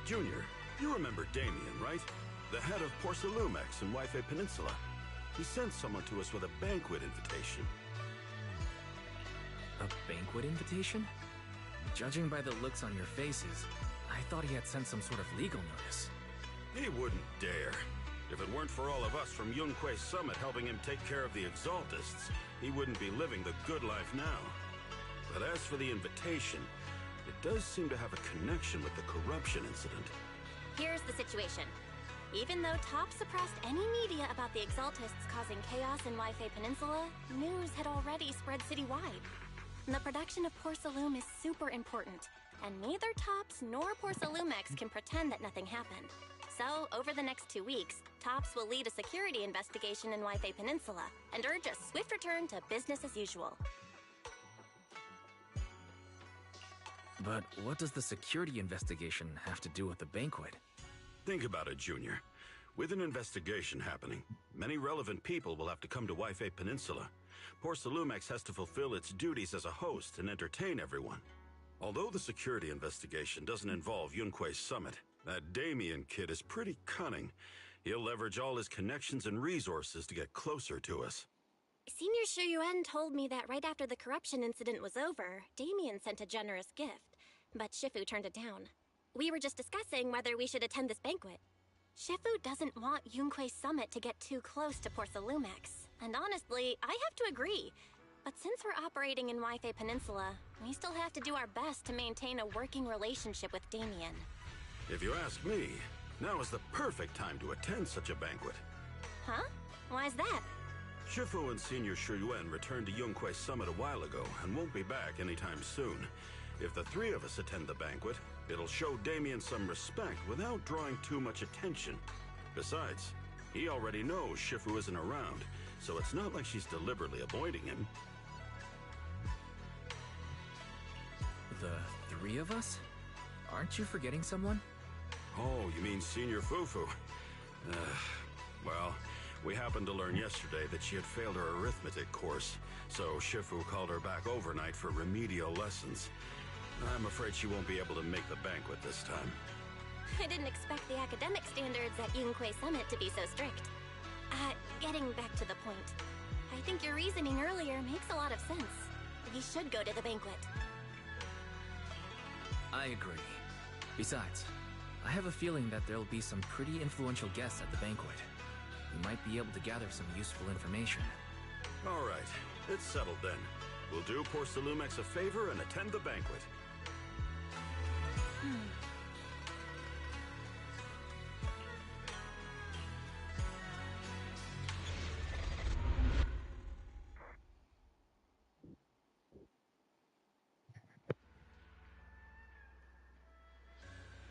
Junior, you remember Damien, right? The head of Porcelumex in Waife Peninsula. He sent someone to us with a banquet invitation. A banquet invitation? Judging by the looks on your faces, I thought he had sent some sort of legal notice. He wouldn't dare. If it weren't for all of us from Yunque Summit helping him take care of the Exaltists, he wouldn't be living the good life now. But as for the invitation, it does seem to have a connection with the corruption incident. Here's the situation. Even though Top suppressed any media about the Exaltists causing chaos in Waife Peninsula, news had already spread citywide. The production of Porcelume is super important, and neither Tops nor Porcelumex can pretend that nothing happened. So, over the next 2 weeks, Tops will lead a security investigation in Waife Peninsula and urge a swift return to business as usual. But what does the security investigation have to do with the banquet? Think about it, Junior. With an investigation happening, many relevant people will have to come to Waife Peninsula. Porcelumex has to fulfill its duties as a host and entertain everyone. Although the security investigation doesn't involve Yunque Summit, that Damien kid is pretty cunning. He'll leverage all his connections and resources to get closer to us. Senior Shuyuan told me that right after the corruption incident was over, Damien sent a generous gift, but Shifu turned it down. We were just discussing whether we should attend this banquet. Shifu doesn't want Yunque Summit to get too close to Porcelumex, and honestly, I have to agree. But since we're operating in Waife Peninsula, we still have to do our best to maintain a working relationship with Damien. If you ask me, now is the perfect time to attend such a banquet. Huh? Why's that? Shifu and Senior Shuyuan returned to Yunque Summit a while ago and won't be back anytime soon. If the three of us attend the banquet, it'll show Damien some respect without drawing too much attention. Besides, he already knows Shifu isn't around, so it's not like she's deliberately avoiding him. The three of us? Aren't you forgetting someone? Oh, you mean Senior Fufu? Well, we happened to learn yesterday that she had failed her arithmetic course, so Shifu called her back overnight for remedial lessons. I'm afraid she won't be able to make the banquet this time. I didn't expect the academic standards at Yunque Summit to be so strict. Getting back to the point, I think your reasoning earlier makes a lot of sense. We should go to the banquet. I agree. Besides, I have a feeling that there'll be some pretty influential guests at the banquet. We might be able to gather some useful information. All right, it's settled then. We'll do Porcelumex a favor and attend the banquet.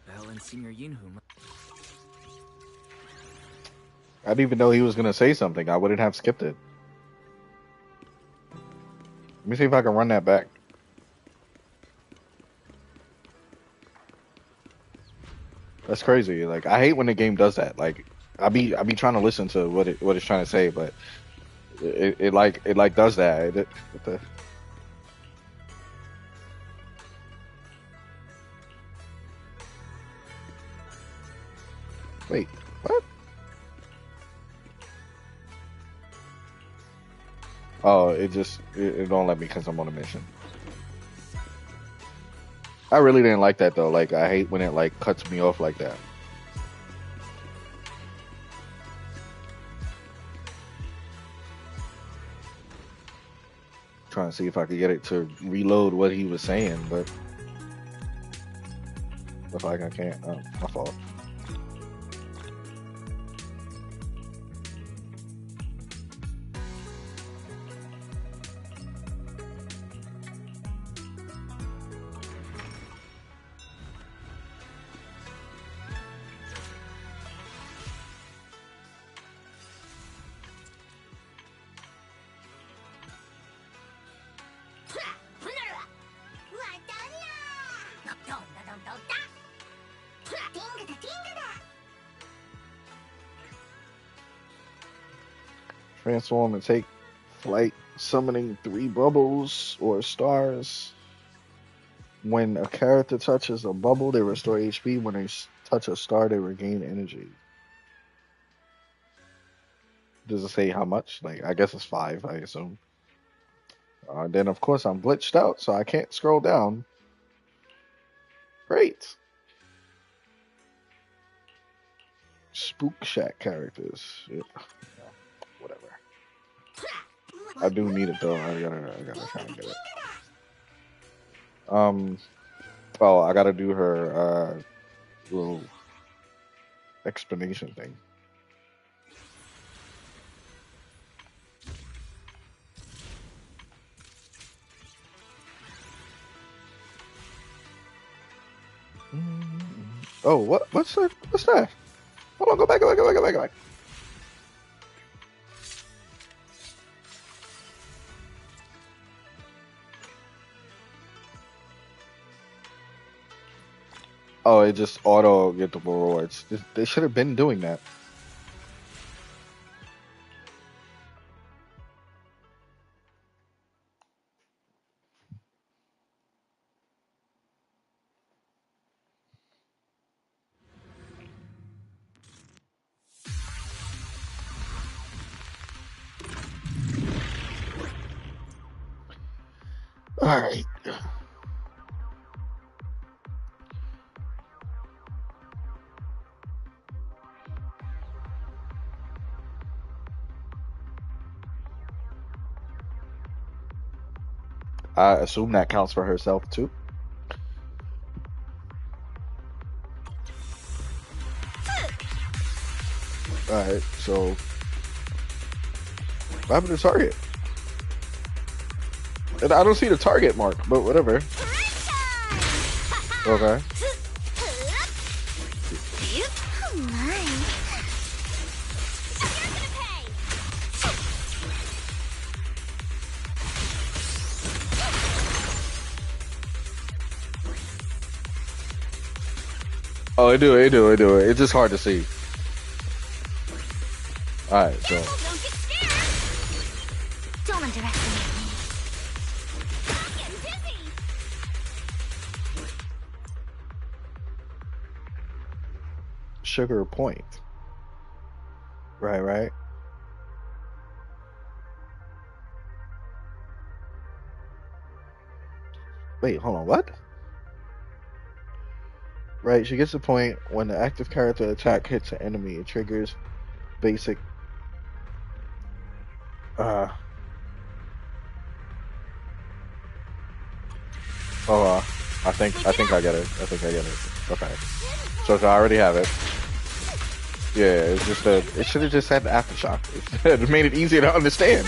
Bell and Senior Yinhu. I didn't even know he was going to say something. I wouldn't have skipped it. Let me see if I can run that back. That's crazy. Like, I hate when the game does that. Like, I be trying to listen to what it's trying to say, but it does that. What the... Wait, what? Oh, it don't let me because I'm on a mission. I really didn't like that though. Like, I hate when it like cuts me off like that. Trying to see if I could get it to reload what he was saying, but looks like I can't. Oh, my fault. Transform and take Like summoning 3 bubbles or stars. When a character touches a bubble, they restore HP. When they touch a star, they regain energy. Does it say how much? Like, I guess it's 5, I assume. Then, of course, I'm glitched out, so I can't scroll down. Great. Spook Shack characters. Yeah. Whatever. I do need it, though. I gotta try and get it. Oh, I gotta do her little explanation thing. Oh, what's that? What's that? Hold on, go back. Oh, it just auto get the rewards. They should have been doing that. All right. I assume that counts for herself too. Alright, so what happened to target? And I don't see the target mark, but whatever. Okay. Oh, it do it. It's just hard to see. Alright, so. Don't underestimate me. I'm getting dizzy. Sugar Point. Right. Wait, hold on, what? Right, she gets a point when the active character attack hits an enemy. It triggers basic. I think I get it. Okay. So I already have it. Yeah, it's just it should have just had the aftershock. It made it easier to understand.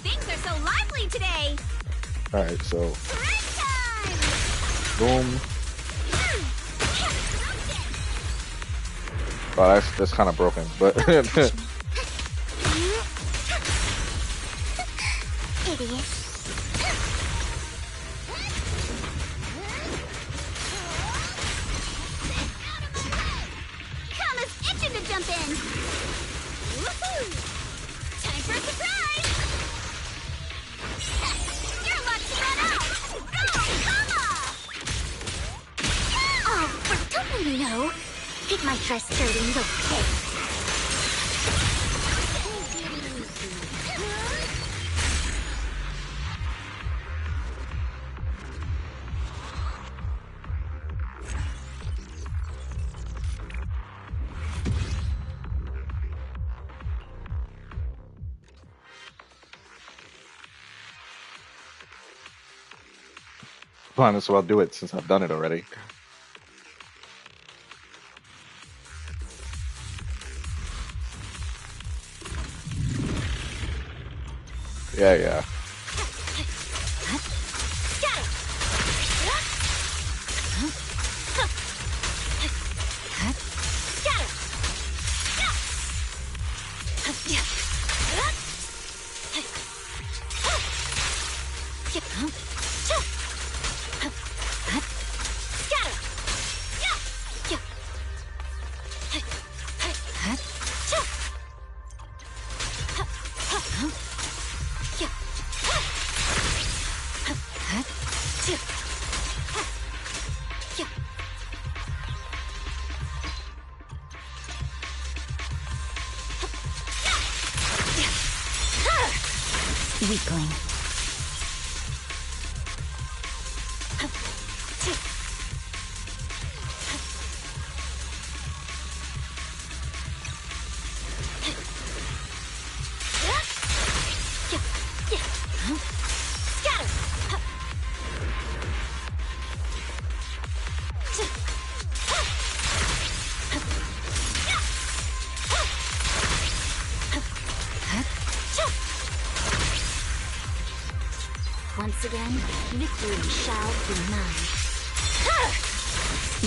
Things are so lively today. Alright, so boom. Oh, that's kind of broken, but Idiot. Kama's itching to jump in. Woohoo! Time for a surprise. You're about to run out. Go, Kama! Oh, for totally no. It might try skirting the pit. fine, so I'll do it since I've done it already. Yeah. Weakling. Once again, victory shall be mine.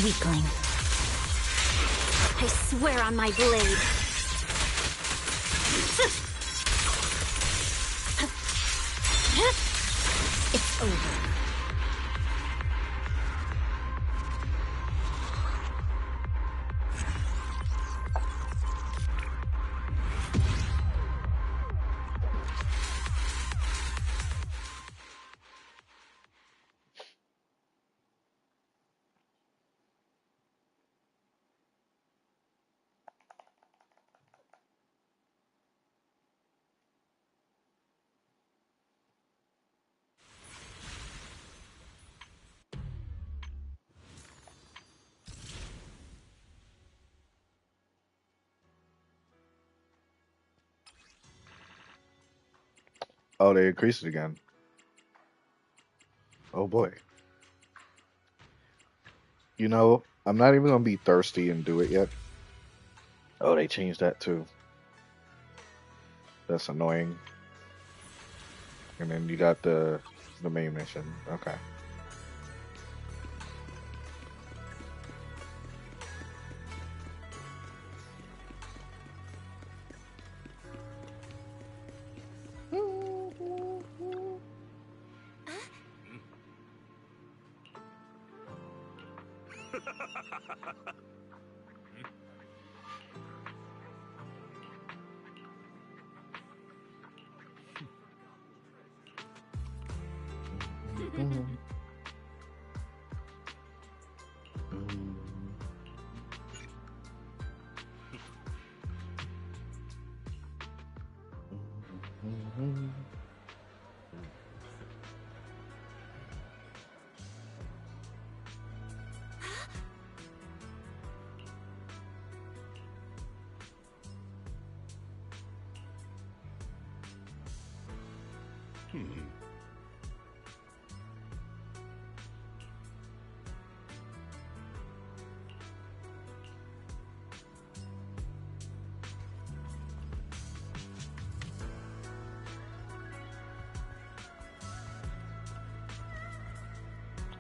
Weakling. I swear on my blade. It's over. Oh, they increased it again. Oh boy. You know, I'm not even gonna be thirsty and do it yet. Oh, they changed that too. That's annoying. And then you got the main mission. Okay.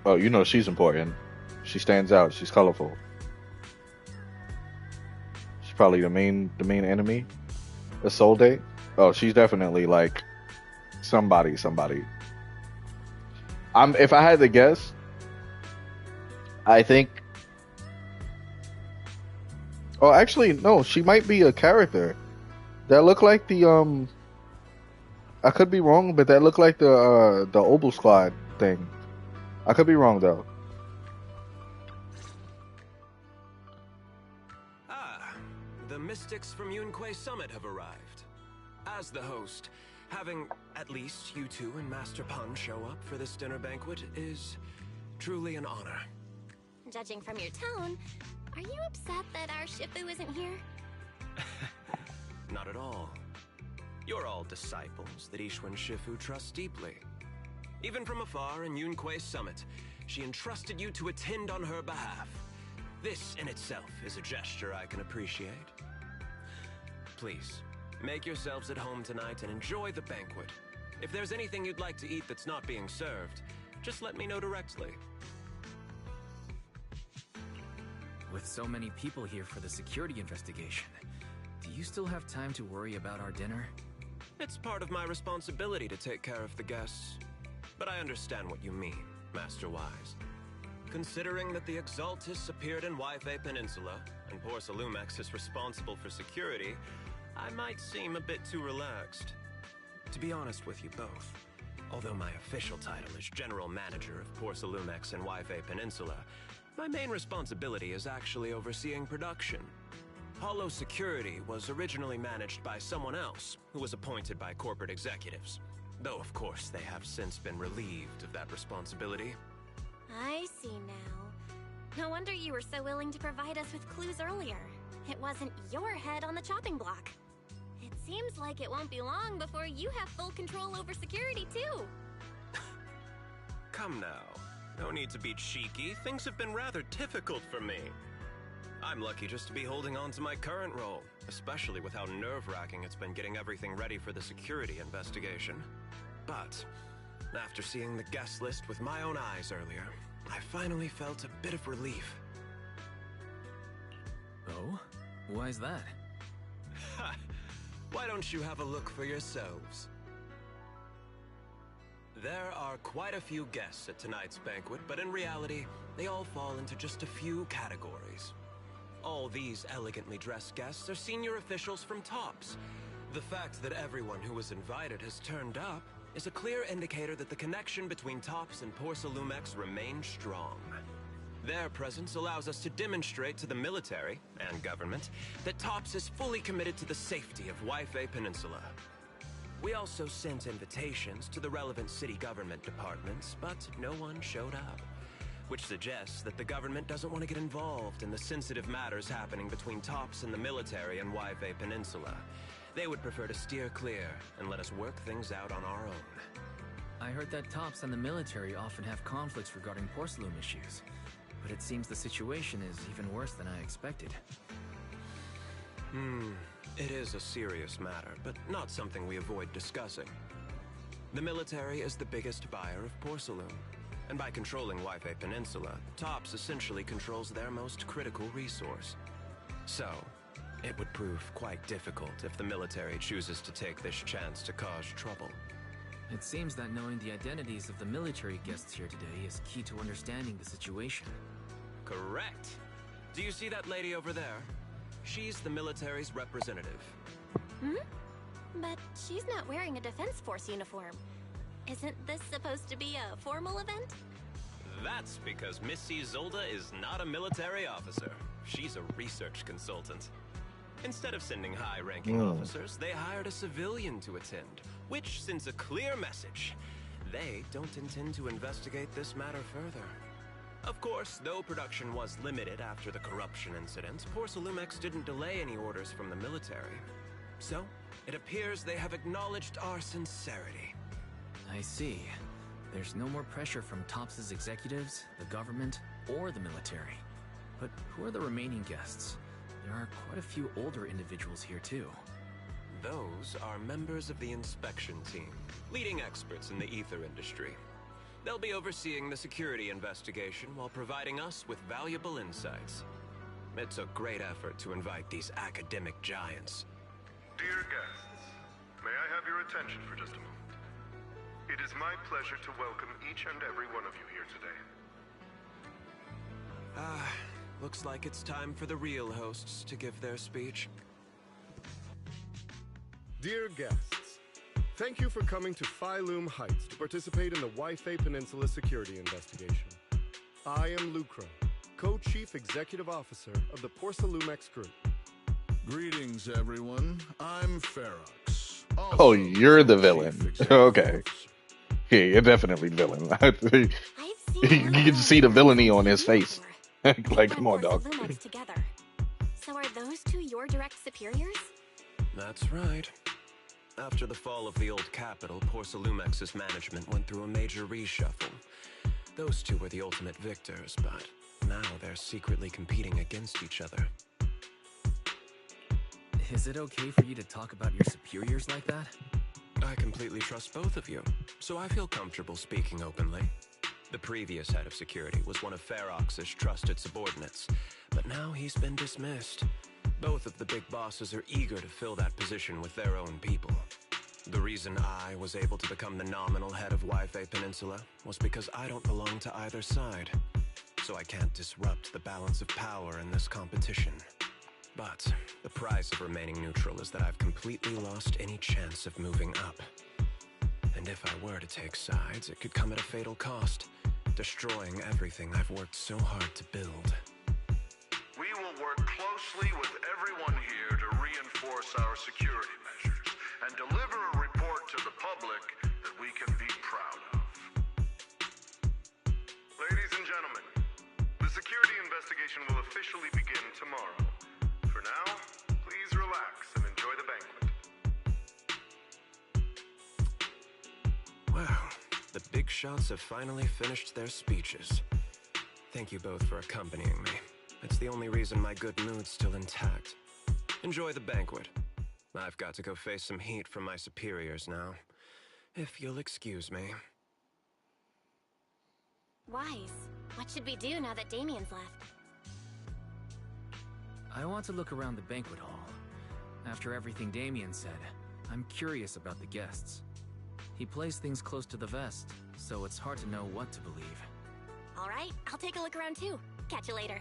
Oh, you know she's important. She stands out. She's colorful. She's probably the main enemy. Isolde. Oh, she's definitely like somebody. If I had to guess, I think. Oh, actually, no. She might be a character that look like the I could be wrong, but that looked like the Obel Squad thing. I could be wrong though. Ah, the mystics from Yunque Summit have arrived. As the host, having at least you two and Master Pun show up for this dinner banquet is truly an honor. Judging from your tone, are you upset that our Shifu isn't here? Not at all. You're all disciples that Ishwen Shifu trusts deeply. Even from afar in Yunque Summit, she entrusted you to attend on her behalf. This in itself is a gesture I can appreciate. Please, make yourselves at home tonight and enjoy the banquet. If there's anything you'd like to eat that's not being served, just let me know directly. With so many people here for the security investigation, do you still have time to worry about our dinner? It's part of my responsibility to take care of the guests. But I understand what you mean, Master Wise. Considering that the Exaltus appeared in Yfei Peninsula, and poor Salumex is responsible for security, I might seem a bit too relaxed. To be honest with you both, Although my official title is General Manager of Porcelumex and Yfei Peninsula, my main responsibility is actually overseeing production. Hollow Security was originally managed by someone else, who was appointed by corporate executives. Though, of course, they have since been relieved of that responsibility. I see now. No wonder you were so willing to provide us with clues earlier. It wasn't your head on the chopping block. It seems like it won't be long before you have full control over security, too. Come now. No need to be cheeky. Things have been rather difficult for me. I'm lucky just to be holding on to my current role, especially with how nerve-wracking it's been getting everything ready for the security investigation. But after seeing the guest list with my own eyes earlier, I finally felt a bit of relief. Oh? Why's that? Ha! Why don't you have a look for yourselves? There are quite a few guests at tonight's banquet, but in reality, they all fall into just a few categories. All these elegantly dressed guests are senior officials from TOPS. The fact that everyone who was invited has turned up is a clear indicator that the connection between TOPS and Porcelumex remains strong. Their presence allows us to demonstrate to the military and government that TOPS is fully committed to the safety of Yfei Peninsula. We also sent invitations to the relevant city government departments, but no one showed up, which suggests that the government doesn't want to get involved in the sensitive matters happening between TOPS and the military and Yfei Peninsula. They would prefer to steer clear and let us work things out on our own. I heard that TOPS and the military often have conflicts regarding Porcelume issues, but it seems the situation is even worse than I expected. It is a serious matter, but not something we avoid discussing. The military is the biggest buyer of Porcelume, and by controlling Yfei Peninsula, TOPS essentially controls their most critical resource. So, it would prove quite difficult if the military chooses to take this chance to cause trouble. It seems that knowing the identities of the military guests here today is key to understanding the situation. Correct. Do you see that lady over there? She's the military's representative. But she's not wearing a Defense Force uniform. Isn't this supposed to be a formal event? That's because Missy Zolda is not a military officer. She's a research consultant. Instead of sending high-ranking officers, they hired a civilian to attend, which sends a clear message. They don't intend to investigate this matter further. Of course, though production was limited after the corruption incident, Porcelumex didn't delay any orders from the military. So, it appears they have acknowledged our sincerity. I see. There's no more pressure from TOPS' executives, the government, or the military. But who are the remaining guests? There are quite a few older individuals here too. Those are members of the inspection team, leading experts in the ether industry. They'll be overseeing the security investigation while providing us with valuable insights. It took great effort to invite these academic giants. Dear guests, may I have your attention for just a moment? It is my pleasure to welcome each and every one of you here today. Looks like it's time for the real hosts to give their speech. Dear guests, thank you for coming to Phylum Heights to participate in the Yfei Peninsula security investigation. I am Lucro, Co-Chief Executive Officer of the Porcelumex Group. Greetings, everyone. I'm Ferox. Oh, you're the villain. Okay. Yeah, you're definitely the villain. I've seen You can see the villainy on his face. Like, come on, dog. Together. So are those two your direct superiors? That's right. After the fall of the old capital, Porcelumex's management went through a major reshuffle. Those two were the ultimate victors, but now they're secretly competing against each other. Is it okay for you to talk about your superiors like that? I completely trust both of you, so I feel comfortable speaking openly. The previous head of security was one of Ferox's trusted subordinates, but now he's been dismissed. Both of the big bosses are eager to fill that position with their own people. The reason I was able to become the nominal head of Yfei Peninsula was because I don't belong to either side, so I can't disrupt the balance of power in this competition. But the price of remaining neutral is that I've completely lost any chance of moving up. And if I were to take sides, it could come at a fatal cost, destroying everything I've worked so hard to build. We will work closely with everyone here to reinforce our security measures and deliver a report to the public that we can be proud of. Ladies and gentlemen, the security investigation will officially begin tomorrow. For now, please relax and enjoy the banquet. Wow, the big shots have finally finished their speeches. Thank you both for accompanying me. It's the only reason my good mood's still intact. Enjoy the banquet. I've got to go face some heat from my superiors now. If you'll excuse me. Wise, what should we do now that Damien's left? I want to look around the banquet hall. After everything Damien said, I'm curious about the guests. He plays things close to the vest, so it's hard to know what to believe. All right, I'll take a look around too. Catch you later.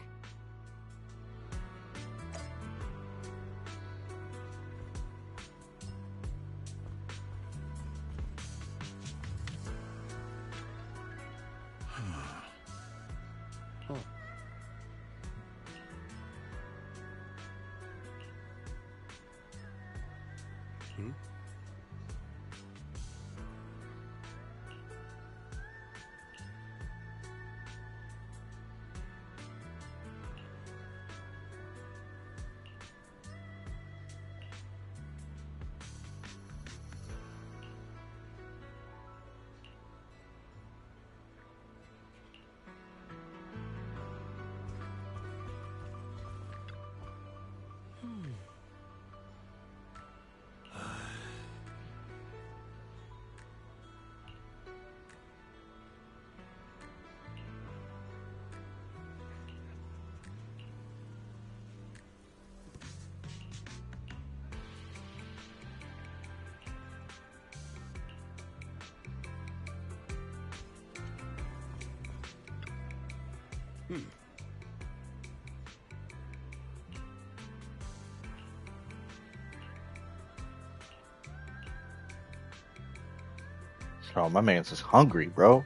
Oh, my man's just hungry, bro.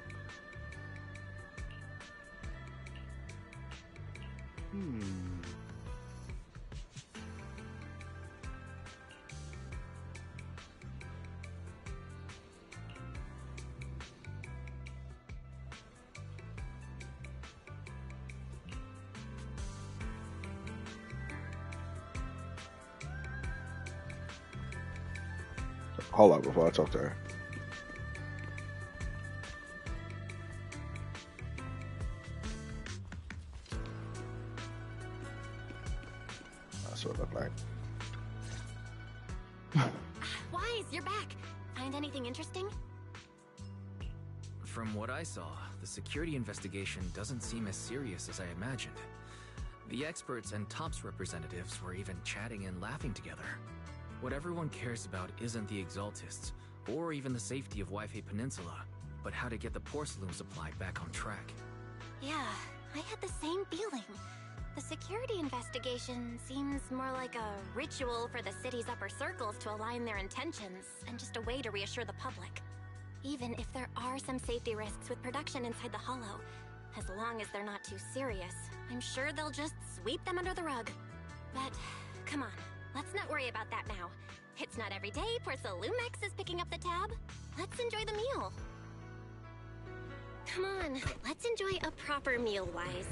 Hold on before I talk to her. That's what it looked like. Wise, you're back. Find anything interesting? From what I saw, the security investigation doesn't seem as serious as I imagined. The experts and TOPS representatives were even chatting and laughing together. What everyone cares about isn't the Exaltists, or even the safety of Wi-Fi Peninsula, but how to get the porcelain supply back on track. Yeah, I had the same feeling. The security investigation seems more like a ritual for the city's upper circles to align their intentions, and just a way to reassure the public. Even if there are some safety risks with production inside the Hollow, as long as they're not too serious, I'm sure they'll just sweep them under the rug. But, come on, let's not worry about that now. It's not every day Porcelumex is picking up the tab. Let's enjoy the meal. Come on, let's enjoy a proper meal, Wise.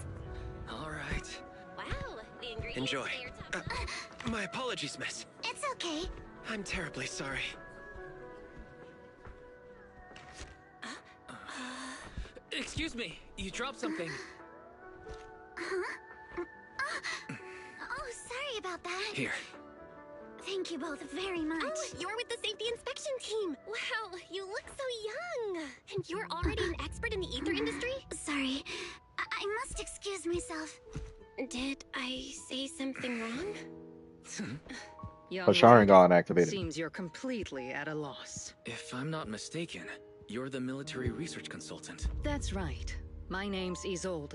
All right. Wow, the ingredients Enjoy. say your top- My apologies, miss. It's okay. I'm terribly sorry. Excuse me, you dropped something. Oh, sorry about that. Here. Thank you both very much. Oh, you're with the safety inspection team. Wow, you look so young. And you're already an expert in the ether industry? Sorry, I must excuse myself. Did I say something wrong? Young But Sharingan lady, activated. seems you're completely at a loss. If I'm not mistaken, you're the military research consultant. That's right. My name's Isolde.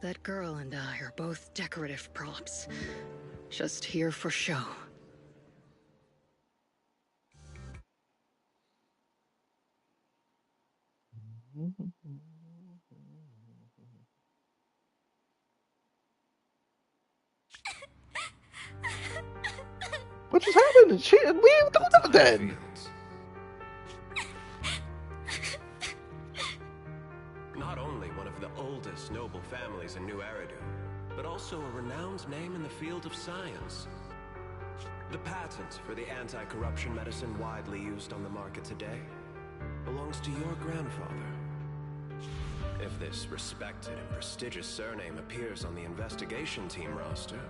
That girl and I are both decorative props. Just here for show. What just happened? We ain't doing nothing. Not only one of the oldest noble families in New Eridu, but also a renowned name in the field of science. The patent for the anti-corruption medicine widely used on the market today belongs to your grandfather. If this respected and prestigious surname appears on the investigation team roster,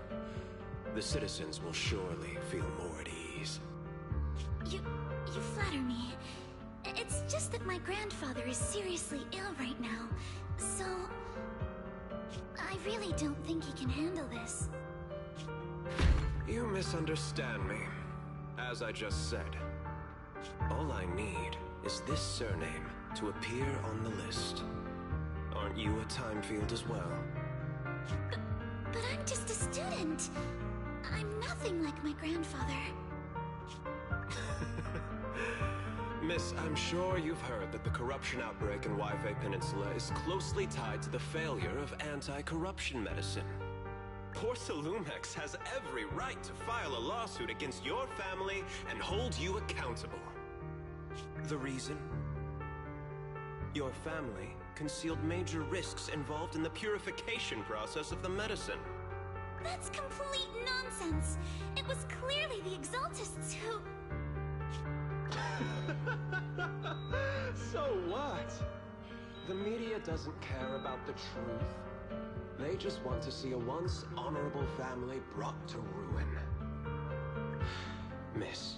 the citizens will surely feel more at ease. You flatter me. It's just that my grandfather is seriously ill right now, so I really don't think he can handle this. You misunderstand me. As I just said, all I need is this surname to appear on the list. Aren't you a Timefield as well? But I'm just a student. I'm nothing like my grandfather. Miss, I'm sure you've heard that the corruption outbreak in Waifei Peninsula is closely tied to the failure of anti-corruption medicine. Porcelumex has every right to file a lawsuit against your family and hold you accountable. The reason? Your family concealed major risks involved in the purification process of the medicine. That's complete nonsense. It was clearly the Exaltists who... So what? The media doesn't care about the truth. They just want to see a once honorable family brought to ruin. Miss,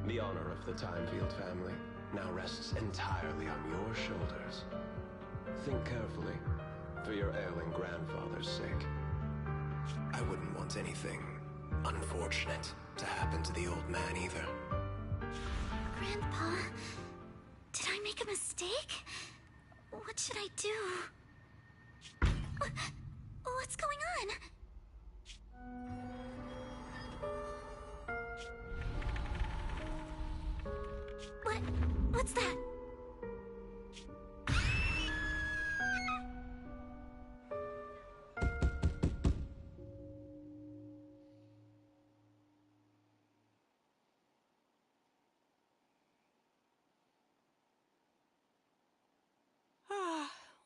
the honor of the Timefield family now rests entirely on your shoulders. Think carefully, for your ailing grandfather's sake. I wouldn't want anything unfortunate to happen to the old man either. Grandpa, did I make a mistake? What should I do? What's going on? What's that?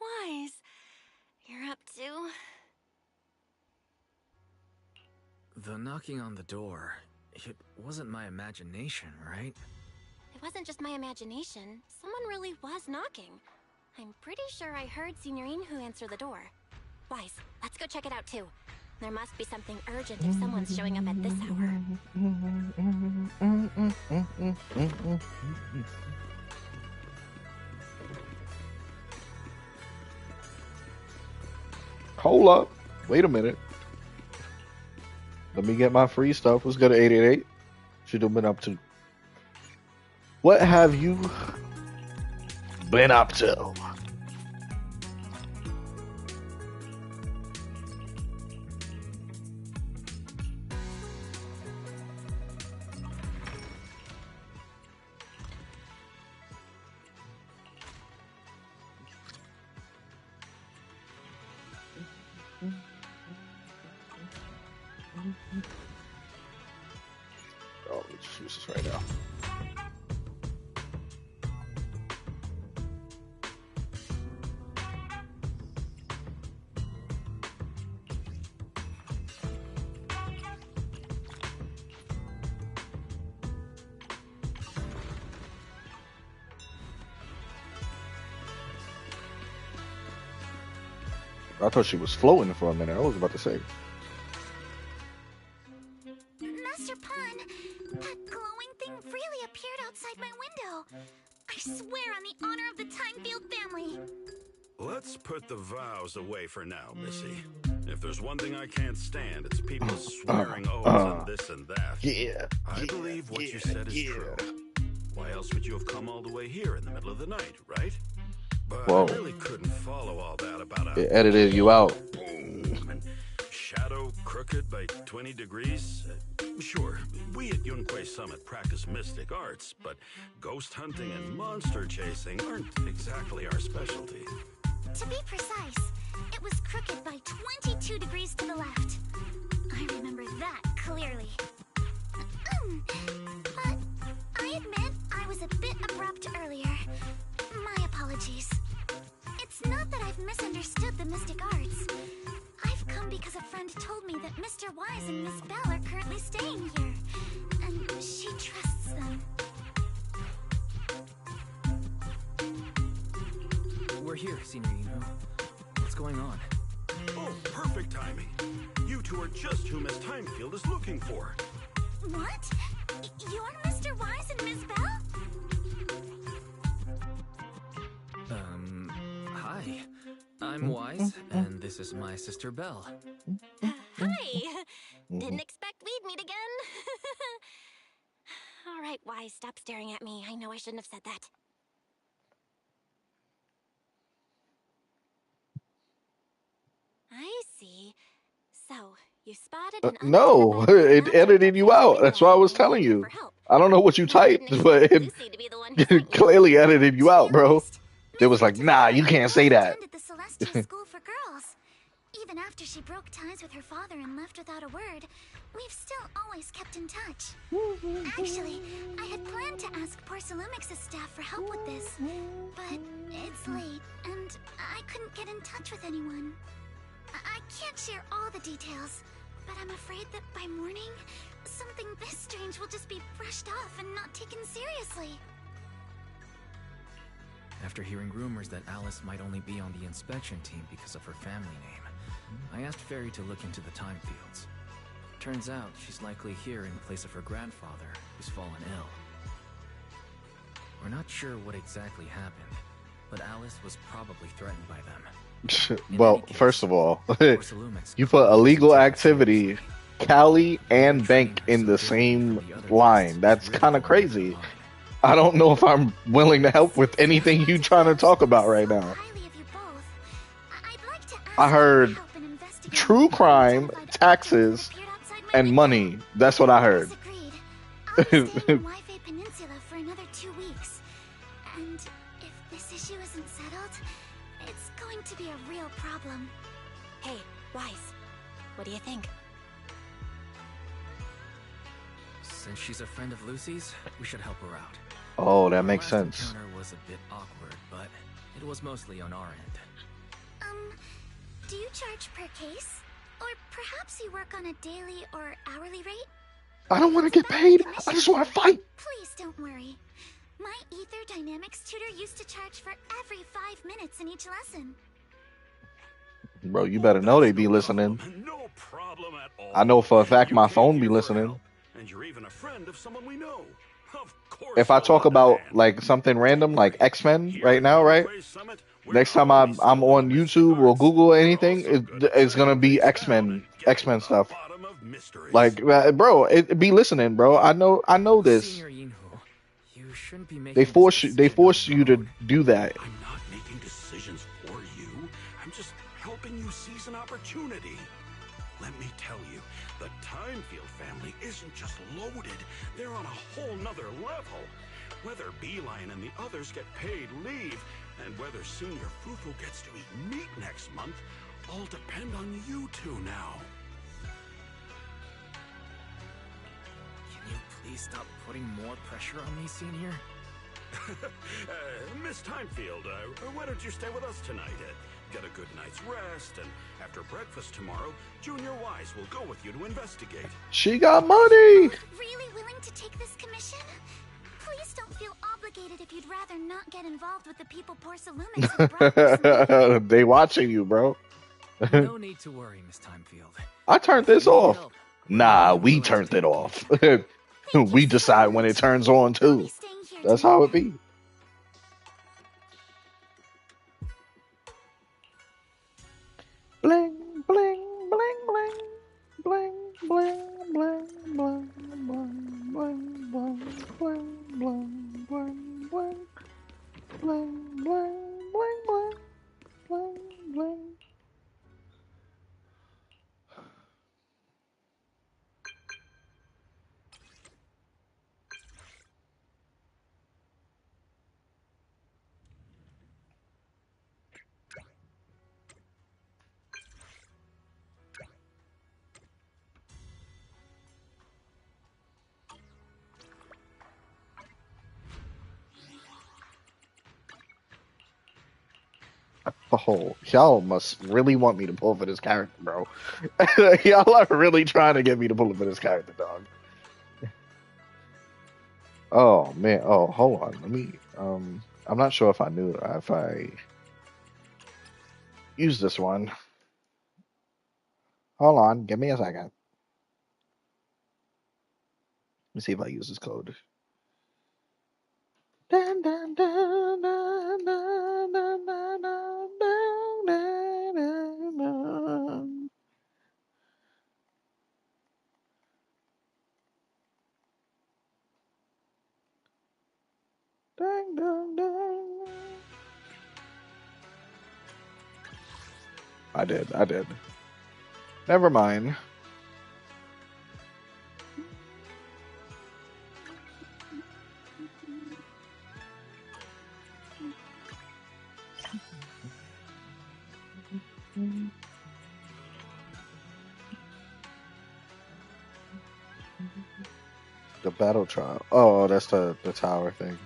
Wise. You're up to? The knocking on the door, it wasn't my imagination, right? It wasn't just my imagination. Someone really was knocking. I'm pretty sure I heard Signorine who answer the door. Wise, let's go check it out too. There must be something urgent if someone's showing up at this hour. Hold up. Wait a minute. Let me get my free stuff. Let's go to 888. Should have been up to. What have you been up to? Oh, let's use this right now. I thought she was floating for a minute. I was about to say. Master Pan, that glowing thing really appeared outside my window. I swear on the honor of the Timefield family. Let's put the vows away for now, Missy. If there's one thing I can't stand, it's people swearing oaths on this and that. Yeah. I believe what you said is true. Why else would you have come all the way here in the middle of the night, right? But Whoa. I really couldn't follow all that about It edited you out. boom and shadow crooked by 20 degrees. Sure, we at Yunquay Summit practice mystic arts, but ghost hunting and monster chasing aren't exactly our specialty. To be precise, it was crooked by 22 degrees to the left. I remember that clearly. But I admit I was a bit abrupt earlier. My apologies. It's not that I've misunderstood the mystic arts. I've come because a friend told me that Mr. Wise and Miss Bell are currently staying here, and she trusts them. We're here, Senior Yinhu. What's going on? Oh, perfect timing. You two are just who Miss Timefield is looking for. What? You're Mr. Wise and Miss Bell? Hi. I'm Wise, and this is my sister Belle. Hi. Didn't expect we'd meet again. All right, Wise, stop staring at me. I know I shouldn't have said that. I see. So, you spotted an No, it edited you out. That's why I was telling you. I don't know what you typed, but it clearly edited you out, bro. It was like, nah, you can't say that. Attended the Celestial School for Girls. Even after she broke ties with her father and left without a word, we've still always kept in touch. Actually, I had planned to ask Porcelumix's staff for help with this, but it's late, and I couldn't get in touch with anyone. I can't share all the details, but I'm afraid that by morning, something this strange will just be brushed off and not taken seriously. After hearing rumors that Alice might only be on the inspection team because of her family name, I asked Fairy to look into the time fields. Turns out she's likely here in place of her grandfather, who's fallen ill. We're not sure what exactly happened, but Alice was probably threatened by them. Well, first of all, you put illegal activity, Callie, and bank in the same line. That's kind of crazy. I don't know if I'm willing to help with anything you trying to talk about right now. I heard true crime, taxes, and money. That's what I heard. Wifei Peninsula for another 2 weeks. And if this issue isn't settled, it's going to be a real problem. Hey, Wise, what do you think? Since she's a friend of Lucy's, we should help her out. Oh, that makes Our sense. last encounter was a bit awkward, but it was mostly on our end. Do you charge per case? Or perhaps you work on a daily or hourly rate? I don't want to get paid. I just want to fight. Please don't worry. My Ether Dynamics tutor used to charge for every 5 minutes in each lesson. Bro, you better know they be listening. No problem at all. I know for a fact You my came phone here be for listening. help, and you're even a friend of someone we know. Of course If I we'll talk about understand. like something random like X-Men Here right at now, right? Yunquay Summit, we're Next time always I'm still on the Mystic YouTube or Arts. Google We're anything, also good at it's gonna tracking be things down X-Men and getting X-Men to the stuff. bottom of mysteries. Like, bro, it be listening, bro. I know this. Senior Yinhu, you shouldn't be making They force this you. They decision force on you your to own. do that. I'm not making decisions for you. I'm just helping you seize an opportunity. Let me tell you, the Timefield family isn't just loaded. They're on a whole nother level. Whether Beeline and the others get paid leave, and whether Senior Fufu gets to eat meat next month, all depend on you two now. Can you please stop putting more pressure on me, Senior? Miss Timefield, why don't you stay with us tonight? Get a good night's rest, and after breakfast tomorrow, Junior Wise will go with you to investigate. She got money. Really willing to take this commission? Please don't feel obligated if you'd rather not get involved with the people Porcelumix have brought recently. They watching you, bro. No need to worry, Miss Timefield. I turned this off. Help. Nah, we turned it off. We decide when it turns on I'll too. be staying here That's tonight. how it be. Bling, bling, bling, bling, bling, bling, bling, bling, bling, bling, bling, bling, bling, bling, bling, bling, bling, bling, bling, bling. Oh, y'all must really want me to pull for this character, bro. Y'all are really trying to get me to pull for this character, dog. Oh man. Oh, hold on. Let me. I'm not sure if I knew if I used this one. Hold on. Give me a second. Let me see if I use this code. Dun, dun, dun, dun, dun, dun, dun, dun, dun, dun, dun. Dun, dun, dun. I did. Never mind. The battle trial. Oh, that's the tower thing.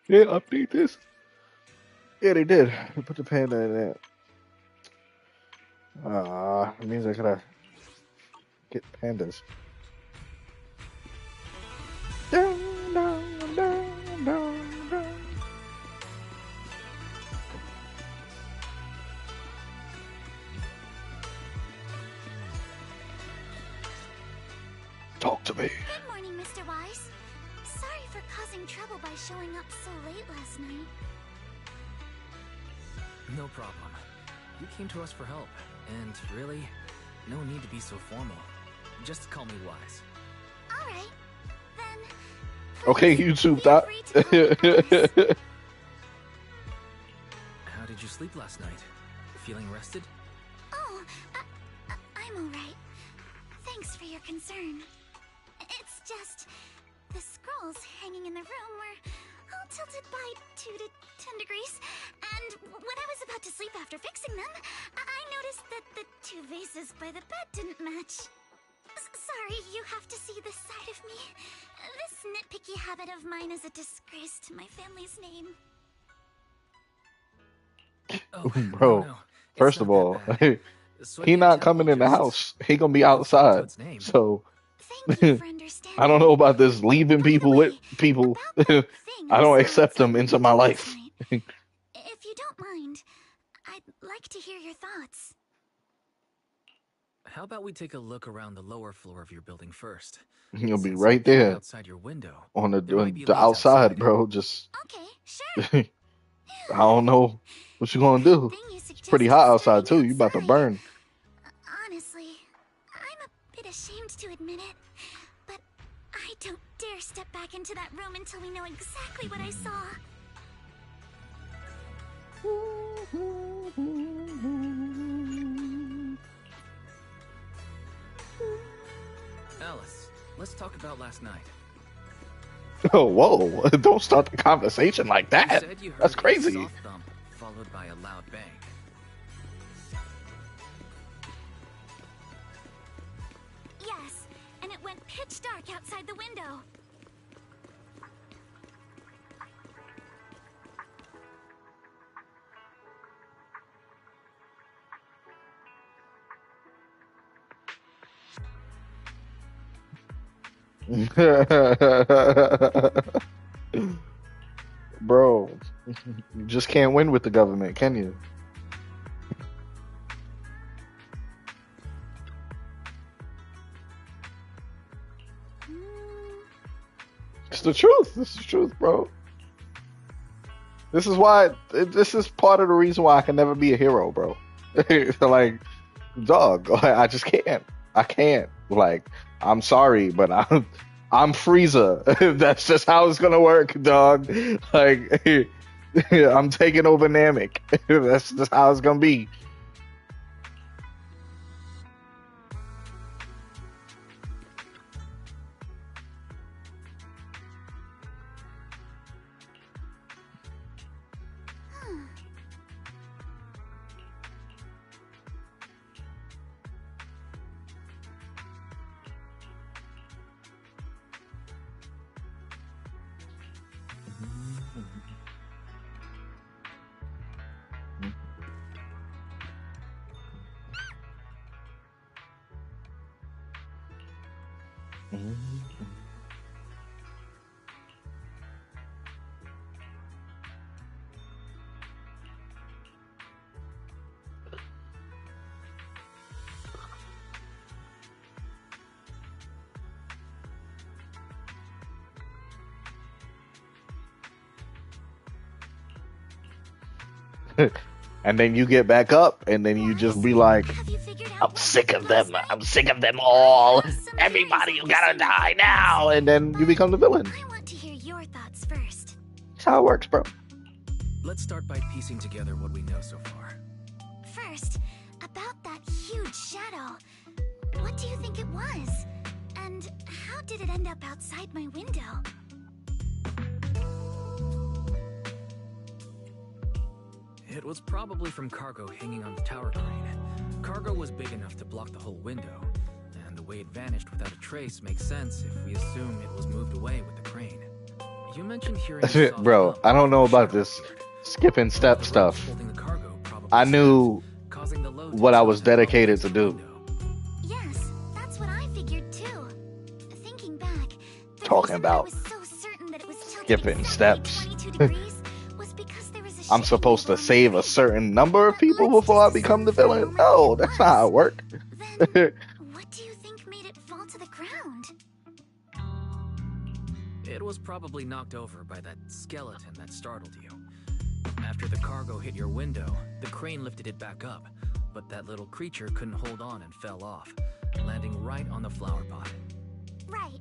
Yeah, update this. Yeah, they did. They put the panda in it. It means I gotta get pandas. Dun, dun, dun, dun, dun. Talk to me. Good morning, Mr. Wise. Sorry for causing trouble by showing up so late last night. No problem. You came to us for help, and really, no need to be so formal. Just call me Wise. Alright, then... Okay, YouTube thought. How did you sleep last night? Feeling rested? Oh, I'm alright. Thanks for your concern. It's just... the scrolls hanging in the room were all tilted by 2 to 10 degrees, and when I was about to sleep after fixing them, I noticed that the 2 vases by the bed didn't match. Sorry, you have to see this side of me. This nitpicky habit of mine is a disgrace to my family's name. Oh, Bro, no. first of all, he not coming in the house. He gonna be outside. So Thank you for understanding. I don't know about this leaving people with people. I don't accept them into my life. If you don't mind, I'd like to hear your thoughts. How about we take a look around the lower floor of your building first? He'll be Since right I'm peering there outside your window. on There might be the leads outside, bro. Just Okay, sure. I don't know what you gonna do. Thing you It's pretty suggested hot outside too. starting You about to outside. burn. Honestly, I'm a bit ashamed to admit it, but I don't dare step back into that room until we know exactly what I saw. Alice, let's talk about last night. Oh, whoa! Don't start the conversation like You that. said you heard That's a crazy. soft thump, followed by a loud bang. Yes, and it went pitch dark outside the window. Bro, you just can't win with the government, can you? It's the truth. This is the truth, bro. This is why. This is part of the reason why I can never be a hero, bro. Like, dog. I just can't. I can't. Like, I'm sorry, but I'm Frieza. That's just how it's gonna work, dog. Like, I'm taking over Namek. That's just how it's gonna be. And then you get back up, and then you just be like, I'm sick of them. I'm sick of them all. Everybody, you gotta die now. And then you become the villain. I want to hear your thoughts first. That's how it works, bro. Let's start by piecing together what we know so far. First, about that huge shadow. What do you think it was? And how did it end up outside my window? It was probably from cargo hanging on the tower crane. Cargo was big enough to block the whole window, and the way it vanished without a trace makes sense if we assume it was moved away with the crane. You mentioned hearing a soft Bro, bump. I don't know about this skipping step stuff. I knew what I was dedicated to do. Yes, that's what I figured too. Thinking back, the Talking reason I about was so certain that it was tilted skipping exactly steps. 22 degrees was because there was a I'm shape supposed to along save the a certain number of people before I become the villain? No, that's not how it works. Then what do you think made it fall to the ground? It was probably knocked over by that skeleton that startled you. After the cargo hit your window, the crane lifted it back up, but that little creature couldn't hold on and fell off, landing right on the flower pot. Right.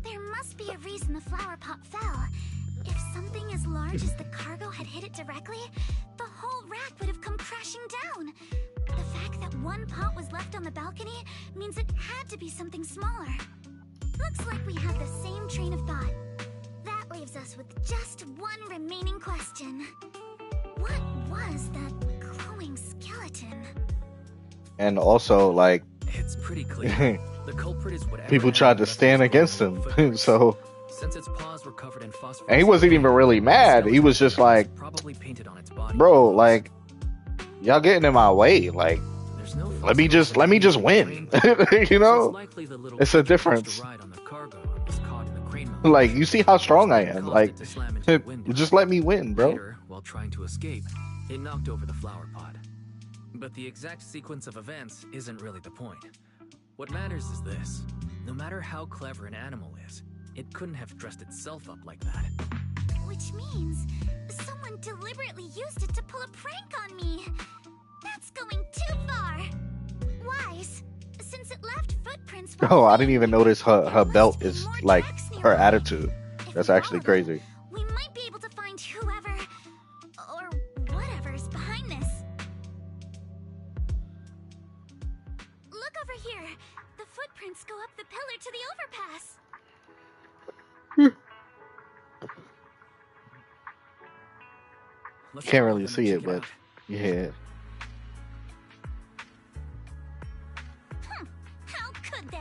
There must be a reason the flower pot fell. If something as large as the cargo had hit it directly, the whole rack would have come crashing down. The fact that one pot was left on the balcony means it had to be something smaller. Looks like we have the same train of thought. That leaves us with just one remaining question. What was that glowing skeleton? And also, like, It's pretty clear. The culprit is whatever people tried to stand against him. So, Since its paws were covered in phosphorus, and he wasn't even really mad. He was just like, probably painted on its body. bro, like, y'all getting in my way. Like, There's no let me just win. You know? It's a difference. Like, you see how strong I am. Like, just let me win, bro. Later, while trying to escape, it knocked over the flower pot. But the exact sequence of events isn't really the point. What matters is this. No matter how clever an animal is, it couldn't have dressed itself up like that. Which means someone deliberately used it to pull a prank on me. That's going too far. Wise, since it left footprints. Oh, I didn't even notice her belt is like her attitude. That's actually crazy. We might be able to find whoever or whatever is behind this. Look over here. The footprints go up the pillar to the overpass. Let's Can't go really and see check it, but out. yeah. How could they?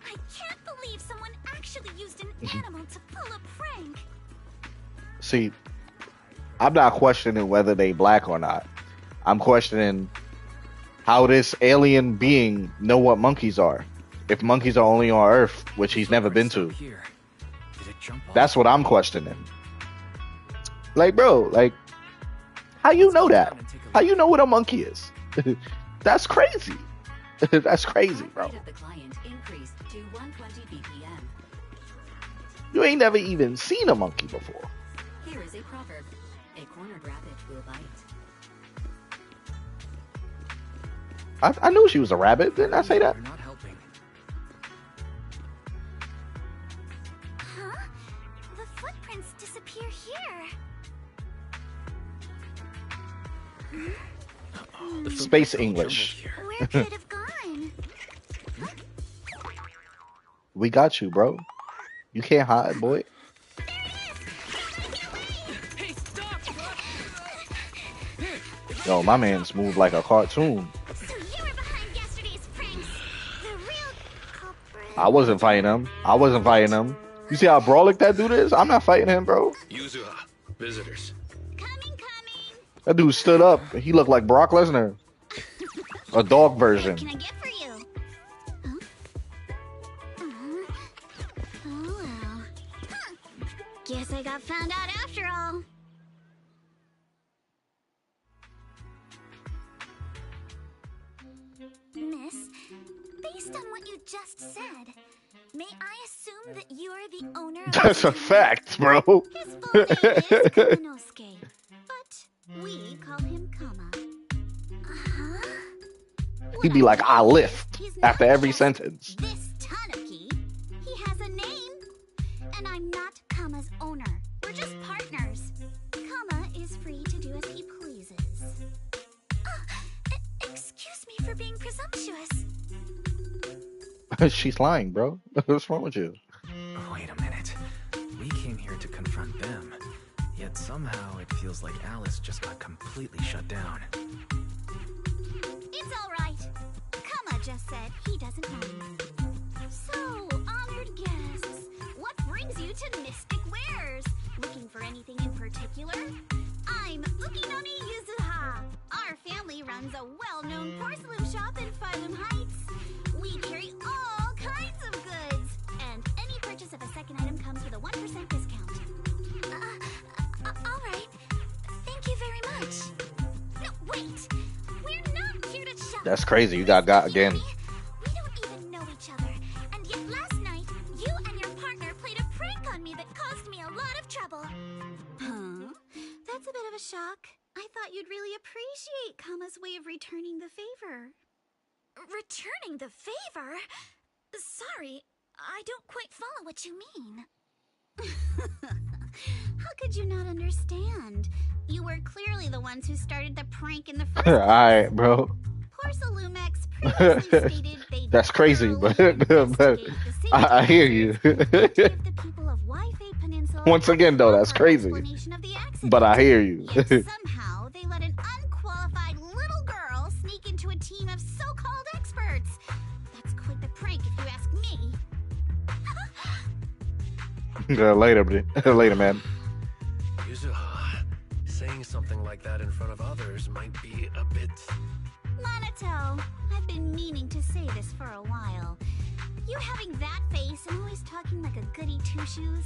I can't believe someone actually used an animal to pull a prank. See, I'm not questioning whether they black or not. I'm questioning how this alien being know what monkeys are. If monkeys are only on Earth, which he's never been to. Here. Did it jump off? That's what I'm questioning. Like, bro, like, how you know that? How you know what a monkey is? That's crazy. That's crazy, bro. Rate of the client increased to 120 BPM. You ain't never even seen a monkey before. Here is a proverb. A cornered rabbit will bite. I knew she was a rabbit. Didn't I say that? You're not helping. Huh? The footprints disappear here. The Space footprints are all English. jumbled here. Where could it have gone? We got you, bro. You can't hide, boy. Hey, stop! Yo, my man's moved like a cartoon. So you were behind yesterday's pranks. The real culprit. I wasn't fighting him. You see how brawlic that dude is? I'm not fighting him, bro. Yuzuha, visitors. Coming. That dude stood up. He looked like Brock Lesnar. A dog version. What can I get for you? Huh? Oh well. Huh. Guess I got found out after all. Miss, based on what you just said, may I assume that you are the owner of That's a fact, bro. His full name is Kaminosuke, but we call him Kama. Uh-huh. He'd be like, I lift He's not after every just sentence. This Tanuki, he has a name. And I'm not Kama's owner. We're just partners. Kama is free to do as he pleases. Excuse me for being presumptuous. She's lying, bro. What's wrong with you? Wait a minute. We came here to confront them. Yet somehow it feels like Alice just got completely shut down. It's all right. Kama just said he doesn't mind. So, honored guests, what brings you to Mystic Wares? Looking for anything in particular? I'm Ukinoni Yuzuha. Our family runs a well-known porcelain shop in Phylum Heights. We carry all kinds of goods, and any purchase of a second item comes with a 1% discount. All right. Thank you very much. No, wait. We're not here to shop. That's crazy. You got again. We don't even know each other, and yet last night, you and your partner played a prank on me that caused me a lot of trouble. Huh? That's a bit of a shock. I thought you'd really appreciate Kama's way of returning the favor. Returning the favor? Sorry, I don't quite follow what you mean. How could you not understand? You were clearly the ones who started the prank in the first place. Alright, bro. Porcelumex previously stated they That's crazy, but I hear you. Once again, though, that's crazy. But I hear you. Yet somehow they let an unqualified little girl sneak into a team of so-called experts. That's quite the prank, if you ask me. Later, man. Yuzuha, saying something like that in front of others might be a bit... Monato, I've been meaning to say this for a while. You having that face and always talking like a goody two-shoes?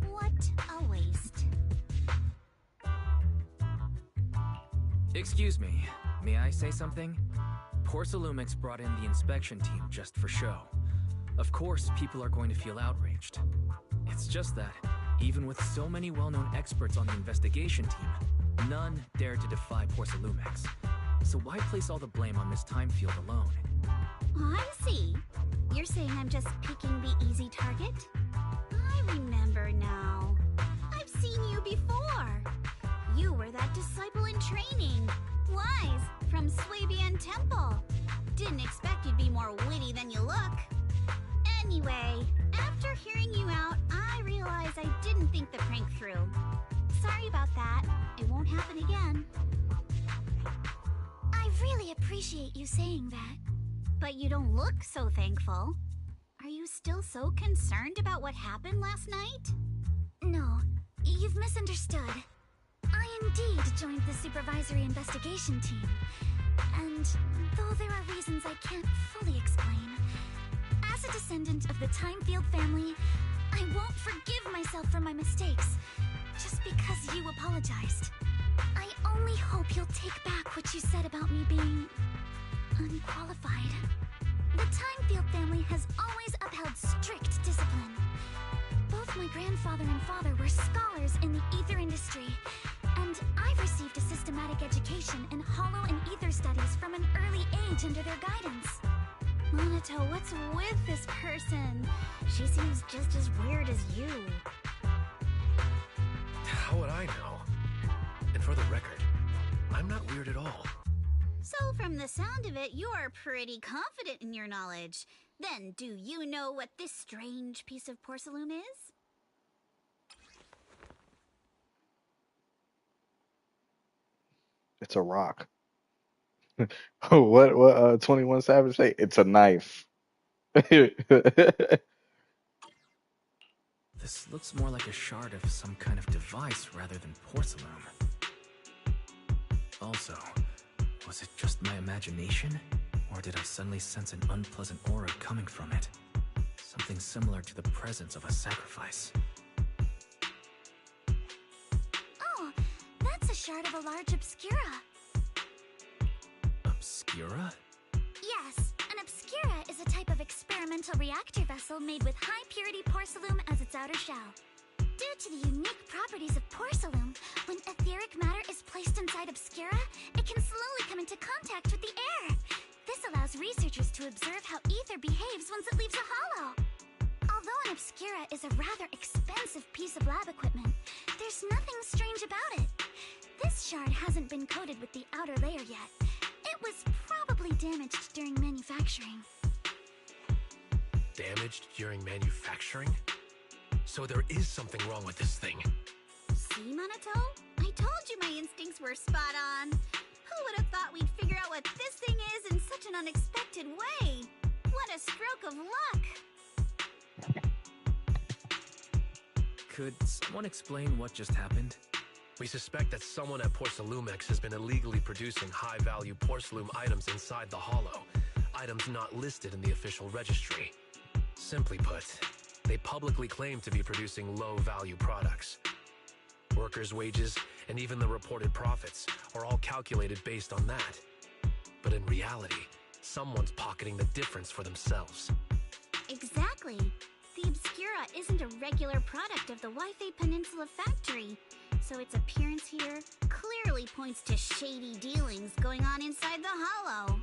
What a waste. Excuse me, may I say something? Porcelumix brought in the inspection team just for show. Of course, people are going to feel outraged. It's just that, even with so many well-known experts on the investigation team, none dare to defy Porcelumix. So why place all the blame on Miss Timefield alone? I see. You're saying I'm just picking the easy target? I remember now. I've seen you before. You were that disciple in training. Wise, from Swabian Temple. Didn't expect you'd be more witty than you look. Anyway, after hearing you out, I realized I didn't think the prank through. Sorry about that. It won't happen again. I really appreciate you saying that. But you don't look so thankful. Are you still so concerned about what happened last night? No, you've misunderstood. I indeed joined the supervisory investigation team. And though there are reasons I can't fully explain, as a descendant of the Timefield family, I won't forgive myself for my mistakes just because you apologized. I only hope you'll take back what you said about me being unqualified. The Timefield family has always upheld strict discipline. Both my grandfather and father were scholars in the ether industry, And I've received a systematic education in hollow and ether studies from an early age under their guidance. Monato, what's with this person? She seems just as weird as you. How would I know? And for the record, I'm not weird at all. So from the sound of it, you're pretty confident in your knowledge. Then, do you know what this strange piece of porcelain is? It's a rock. What 21 Savage say? It's a knife. This looks more like a shard of some kind of device rather than porcelain. Also, was it just my imagination? Or did I suddenly sense an unpleasant aura coming from it? Something similar to the presence of a sacrifice. Oh, that's a shard of a large obscura. Obscura? Yes, an obscura is a type of experimental reactor vessel made with high-purity porcelain as its outer shell. Due to the unique properties of porcelain, when etheric matter is placed inside obscura, it can slowly come into contact with the air. This allows researchers to observe how ether behaves once it leaves a hollow. Although an obscura is a rather expensive piece of lab equipment, there's nothing strange about it. This shard hasn't been coated with the outer layer yet. It was probably damaged during manufacturing. Damaged during manufacturing? So there is something wrong with this thing. See, Monato? I told you my instincts were spot on. Who would have thought we'd figure out what this thing is in such an unexpected way? What a stroke of luck! Could someone explain what just happened? We suspect that someone at Porcelumex has been illegally producing high-value porcelain items inside the Hollow, items not listed in the official registry. Simply put, they publicly claim to be producing low-value products. Workers' wages and even the reported profits are all calculated based on that. But in reality, someone's pocketing the difference for themselves. Exactly. The Obscura isn't a regular product of the Waifei Peninsula factory, so its appearance here clearly points to shady dealings going on inside the Hollow.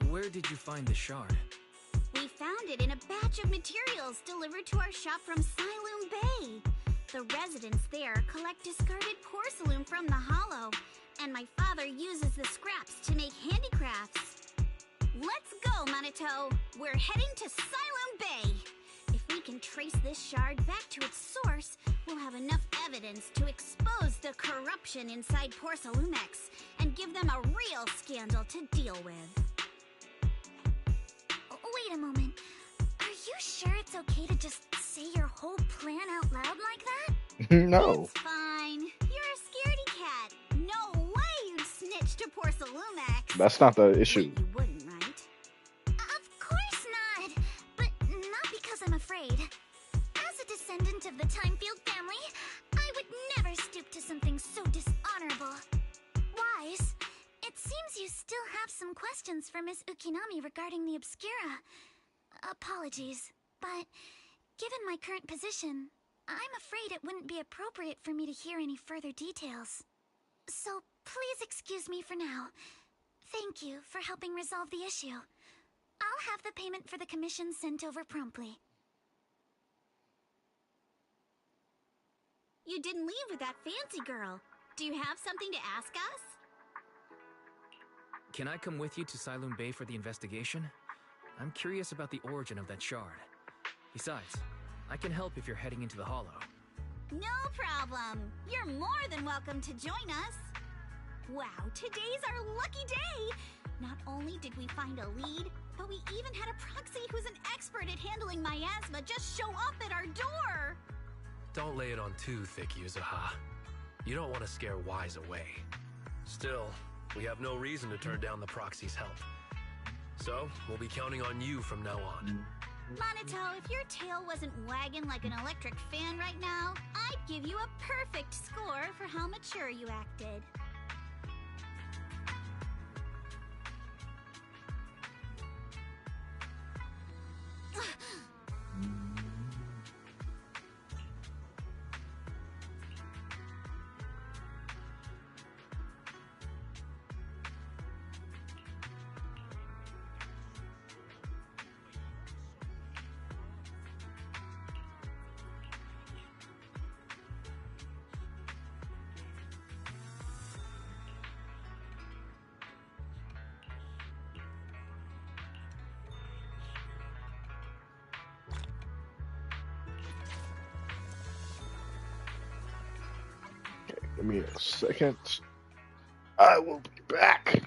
Where did you find the shard? We found it in a batch of materials delivered to our shop from Siloon Bay. The residents there collect discarded porcelain from the Hollow, and my father uses the scraps to make handicrafts. Let's go, Monato! We're heading to Siloon Bay! If we can trace this shard back to its source, we'll have enough evidence to expose the corruption inside Porcelumex and give them a real scandal to deal with. Wait a moment. Are you sure it's okay to just say your whole plan out loud like that? No. It's fine. You're a scaredy cat. No way you'd snitch to Porcelumex. That's not the issue. You wouldn't, right? Of course not. But not because I'm afraid. As a descendant of the Timefield family, I would never stoop to something so dishonorable. Wise, it seems you still have some questions for Miss Ukinami regarding the Obscura. Apologies, but given my current position, I'm afraid it wouldn't be appropriate for me to hear any further details. So please excuse me for now. Thank you for helping resolve the issue. I'll have the payment for the commission sent over promptly. You didn't leave with that fancy girl. Do you have something to ask us? Can I come with you to Siloon Bay for the investigation? I'm curious about the origin of that shard. Besides, I can help if you're heading into the Hollow. No problem. You're more than welcome to join us. Wow, today's our lucky day. Not only did we find a lead, but we even had a proxy who's an expert at handling miasma just show up at our door. Don't lay it on too thick, Yuzuha. You don't want to scare Wise away. Still, we have no reason to turn down the proxy's help. So, we'll be counting on you from now on. Monato, if your tail wasn't wagging like an electric fan right now, I'd give you a perfect score for how mature you acted. Give me a second. I will be back.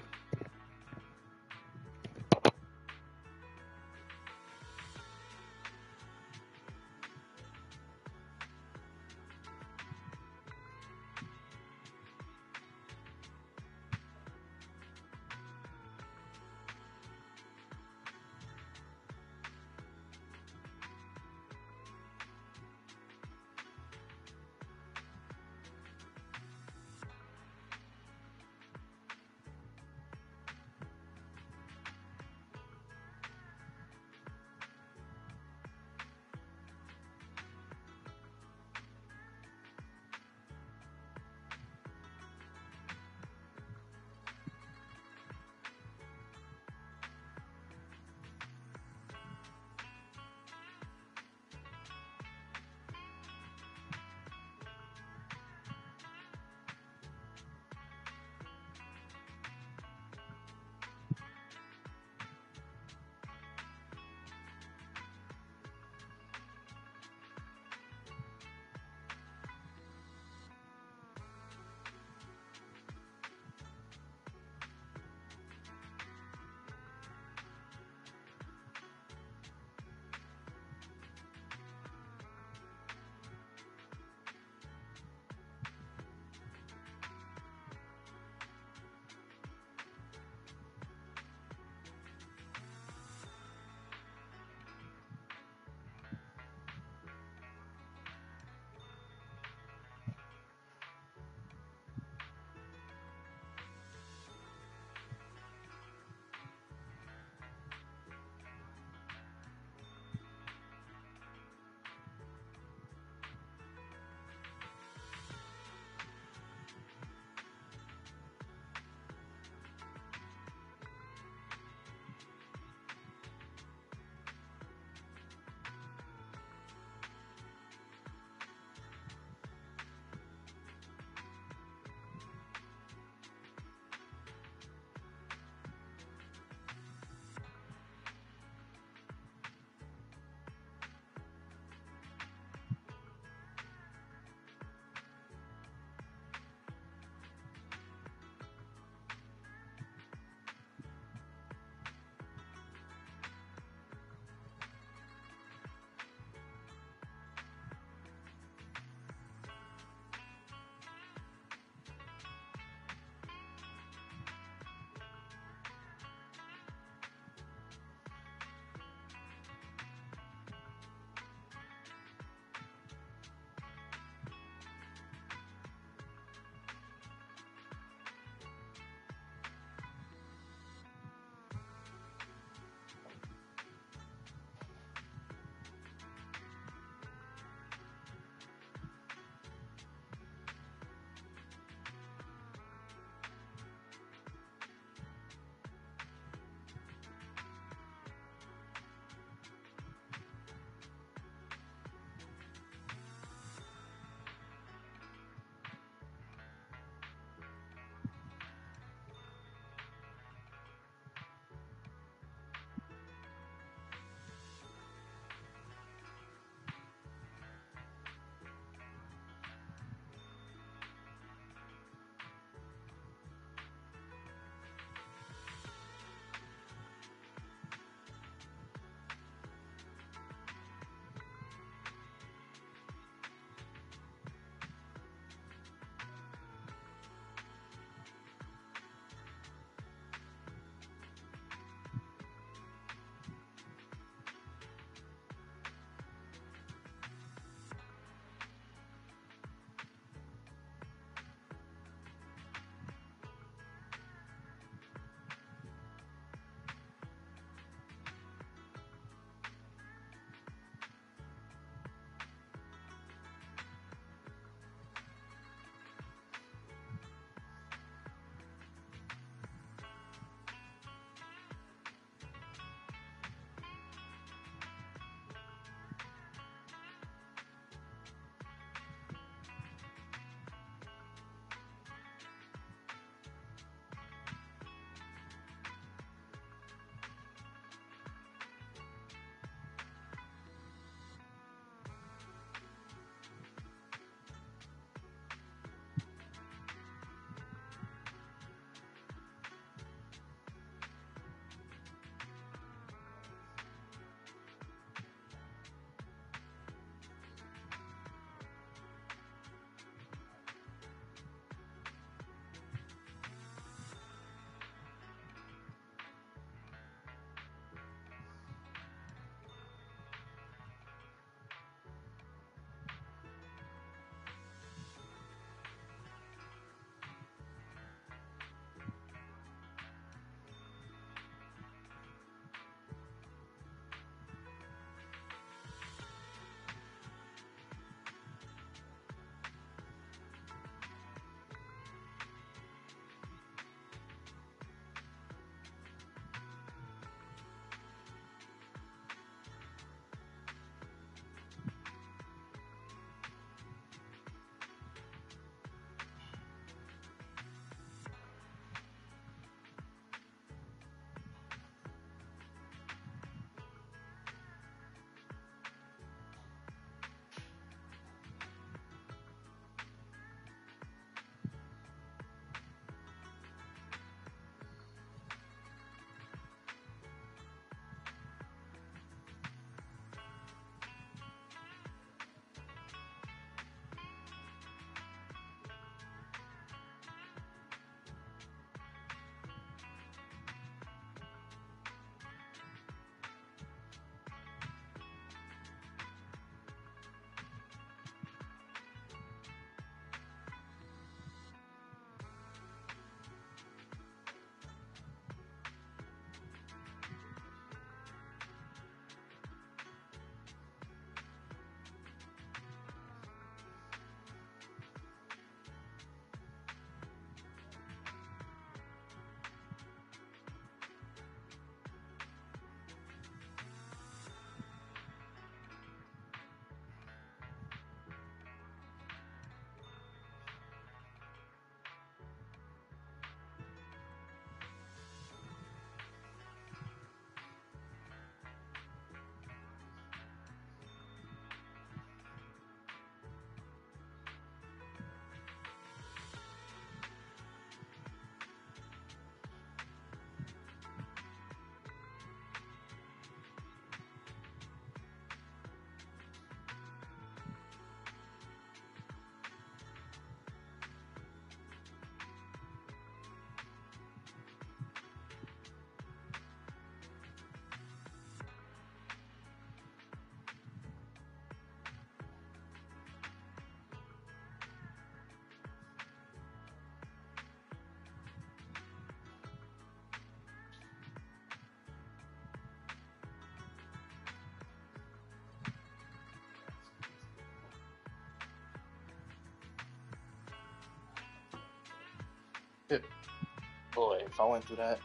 Boy, if I went through that.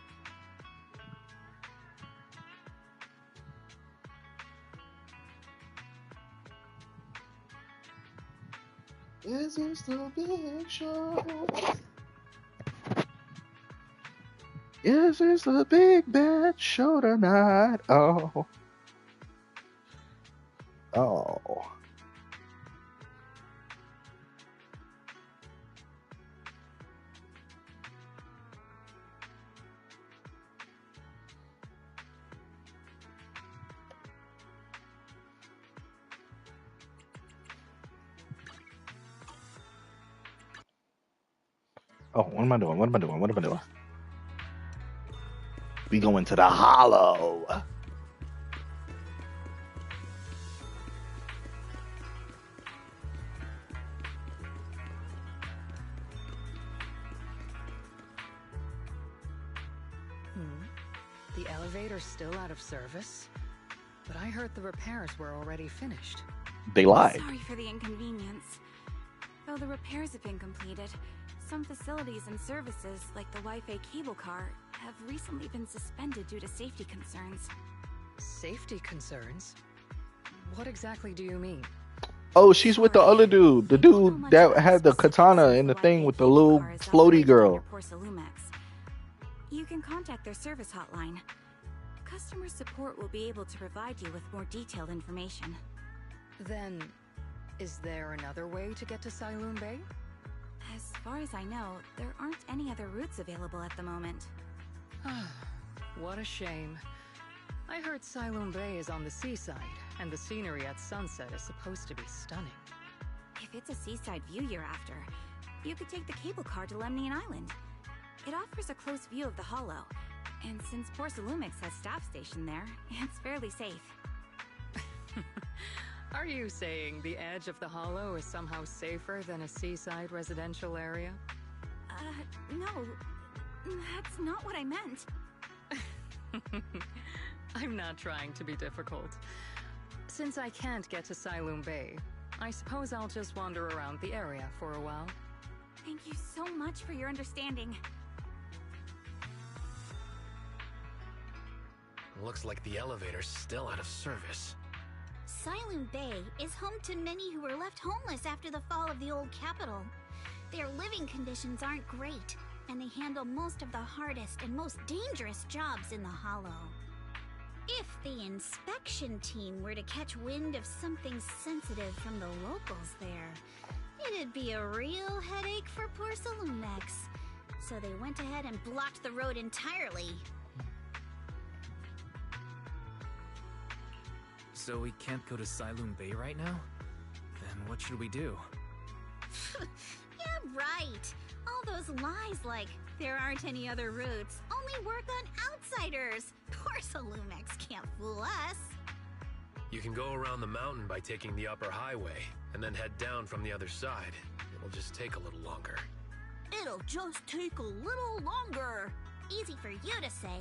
Is this the big show? Is this the big bad show tonight? Oh. Oh. Oh, what am I doing? What am I doing? What am I doing? We go into the hollow. The elevator's still out of service, but I heard the repairs were already finished. They lied. Sorry for the inconvenience. Though the repairs have been completed, some facilities and services, like the Wi-Fi cable car, have recently been suspended due to safety concerns. Safety concerns? What exactly do you mean? Oh, she's with the other dude. The dude that had the katana in the thing with the little floaty girl. You can contact their service hotline. Customer support will be able to provide you with more detailed information. Then, is there another way to get to Siloon Bay? As far as I know, there aren't any other routes available at the moment. What a shame. I heard Siloon Bay is on the seaside, and the scenery at sunset is supposed to be stunning. If it's a seaside view you're after, you could take the cable car to Lemnian Island. It offers a close view of the Hollow, and since Porsalumix has staff stationed there, it's fairly safe. Are you saying the edge of the Hollow is somehow safer than a seaside residential area? No. That's not what I meant. I'm not trying to be difficult. Since I can't get to Siloon Bay, I suppose I'll just wander around the area for a while. Thank you so much for your understanding. Looks like the elevator's still out of service. Siloon Bay is home to many who were left homeless after the fall of the old capital. Their living conditions aren't great, and they handle most of the hardest and most dangerous jobs in the Hollow. If the inspection team were to catch wind of something sensitive from the locals there, it'd be a real headache for Porsalumix. So they went ahead and blocked the road entirely. So we can't go to Siloon Bay right now? Then what should we do? Yeah, right. All those lies like, there aren't any other routes, only work on outsiders. Porsalumix can't fool us. You can go around the mountain by taking the upper highway, and then head down from the other side. It'll just take a little longer. It'll just take a little longer. Easy for you to say.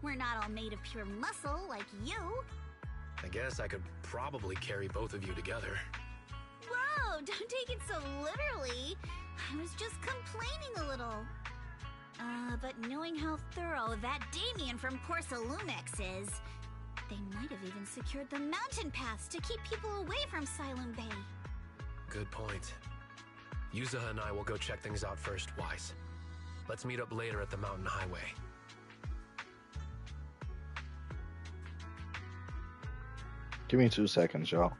We're not all made of pure muscle like you. I guess I could probably carry both of you together. Whoa, don't take it so literally. I was just complaining a little. But knowing how thorough that Damien from Porsalumix is, they might have even secured the mountain paths to keep people away from Siloon Bay. Good point. Yuzuha and I will go check things out first, Wise. Let's meet up later at the mountain highway. Give me 2 seconds, y'all.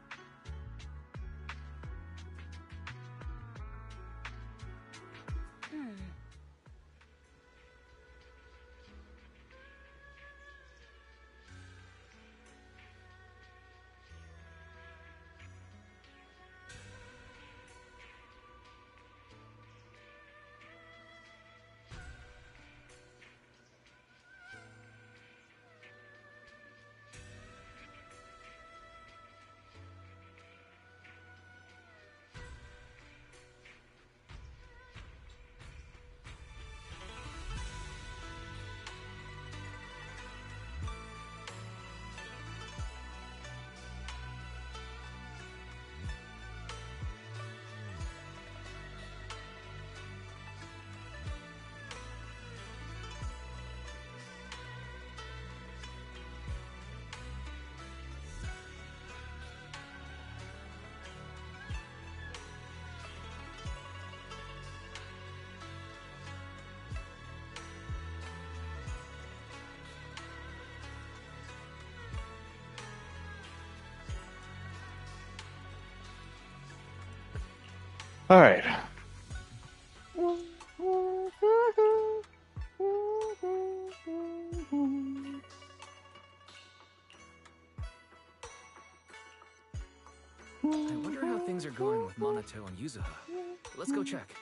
All right. I wonder how things are going with Minato and Yuzuha. Let's go check.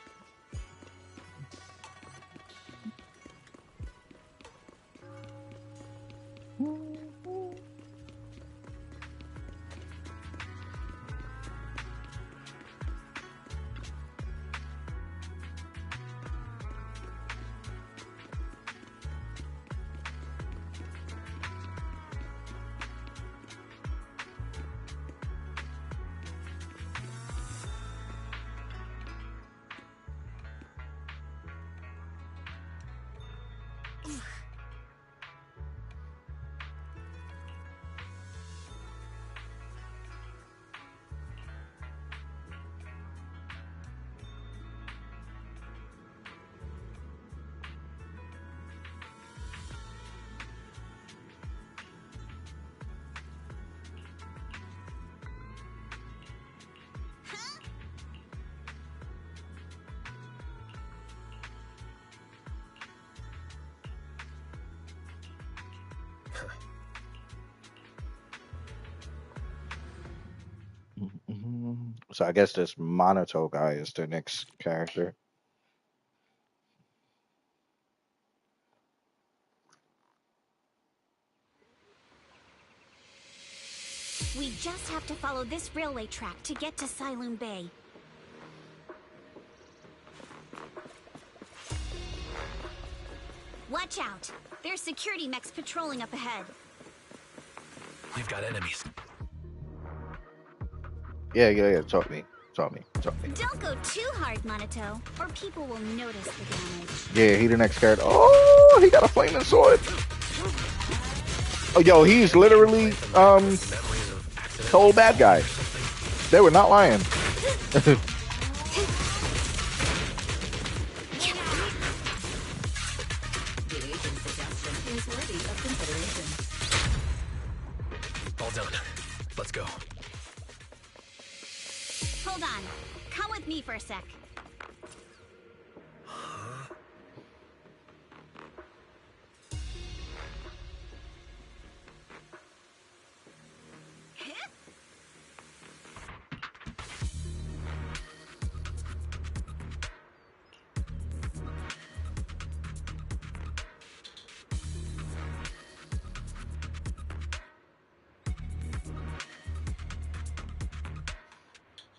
So I guess this Minato guy is the next character. We just have to follow this railway track to get to Sailoon Bay. Watch out! There's security mechs patrolling up ahead. We've got enemies. Yeah. Talk me. Don't go too hard, Minato, or people will notice the damage. Yeah, he the next character. Oh, he got a flaming sword. Oh, yo, he's literally the old bad guy. They were not lying. All done. Let's go. Hold on. Come with me for a sec.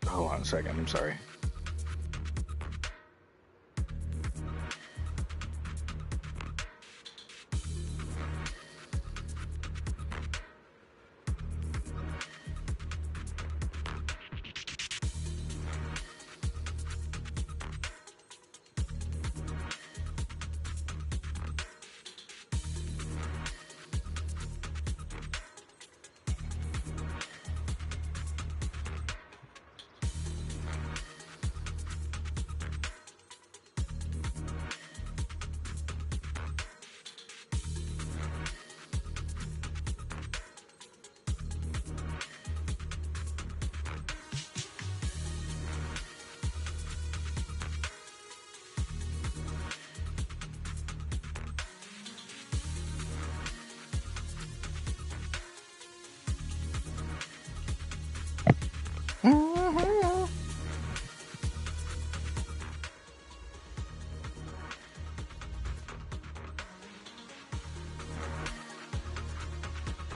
Hold on a second. I'm sorry.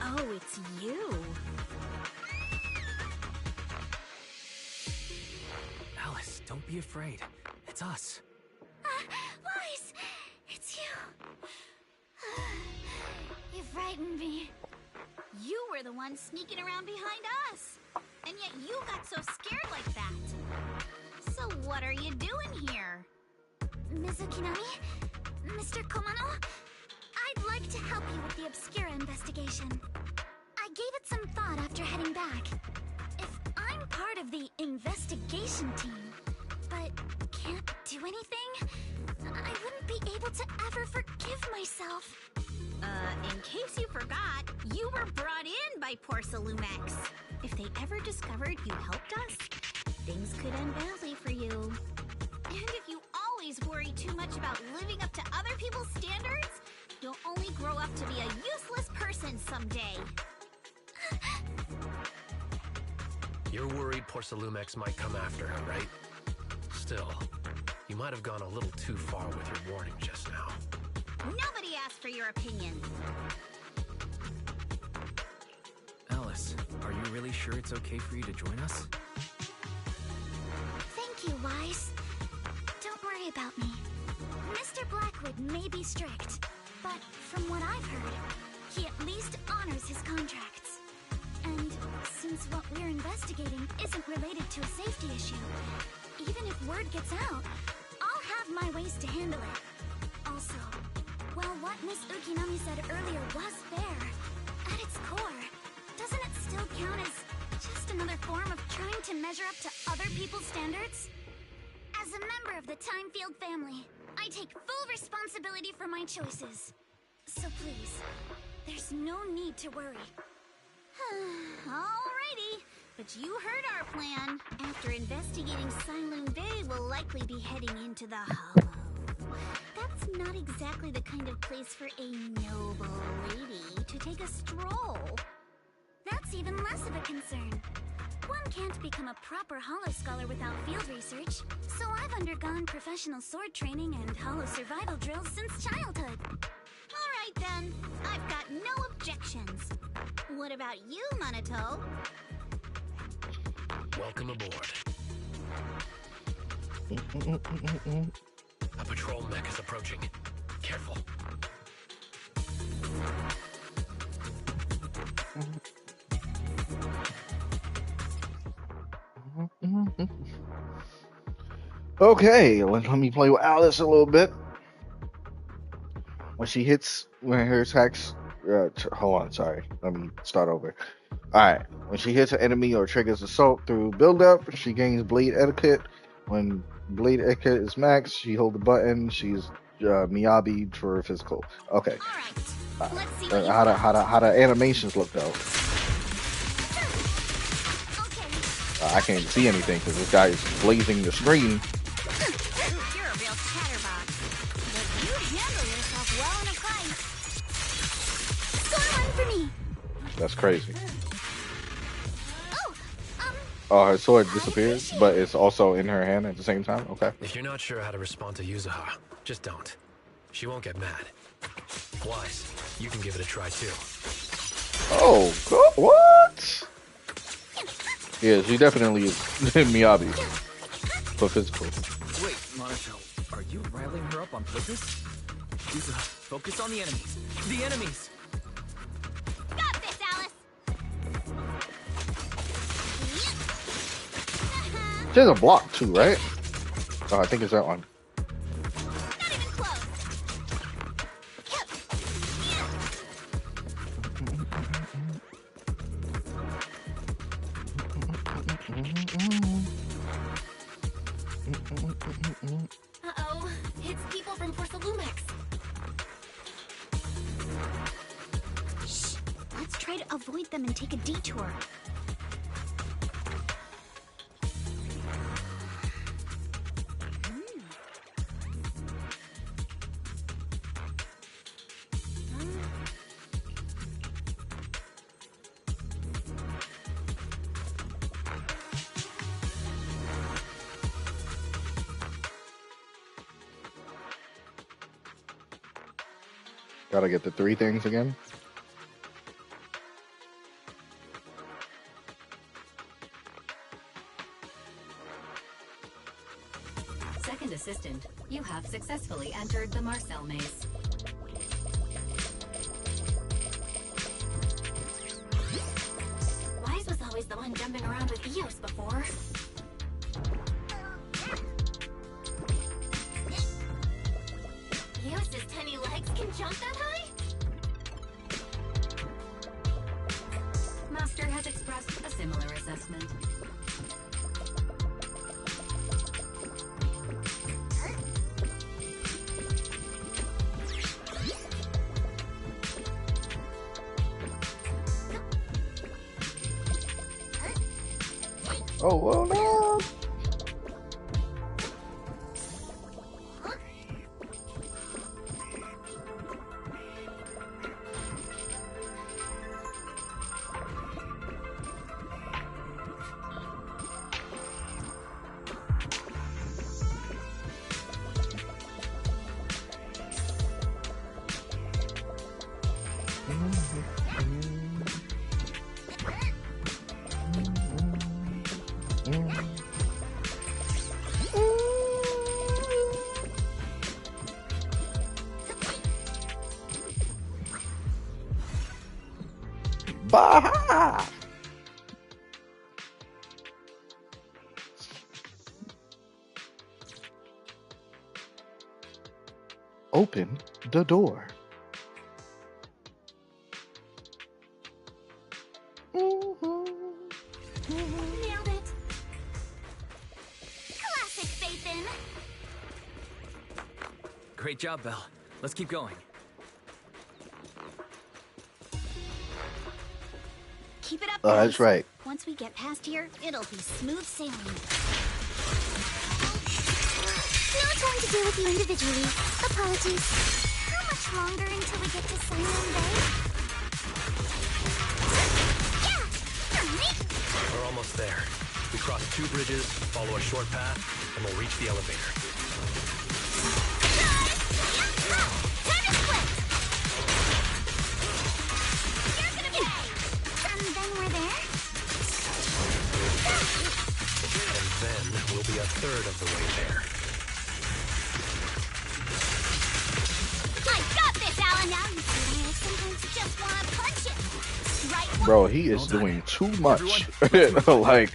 Oh, it's you. Alice, don't be afraid. It's us. Weiss, it's you. You frightened me. You were the one sneaking around behind us. And yet you got so scared like that. So what are you doing here? Mizukinami? Mr. Komano? I'd like to help you with the Obscura investigation. I gave it some thought after heading back. If I'm part of the investigation team, but can't do anything, I wouldn't be able to ever forgive myself. In case you forgot, you were brought in by Porcelumex. If they ever discovered you helped us, things could end badly for you. And if you always worry too much about living up to other people's standards, you'll only grow up to be a useless person someday. You're worried Porcelumex might come after her, right? Still, you might have gone a little too far with your warning just now. Nobody asked for your opinion. Alice, are you really sure it's okay for you to join us? Thank you, Wise. Don't worry about me. Mr. Blackwood may be strict, but from what I've heard, he at least honors his contracts. And since what we're investigating isn't related to a safety issue, even if word gets out, I'll have my ways to handle it. Also, while what Miss Ukinami said earlier was fair, at its core, doesn't it still count as just another form of trying to measure up to other people's standards? As a member of the Timefield family, I take full responsibility for my choices. So please, there's no need to worry. Alrighty, but you heard our plan. After investigating Siloon Bay, we'll likely be heading into the Hollow. That's not exactly the kind of place for a noble lady to take a stroll. That's even less of a concern. One can't become a proper Hollow scholar without field research, so I've undergone professional sword training and Hollow survival drills since childhood. Alright then, I've got no objections. What about you, Minato? Welcome aboard. A patrol mech is approaching. Careful. Okay, let me play with Alice a little bit. When her attacks, hold on, sorry. Let me start over. Alright, when she hits an enemy or triggers assault through build-up, she gains Blade Etiquette. When Blade Etiquette is max, she holds the button. She's Miyabi for physical. Okay. Let's see How the animations look though? I can't see anything because this guy is blazing the screen. You're a real chatterbox. But you handle yourself well in a fight. Score one for me. That's crazy. Oh, her sword disappeared, but it's also in her hand at the same time? Okay. If you're not sure how to respond to Yuzuha, just don't. She won't get mad. Wise, you can give it a try too. Oh, what? Yeah, she definitely is Miyabi for physical. Wait, Minato, are you riling her up on purpose? Yuzuha, focus on the enemies. The enemies! Got this, Alice! She has a block too, right? Oh, I think it's that one. Not even close. Uh-oh, it's people from Porcelumex. Shh, let's try to avoid them and take a detour. Gotta get the 3 things again. Second assistant, you have successfully entered the Marcel maze. Wise was always the one jumping around with Eos before. Eos's tiny legs can jump that high? Master has expressed a similar assessment. Oh, well, no. Baha! Open the door. Nailed it. Classic Phaethon. Great job, Belle. Let's keep going. Keep it up, Oh, that's guys. right. Once we get past here, it'll be smooth sailing. No time to deal with you individually. Apologies. How much longer until we get to Silent Bay? Yeah! Alright! We're almost there. We cross 2 bridges, follow a short path, and we'll reach the elevator. Time to split! You're gonna be... And then we're there? And then we'll be a third of the way there. I got this, Alan! Now you see why I sometimes just want to punch it. Right? Bro, he is doing too much. Like,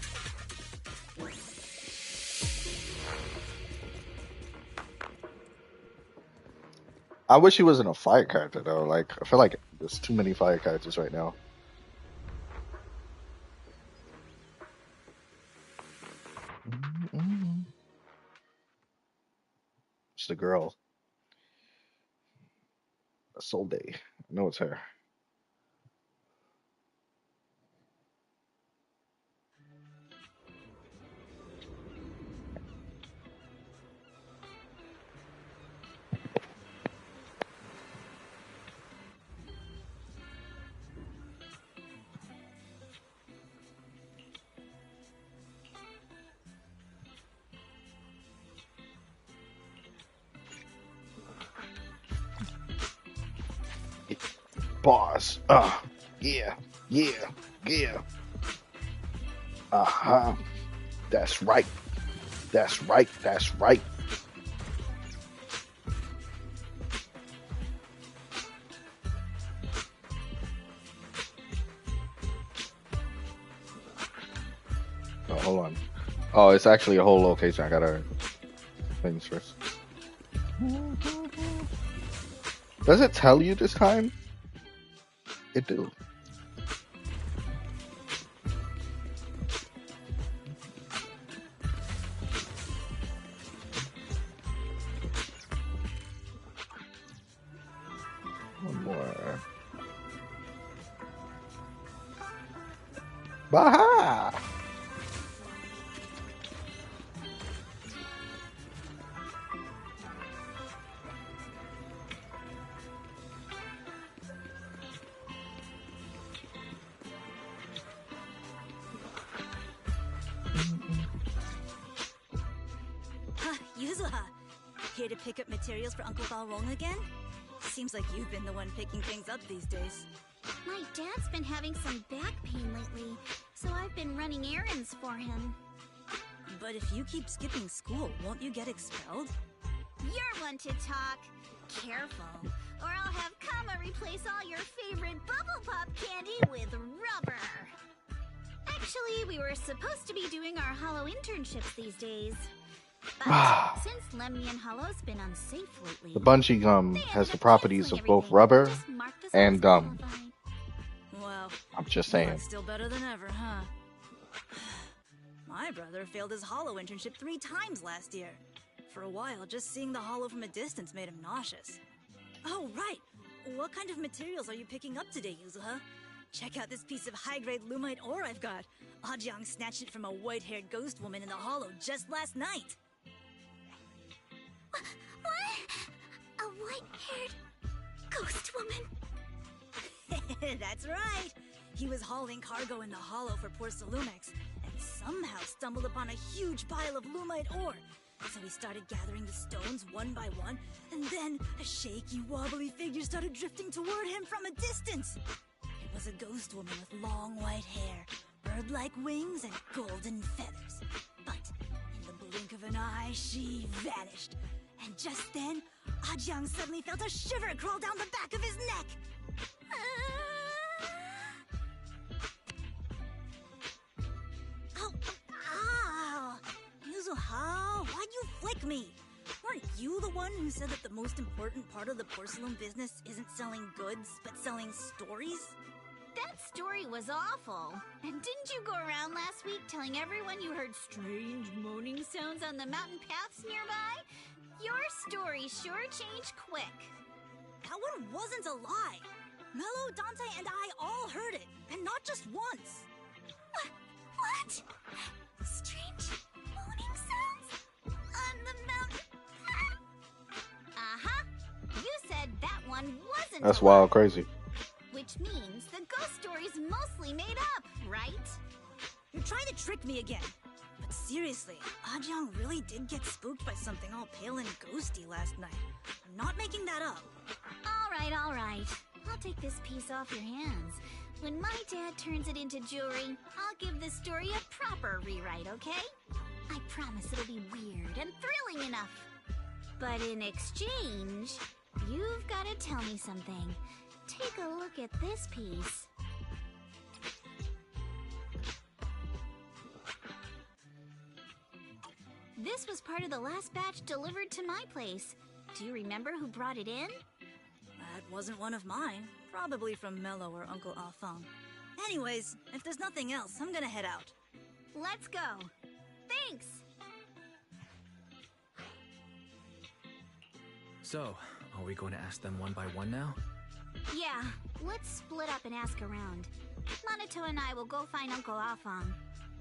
I wish he wasn't a fire character though. Like, I feel like there's too many fire characters right now. It's the girl. Solde. I know it's her. Boss. Yeah. Uh-huh. That's right. That's right. Oh, hold on. Oh, it's actually a whole location. I gotta things first. Does it tell you this time? It do. One more. Baha! Yuzuha, here to pick up materials for Uncle Balrog again? Seems like you've been the one picking things up these days. My dad's been having some back pain lately, so I've been running errands for him. But if you keep skipping school, won't you get expelled? You're one to talk. Careful, or I'll have Kama replace all your favorite Bubble Pop candy with rubber. Actually, we were supposed to be doing our Hollow internships these days. But since Lemnian Hollow's been unsafe lately, The Bungee Gum has the properties of both rubber and gum. Well, I'm just saying. that's still better than ever, huh? My brother failed his Hollow internship 3 times last year. For a while, just seeing the Hollow from a distance made him nauseous. Oh, right! What kind of materials are you picking up today, Yuzuha? Check out this piece of high-grade Lumite ore I've got. Ajiang snatched it from a white-haired ghost woman in the Hollow just last night. What? A white-haired ghost woman? That's right! He was hauling cargo in the Hollow for poor Salumex, and somehow stumbled upon a huge pile of Lumite ore. So he started gathering the stones one by one, and then a shaky, wobbly figure started drifting toward him from a distance. It was a ghost woman with long white hair, bird-like wings, and golden feathers. But in the blink of an eye, she vanished. And just then, Ajiang suddenly felt a shiver crawl down the back of his neck. me. Weren't you the one who said that the most important part of the porcelain business isn't selling goods, but selling stories? That story was awful. And didn't you go around last week telling everyone you heard strange moaning sounds on the mountain paths nearby? Your story sure changed quick. That one wasn't a lie. Mello, Dante, and I all heard it, and not just once. What? Strange moaning sounds on the mountain path? Uh-huh. You said that one wasn't That's a lie. wild crazy. Which means the ghost story's mostly made up, right? You're trying to trick me again. But seriously, Ajang really did get spooked by something all pale and ghosty last night. I'm not making that up. All right. I'll take this piece off your hands. When my dad turns it into jewelry, I'll give this story a proper rewrite, okay? I promise it'll be weird and thrilling enough. But in exchange, you've got to tell me something. Take a look at this piece. This was part of the last batch delivered to my place. Do you remember who brought it in? That wasn't one of mine. Probably from Mello or Uncle Afang. Anyways, if there's nothing else, I'm gonna head out. Let's go. Thanks! So, are we going to ask them one by one now? Yeah, let's split up and ask around. Minato and I will go find Uncle Afang.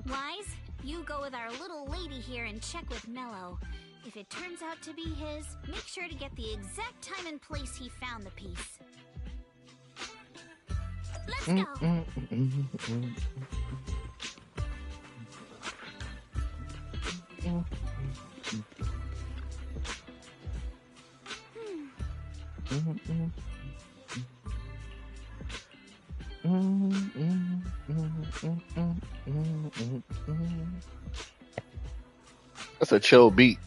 Wise, you go with our little lady here and check with Mello. If it turns out to be his, make sure to get the exact time and place he found the piece. Let's go! That's a chill beat.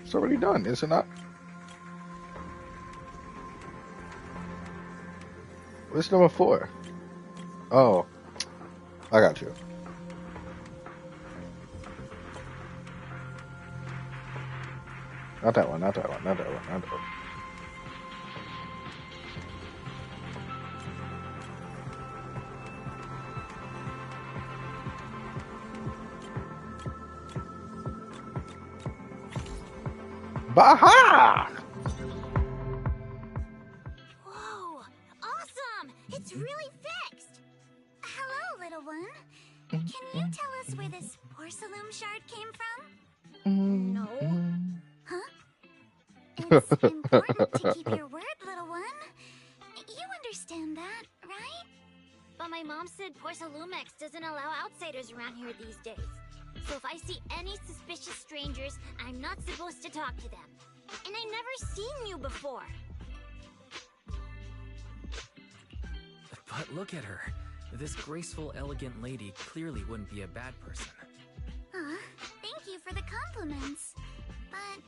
It's already done, is it not? What's number 4? Oh, I got you. Not that one, not that one, not that one, not that one. Baha! Whoa! Awesome! It's really fixed! Hello, little one. Can you tell us where this porcelain shard came from? No. Huh? It's important to keep your word, little one. You understand that, right? But my mom said Porcelumex doesn't allow outsiders around here these days. So if I see any suspicious strangers, I'm not supposed to talk to them. And I've never seen you before. But look at her. This graceful, elegant lady clearly wouldn't be a bad person. Thank you for the compliments. But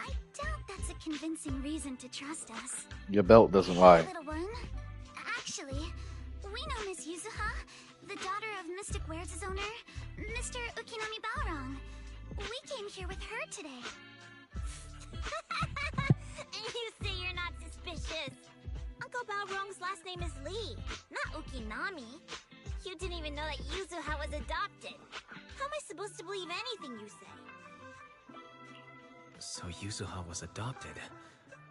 I doubt that's a convincing reason to trust us. Your belt doesn't lie. Little one. Actually, we know Miss Yuzuha, the daughter of Mystic Wares' owner, Mr. Ukinami Balrog. We came here with her today. And you say you're not suspicious. Uncle Balrog's last name is Lee, not Ukinami. You didn't even know that Yuzuha was adopted. How am I supposed to believe anything you say? So Yuzuha was adopted.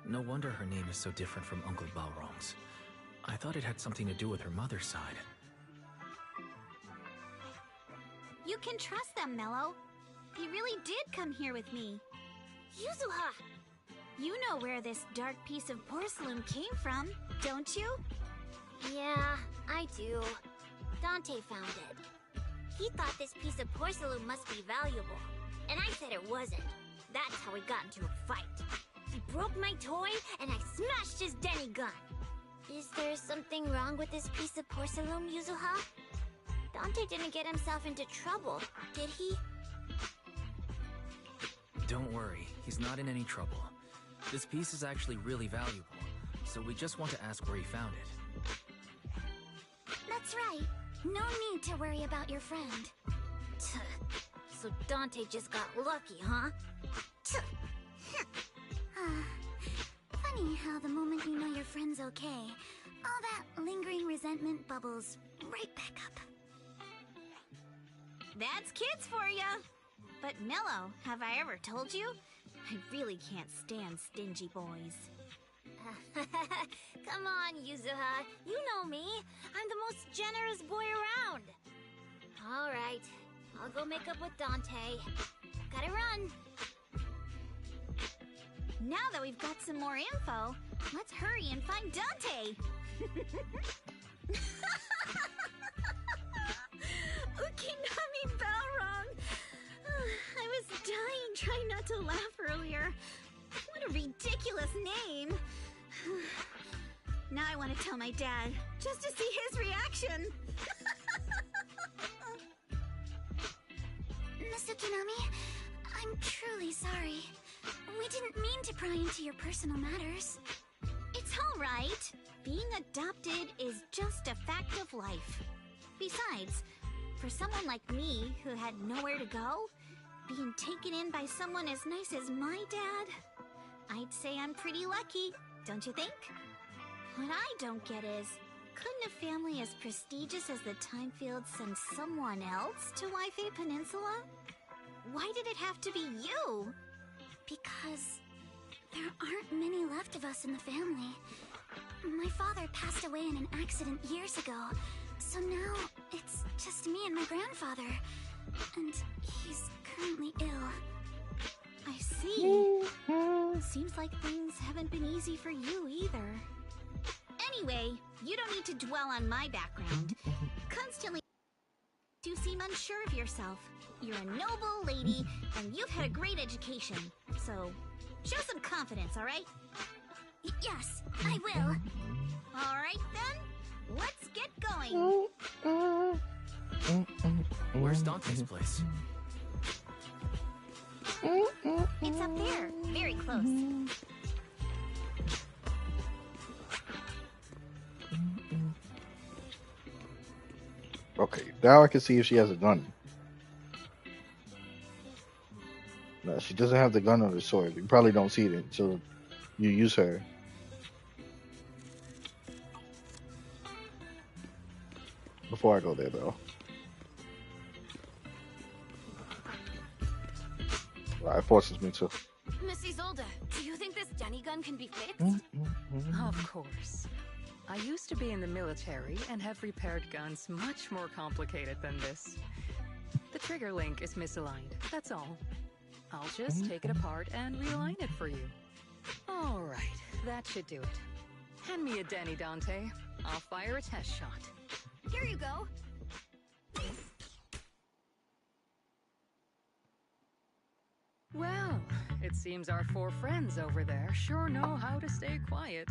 No wonder her name is so different from Uncle Balrog's. I thought it had something to do with her mother's side. You can trust them, Mello. He really did come here with me. Yuzuha! You know where this dark piece of porcelain came from, don't you? Yeah, I do. Dante found it. He thought this piece of porcelain must be valuable, and I said it wasn't. That's how we got into a fight. He broke my toy, and I smashed his Denny gun. Is there something wrong with this piece of porcelain, Yuzuha? Dante didn't get himself into trouble, did he? Don't worry, he's not in any trouble. This piece is actually really valuable, so we just want to ask where he found it. That's right. No need to worry about your friend. So Dante just got lucky, huh? Funny how the moment you know your friend's okay, all that lingering resentment bubbles right back up. That's kids for ya! But Mello, have I ever told you? I really can't stand stingy boys. Come on, Yuzuha. You know me. I'm the most generous boy around. All right. I'll go make up with Dante. Gotta run. Now that we've got some more info, let's hurry and find Dante! Ukinami Balrog! I was dying trying not to laugh earlier. What a ridiculous name! Now I want to tell my dad, just to see his reaction! Miss Ukinami, I'm truly sorry. We didn't mean to pry into your personal matters. It's alright. Being adopted is just a fact of life. Besides, for someone like me who had nowhere to go, being taken in by someone as nice as my dad, I'd say I'm pretty lucky, don't you think? What I don't get is, couldn't a family as prestigious as the Timefields send someone else to Waifei Peninsula? Why did it have to be you? Because there aren't many left of us in the family. My father passed away in an accident years ago, so now it's just me and my grandfather. And he's currently ill. I see. Seems like things haven't been easy for you either. Anyway, you don't need to dwell on my background. Constantly you seem unsure of yourself. You're a noble lady, and you've had a great education. So, show some confidence, alright? Yes, I will. Alright then, let's get going. Where's Dante's place? It's up there, very close. Okay, now I can see if she has a gun. No, she doesn't have the gun or the sword. You probably don't see it until you use her. Before I go there, though. It forces me to. Miss Isolde, do you think this Denny gun can be fixed? Of course. I used to be in the military and have repaired guns much more complicated than this. The trigger link is misaligned, that's all. I'll just take it apart and realign it for you. Alright, that should do it. Hand me a Denny, Dante. I'll fire a test shot. Here you go. Well, it seems our four friends over there sure know how to stay quiet.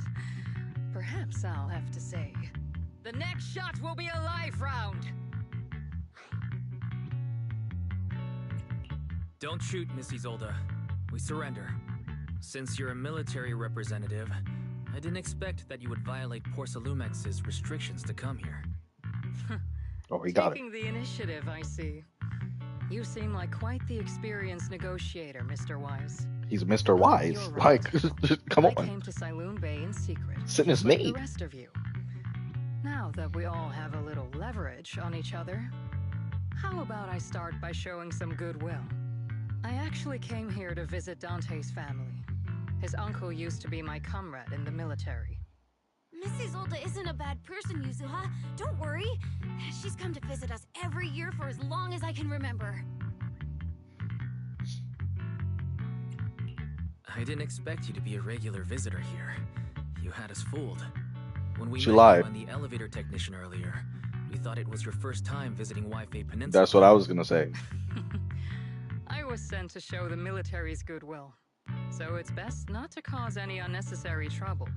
Perhaps I'll have to say, the next shot will be a live round! Don't shoot, Miss Isolde. We surrender. Since you're a military representative, I didn't expect that you would violate Porcelumex's restrictions to come here. Oh, he got Taking the initiative, I see. You seem like quite the experienced negotiator, Mr. Wise. He's Mr. Wise. Right. Like, come on. I came to Siloon Bay in secret. Sit in his like name. the rest of you. Now that we all have a little leverage on each other, how about I start by showing some goodwill? I actually came here to visit Dante's family. His uncle used to be my comrade in the military. Miss Isolde isn't a bad person, Yuzuha. Don't worry. She's come to visit us every year for as long as I can remember. I didn't expect you to be a regular visitor here. You had us fooled. When we She met lied. you on the elevator technician earlier, we thought it was your first time visiting Waifei Peninsula. That's what I was gonna say. I was sent to show the military's goodwill, so it's best not to cause any unnecessary trouble.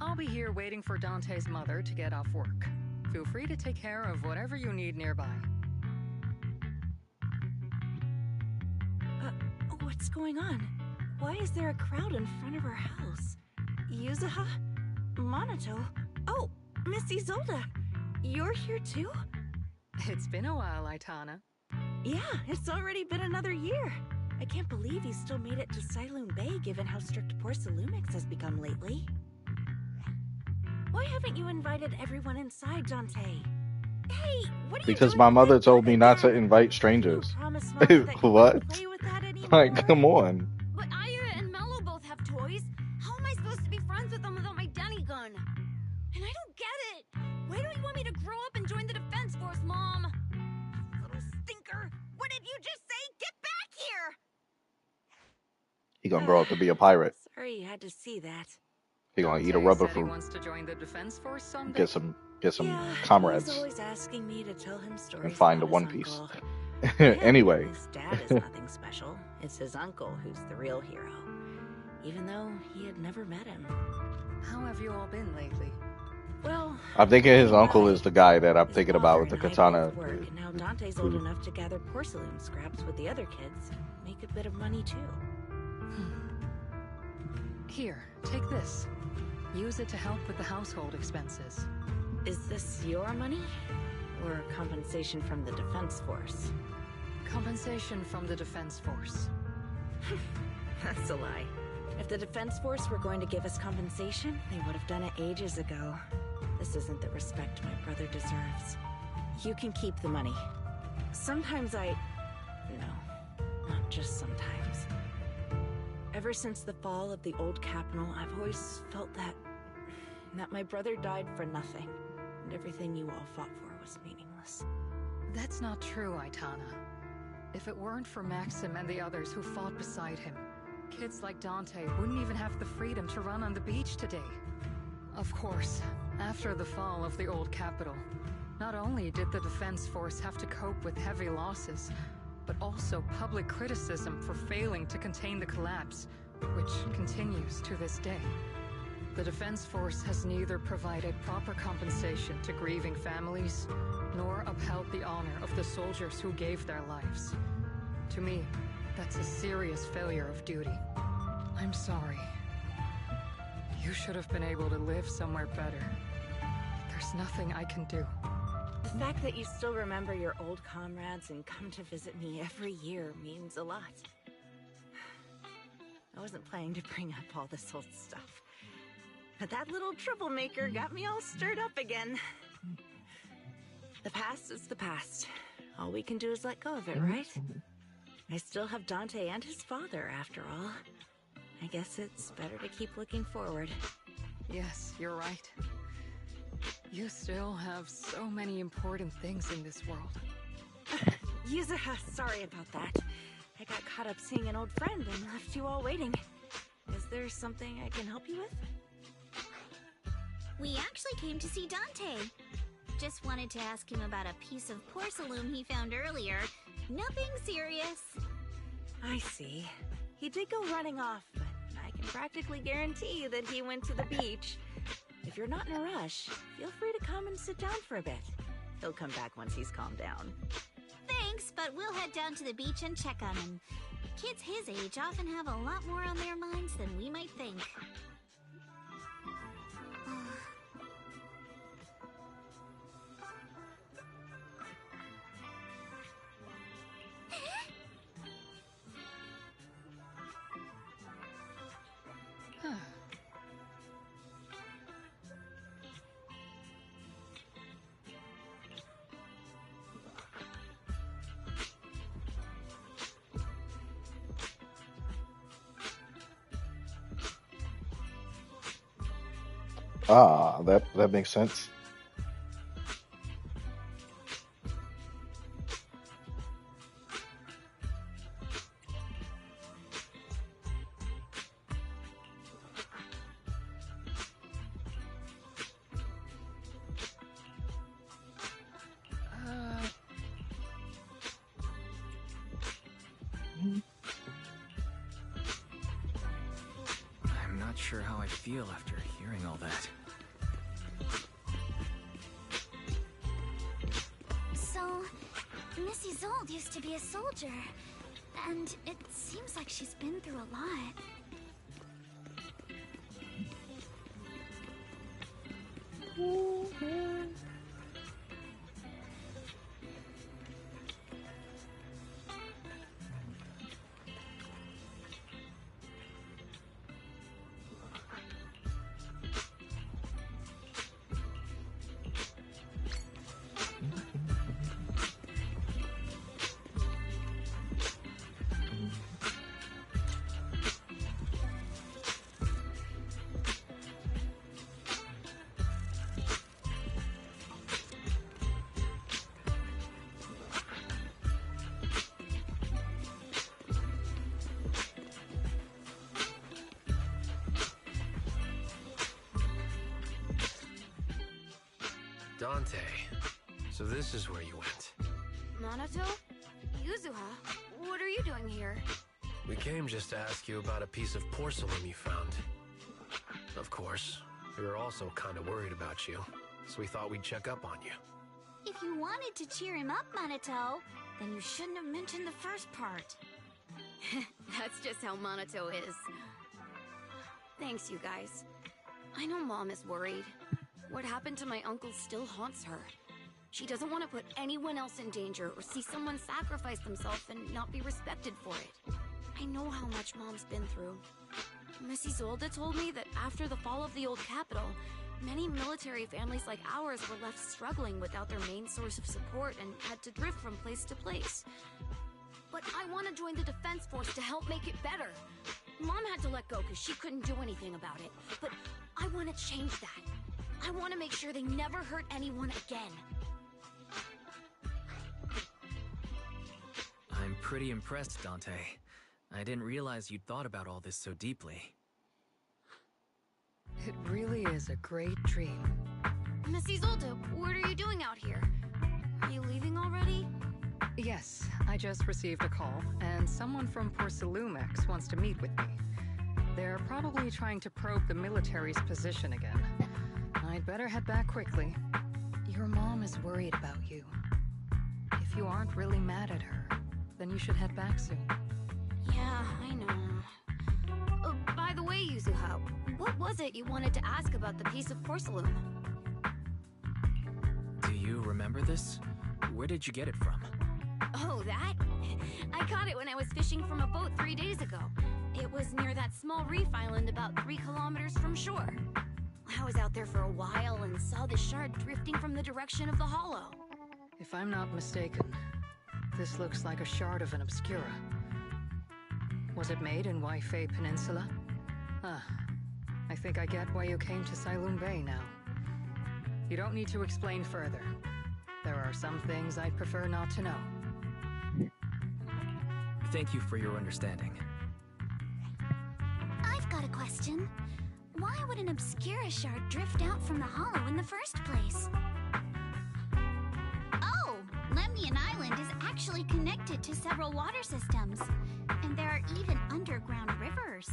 I'll be here waiting for Dante's mother to get off work. Feel free to take care of whatever you need nearby. What What's going on? Why is there a crowd in front of her house? Yuzuha? Monato? Oh, Miss Isolde! You're here too? It's been a while, Aitana. Yeah, it's already been another year. I can't believe you still made it to Siloon Bay given how strict Porsalumix has become lately. Why haven't you invited everyone inside, Dante? Hey, what are Because you my doing mother told me not to invite strangers. promise Mama that you What? wouldn't play with that anymore? Like, come on. But Ira and Mello both have toys. How am I supposed to be friends with them without my Denny gun? And I don't get it. Why do you want me to grow up and join the Defense Force, Mom? Little stinker! What did you just say? Get back here! He gonna grow up to be a pirate. Sorry you had to see that. He gonna eat a Dante rubber said he fruit. wants to join the Defense Force someday. Get some Yeah, comrades. He's always asking me to tell him stories And find a about One his Piece. uncle. Anyway. His dad is nothing special. It's his uncle who's the real hero. Even though he had never met him. How have you all been lately? Well, I'm thinking his uncle is the guy that I'm thinking about with the and I katana. both work, and now Dante's old enough to gather porcelain scraps with the other kids and make a bit of money too. Here, take this. Use it to help with the household expenses. Is this your money? Or compensation from the Defense Force? Compensation from the Defense Force. That's a lie. If the Defense Force were going to give us compensation, they would have done it ages ago. This isn't the respect my brother deserves. You can keep the money. Sometimes No, not just sometimes. Ever since the fall of the old capital, I've always felt that my brother died for nothing, and everything you all fought for was meaningless. That's not true, Aitana. If it weren't for Maxim and the others who fought beside him, kids like Dante wouldn't even have the freedom to run on the beach today. Of course, after the fall of the old capital, not only did the Defense Force have to cope with heavy losses, but also public criticism for failing to contain the collapse, which continues to this day. The Defense Force has neither provided proper compensation to grieving families, nor upheld the honor of the soldiers who gave their lives. To me, that's a serious failure of duty. I'm sorry. You should have been able to live somewhere better. There's nothing I can do. The fact that you still remember your old comrades and come to visit me every year means a lot. I wasn't planning to bring up all this old stuff, but that little troublemaker got me all stirred up again. The past is the past. All we can do is let go of it, right? I still have Dante and his father, after all. I guess it's better to keep looking forward. Yes, you're right. You still have so many important things in this world. Yuzuha, sorry about that. I got caught up seeing an old friend and left you all waiting. Is there something I can help you with? We actually came to see Dante. Just wanted to ask him about a piece of porcelain he found earlier. Nothing serious. I see. He did go running off, but I can practically guarantee that he went to the beach. If you're not in a rush, feel free to come and sit down for a bit. He'll come back once he's calmed down. Thanks, but we'll head down to the beach and check on him. Kids his age often have a lot more on their minds than we might think. Ah, that makes sense. I'm not sure how I feel after hearing all that. So, Miss Isolde used to be a soldier. And it seems like she's been through a lot. Dante, so this is where you went. Minato? Yuzuha? What are you doing here? We came just to ask you about a piece of porcelain you found. Of course, we were also kind of worried about you, so we thought we'd check up on you. If you wanted to cheer him up, Minato, then you shouldn't have mentioned the first part. That's just how Minato is. Thanks, you guys. I know Mom is worried. What happened to my uncle still haunts her. She doesn't want to put anyone else in danger or see someone sacrifice themselves and not be respected for it. I know how much Mom's been through. Miss Isolde told me that after the fall of the old capital, many military families like ours were left struggling without their main source of support and had to drift from place to place. But I want to join the defense force to help make it better. Mom had to let go because she couldn't do anything about it, but I want to change that. I want to make sure they never hurt anyone again. I'm pretty impressed, Dante. I didn't realize you'd thought about all this so deeply. It really is a great dream. Miss Isolde, what are you doing out here? Are you leaving already? Yes, I just received a call, and someone from Porcelumex wants to meet with me. They're probably trying to probe the military's position again. I'd better head back quickly. Your mom is worried about you. If you aren't really mad at her, then you should head back soon. Yeah, I know. By the way, Yuzuha, what was it you wanted to ask about the piece of porcelain? Do you remember this? Where did you get it from? Oh, that? I caught it when I was fishing from a boat 3 days ago. It was near that small reef island about 3 kilometers from shore. I was out there for a while and saw the shard drifting from the direction of the hollow. If I'm not mistaken, this looks like a shard of an Obscura. Was it made in Waifei Peninsula? Ah, I think I get why you came to Sailoon Bay now. You don't need to explain further. There are some things I'd prefer not to know. Thank you for your understanding. I've got a question. Why would an Obscura shard drift out from the hollow in the first place? Oh, Lemnian Island is actually connected to several water systems, and there are even underground rivers.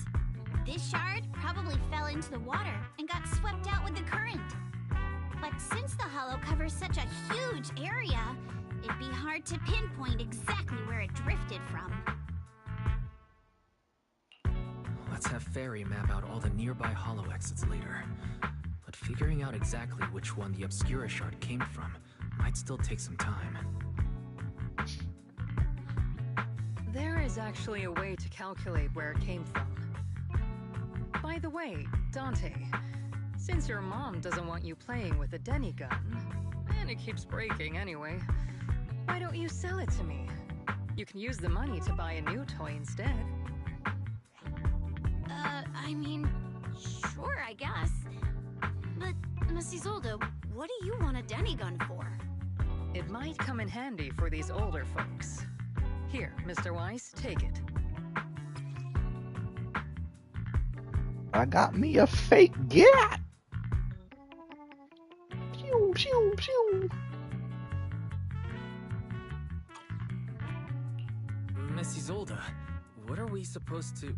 This shard probably fell into the water and got swept out with the current. But since the hollow covers such a huge area, it'd be hard to pinpoint exactly where it drifted from. Let's have Fairy map out all the nearby hollow exits later. But figuring out exactly which one the Obscura shard came from might still take some time. There is actually a way to calculate where it came from. By the way, Dante, since your mom doesn't want you playing with a Denny gun, and it keeps breaking anyway, why don't you sell it to me? You can use the money to buy a new toy instead. I mean, sure, I guess. But, Miss Isolde, what do you want a Denny gun for? It might come in handy for these older folks. Here, Mr. Weiss, take it. I got me a fake gat! Pew, pew, pew. Miss Isolde, what are we supposed to...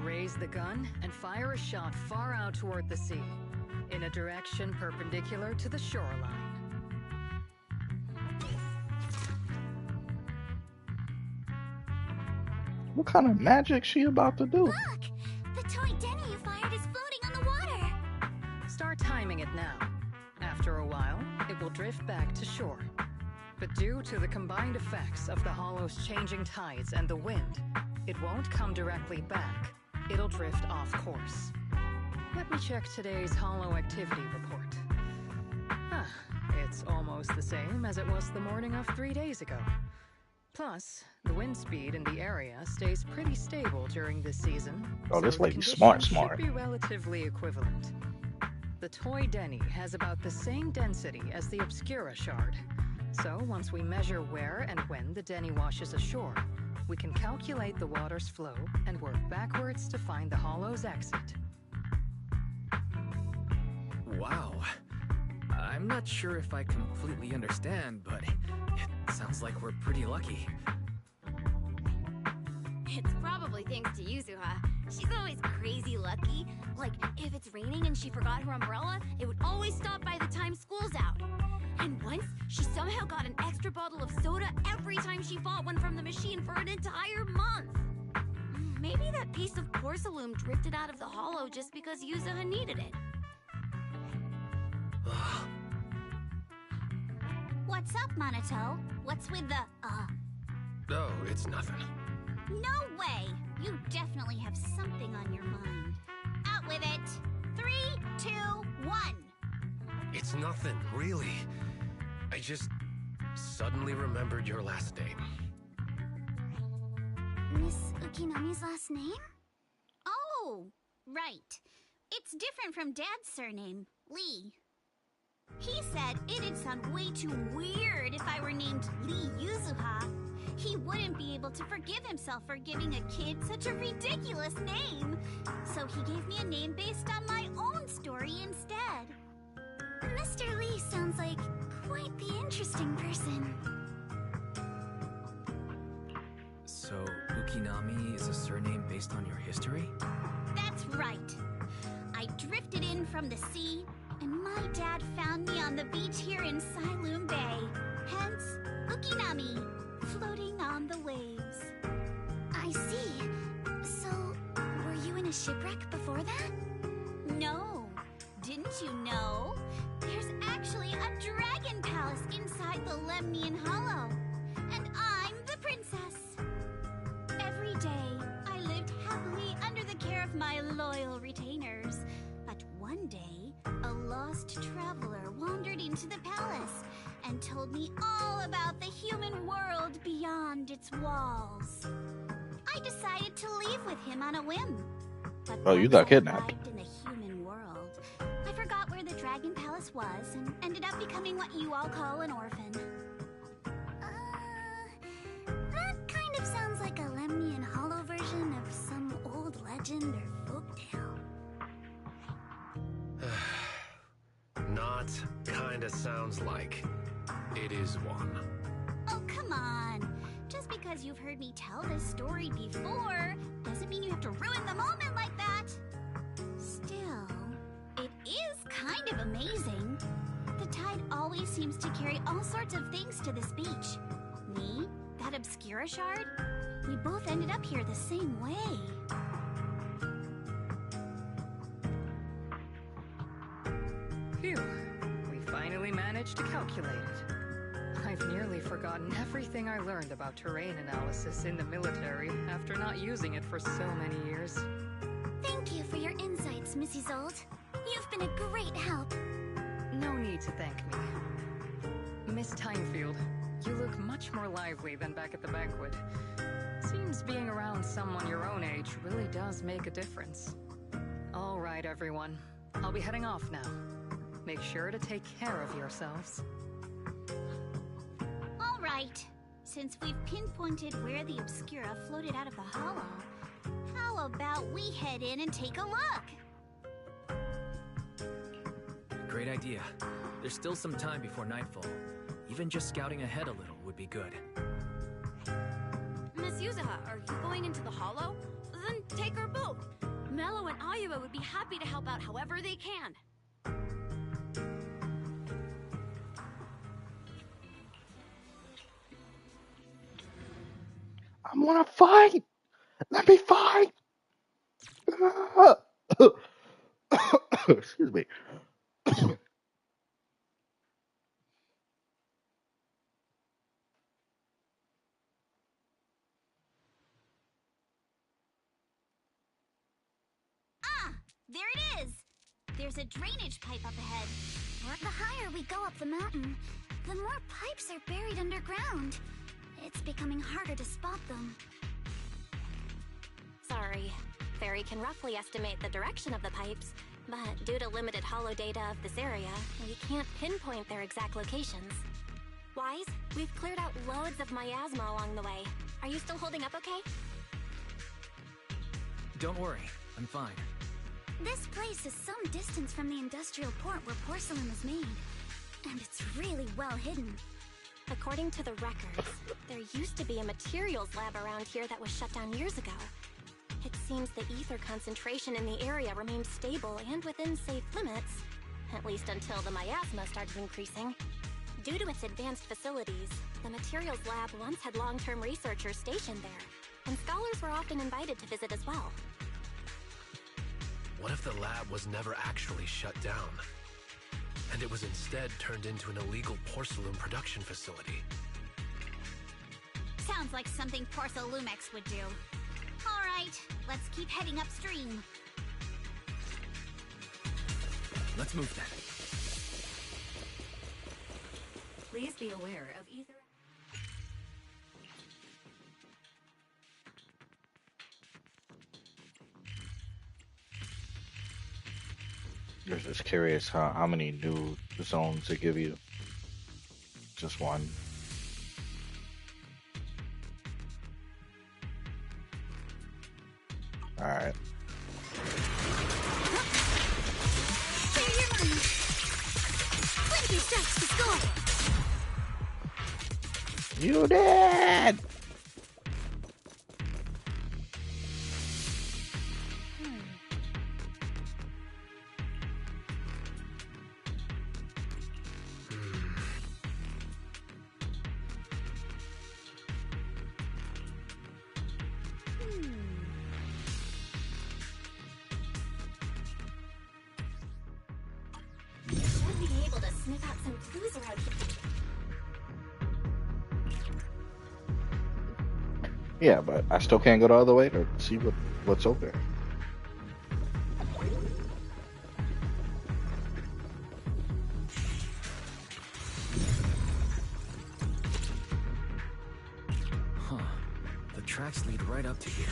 Raise the gun and fire a shot far out toward the sea, in a direction perpendicular to the shoreline. What kind of magic she about to do? Look! The toy Denny you fired is floating on the water! Start timing it now. After a while, it will drift back to shore. But due to the combined effects of the Hollow's changing tides and the wind, it won't come directly back. It'll drift off course. Let me check today's Hollow activity report. Ah, it's almost the same as it was the morning of 3 days ago. Plus, the wind speed in the area stays pretty stable during this season. Oh, this so lady's the smart. conditions should be relatively equivalent. The toy Denny has about the same density as the Obscura shard. So once we measure where and when the Denny washes ashore, we can calculate the water's flow and work backwards to find the Hollow's exit. Wow. I'm not sure if I completely understand, but it sounds like we're pretty lucky. It's probably thanks to Yuzuha. She's always crazy lucky. Like, if it's raining and she forgot her umbrella, it would always stop by the time school's out. And once, she somehow got an extra bottle of soda every time she bought one from the machine for an entire month. Maybe that piece of porcelain drifted out of the Hollow just because Yuzuha needed it. What's up, Monato? What's with the, Oh, it's nothing. No way! You definitely have something on your mind. Out with it! 3, 2, 1! It's nothing, really. I just suddenly remembered your last name. Miss Ukinami's last name? Oh, right. It's different from Dad's surname, Lee. He said it'd sound way too weird if I were named Lee Yuzuha. He wouldn't be able to forgive himself for giving a kid such a ridiculous name. So he gave me a name based on my own story instead. Mr. Lee sounds like quite the interesting person. So, Ukinami is a surname based on your history? That's right. I drifted in from the sea, and my dad found me on the beach here in Sailoon Bay. Hence, Ukinami, floating on the waves. I see. So, were you in a shipwreck before that? No. Didn't you know? There's actually a dragon palace inside the Lemnian Hollow. And I'm the princess. Every day, I lived happily under the care of my loyal retainers. But one day, a lost traveler wandered into the palace and told me all about the human world beyond its walls. I decided to leave with him on a whim. But Oh, you got once I kidnapped. arrived in the human world, I forgot where the Dragon Palace was and ended up becoming what you all call an orphan. That kind of sounds like a Lemnian Hollow version of some old legend or folktale. Not kinda sounds like. It is one. Oh, come on. Just because you've heard me tell this story before doesn't mean you have to ruin the moment like that. Still, it is kind of amazing. The tide always seems to carry all sorts of things to this beach. Me, that Obscura shard, we both ended up here the same way. Phew, we finally managed to calculate it. I've nearly forgotten everything I learned about terrain analysis in the military after not using it for so many years. Thank you for your insights, Miss Isolde. You've been a great help. No need to thank me. Miss Timefield, you look much more lively than back at the banquet. Seems being around someone your own age really does make a difference. All right, everyone. I'll be heading off now. Make sure to take care of yourselves. All right. Since we've pinpointed where the Obscura floated out of the Hollow, how about we head in and take a look? Great idea. There's still some time before nightfall. Even just scouting ahead a little would be good. Miss Yuzuha, are you going into the Hollow? Then take our boat. Mello and Ayuba would be happy to help out however they can. I'm gonna fight. Let me fight! Excuse me. There it is! There's a drainage pipe up ahead. The higher we go up the mountain, the more pipes are buried underground. It's becoming harder to spot them. Sorry. Fairy can roughly estimate the direction of the pipes, but due to limited holo data of this area, we can't pinpoint their exact locations. Wise, we've cleared out loads of miasma along the way. Are you still holding up okay? Don't worry, I'm fine. This place is some distance from the industrial port where porcelain is made, and it's really well hidden. According to the records, there used to be a materials lab around here that was shut down years ago. It seems the ether concentration in the area remained stable and within safe limits, at least until the miasma started increasing. Due to its advanced facilities, the materials lab once had long-term researchers stationed there, and scholars were often invited to visit as well. What if the lab was never actually shut down, and it was instead turned into an illegal porcelain production facility? Sounds like something Porcelumex would do. Alright, let's keep heading upstream. Let's move then. Please be aware of either... I'm just curious how many new zones they give you. Just one. Alright. You did! Should be able to sniff out some clues around here. Yeah, but I still can't go the other way to see what's over there. Huh. The tracks lead right up to here.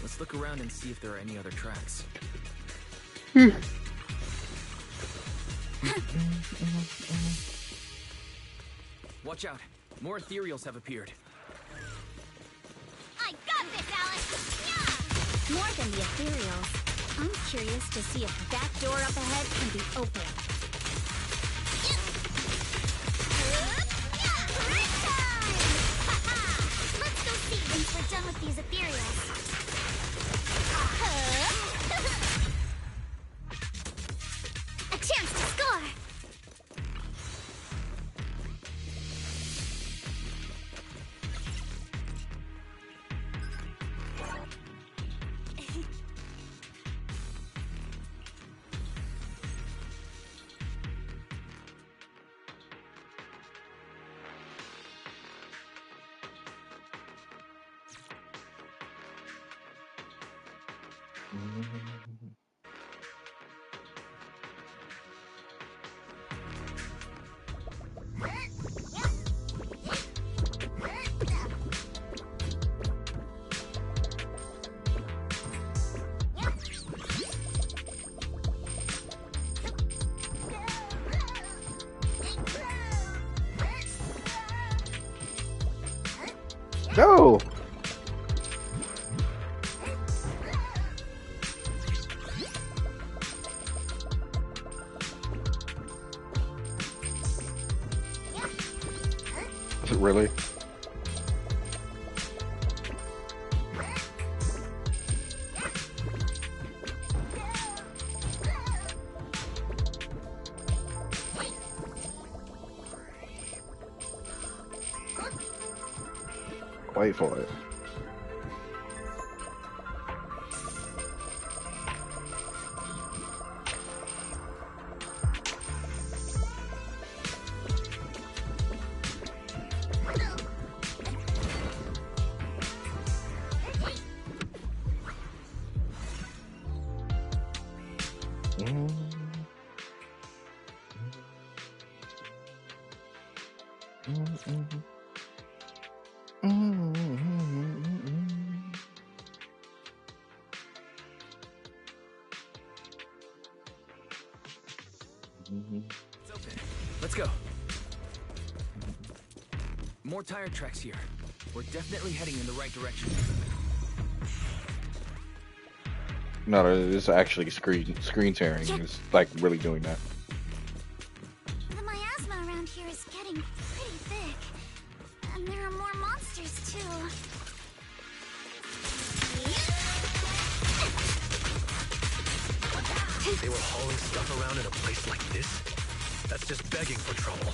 Let's look around and see if there are any other tracks. Watch out! More ethereals have appeared. I got this, Alice! Yeah! More than the ethereals, I'm curious to see if that door up ahead can be opened. Let's go see once we're done with these ethereals. A chance to score! Go! Really? Wait for it. Let's go. More tire tracks here. We're definitely heading in the right direction. No, it's actually screen tearing. It's like really doing that. The miasma around here is getting pretty thick. And there are more monsters, too. They were hauling stuff around in a place like this? That's just begging for trouble.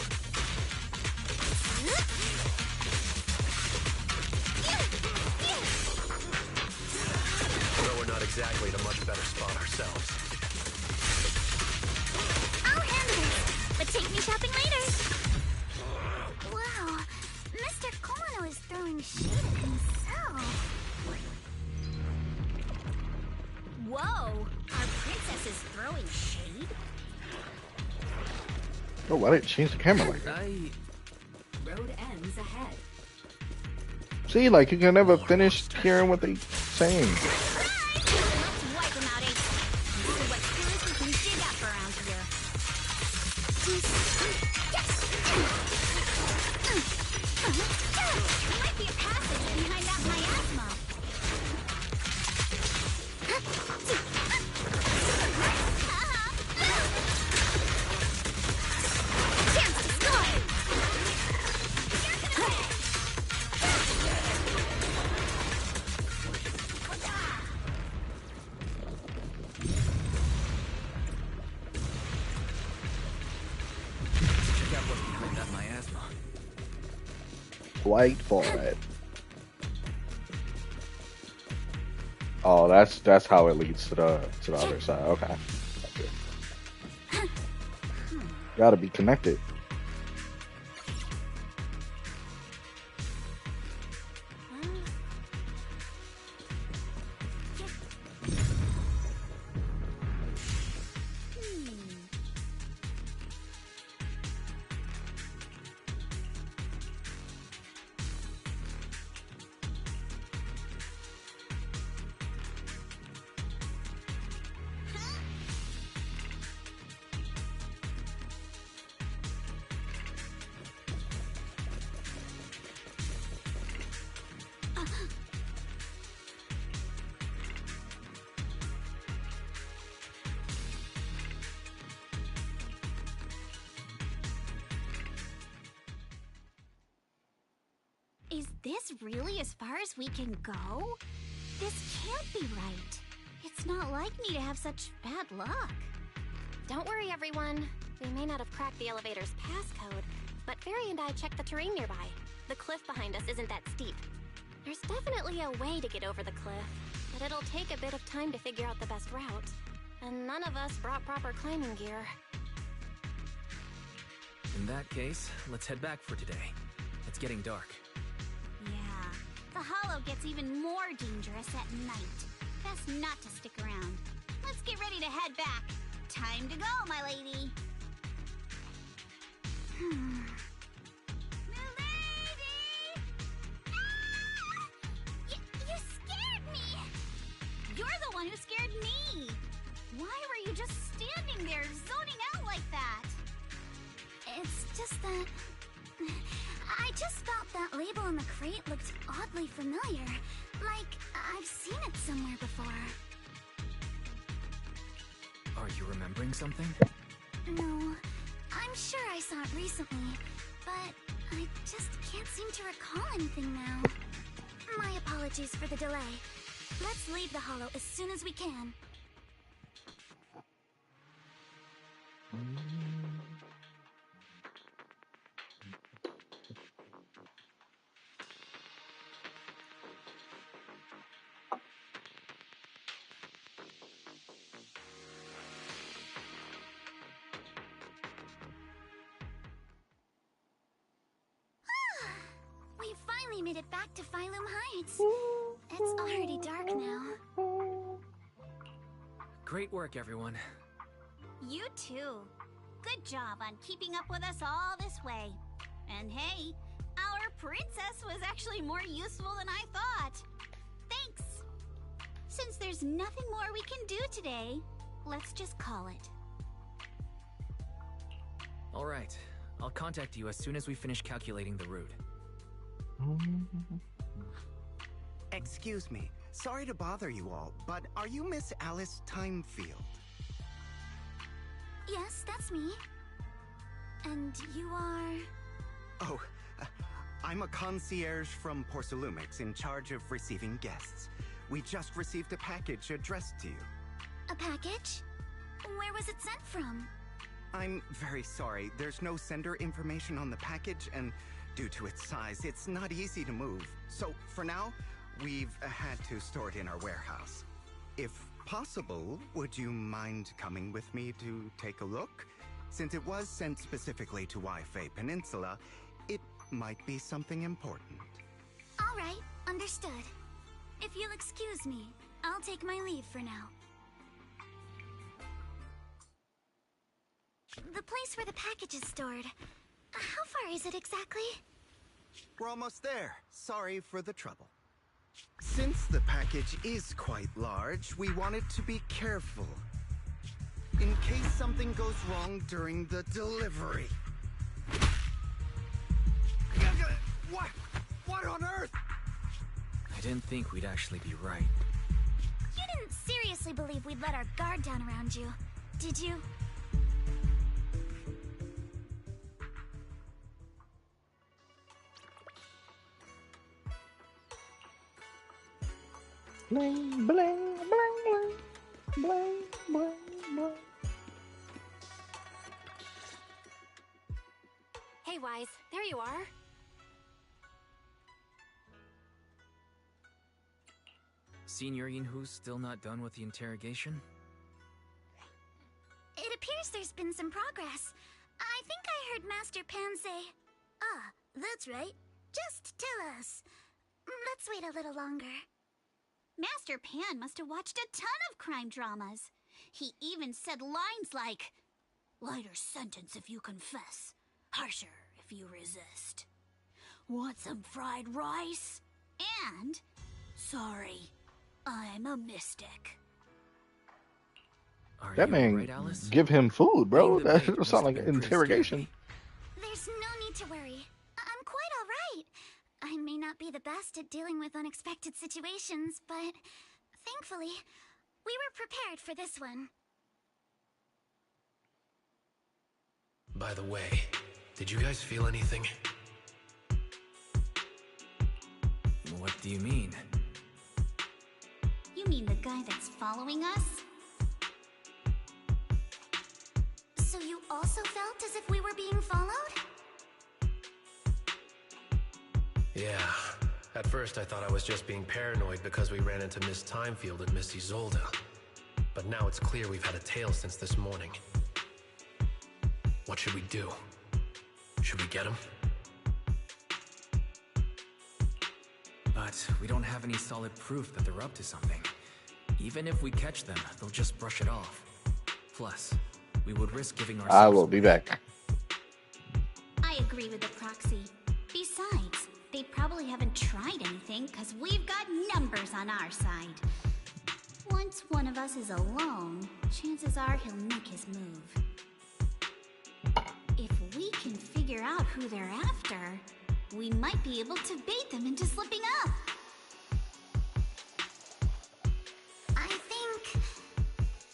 Though we're not exactly in a much better spot ourselves. I'll handle it, but take me shopping later. Wow, Mr. Kono is throwing shade at himself. Whoa, our princess is throwing shade? Oh, why did it change the camera like that? Road ends ahead. See, like you can never finish hearing what they saying. Let's wipe him out, Ace. See what clues we can dig up around here. There might be a passage behind that miasma. Wait for it. Oh, that's how it leads to the other side. Okay. Gotta be connected. Is this really as far as we can go? This can't be right. It's not like me to have such bad luck. Don't worry, everyone. We may not have cracked the elevator's passcode, but Fairy and I checked the terrain nearby. The cliff behind us isn't that steep. There's definitely a way to get over the cliff, but it'll take a bit of time to figure out the best route. And none of us brought proper climbing gear. In that case, let's head back for today. It's getting dark. Yeah, the hollow gets even more dangerous at night. Best not to stick around. Let's get ready to head back. Time to go, my lady. Milady! Ah! You scared me! You're the one who scared me! Why were you just standing there, zoning out like that? It's just that... I just thought that label on the crate looked oddly familiar. Like, I've seen it somewhere before. Are you remembering something? No, I'm sure I saw it recently. but I just can't seem to recall anything now. My apologies for the delay. Let's leave the Hollow as soon as we can. We finally made it back to Phylum Heights. It's already dark now. Great work, everyone. You too. Good job on keeping up with us all this way. And hey, our princess was actually more useful than I thought. Thanks. Since there's nothing more we can do today, let's just call it. All right. I'll contact you as soon as we finish calculating the route. Excuse me. Sorry to bother you all, but are you Miss Alice Timefield? Yes, that's me. And you are... Oh, I'm a concierge from Porcelumix in charge of receiving guests. We just received a package addressed to you. A package? Where was it sent from? I'm very sorry. There's no sender information on the package, and due to its size, it's not easy to move. So, for now, we've had to store it in our warehouse. If possible, would you mind coming with me to take a look? Since it was sent specifically to Wi-Fi Peninsula, it might be something important. All right, understood. If you'll excuse me, I'll take my leave for now. The place where the package is stored. How far is it exactly? We're almost there. Sorry for the trouble. Since the package is quite large, we wanted to be careful. In case something goes wrong during the delivery. What on earth? I didn't think we'd actually be right. You didn't seriously believe we'd let our guard down around you, did you? Bling, bling, bling, bling, bling, bling, bling. Hey, Wise, there you are. Senior Yinhu's still not done with the interrogation? It appears there's been some progress. I think I heard Master Pan say, "Ah, that's right. Just tell us." Let's wait a little longer. Master Pan must have watched a ton of crime dramas. He even said lines like, "Lighter sentence if you confess, harsher if you resist. Want some fried rice?" And, "Sorry, I'm a mystic." Are That you man, right, Alice? give him food, bro. Being the That maid doesn't sound must like have an been pretty interrogation. There's no need to worry. I'm quite all right. I may not be the best at dealing with unexpected situations, but thankfully, we were prepared for this one. By the way, did you guys feel anything? What do you mean? You mean the guy that's following us? So you also felt as if we were being followed? Yeah. At first I thought I was just being paranoid because we ran into Miss Timefield and Miss Isolde. But now it's clear we've had a tail since this morning. What should we do? Should we get him? But we don't have any solid proof that they're up to something. Even if we catch them, they'll just brush it off. Plus, we would risk giving ourselves... I will be back. I agree with the proxy. Besides, they probably haven't tried anything because we've got numbers on our side. Once one of us is alone, chances are he'll make his move. If we can figure out who they're after, we might be able to bait them into slipping up. I think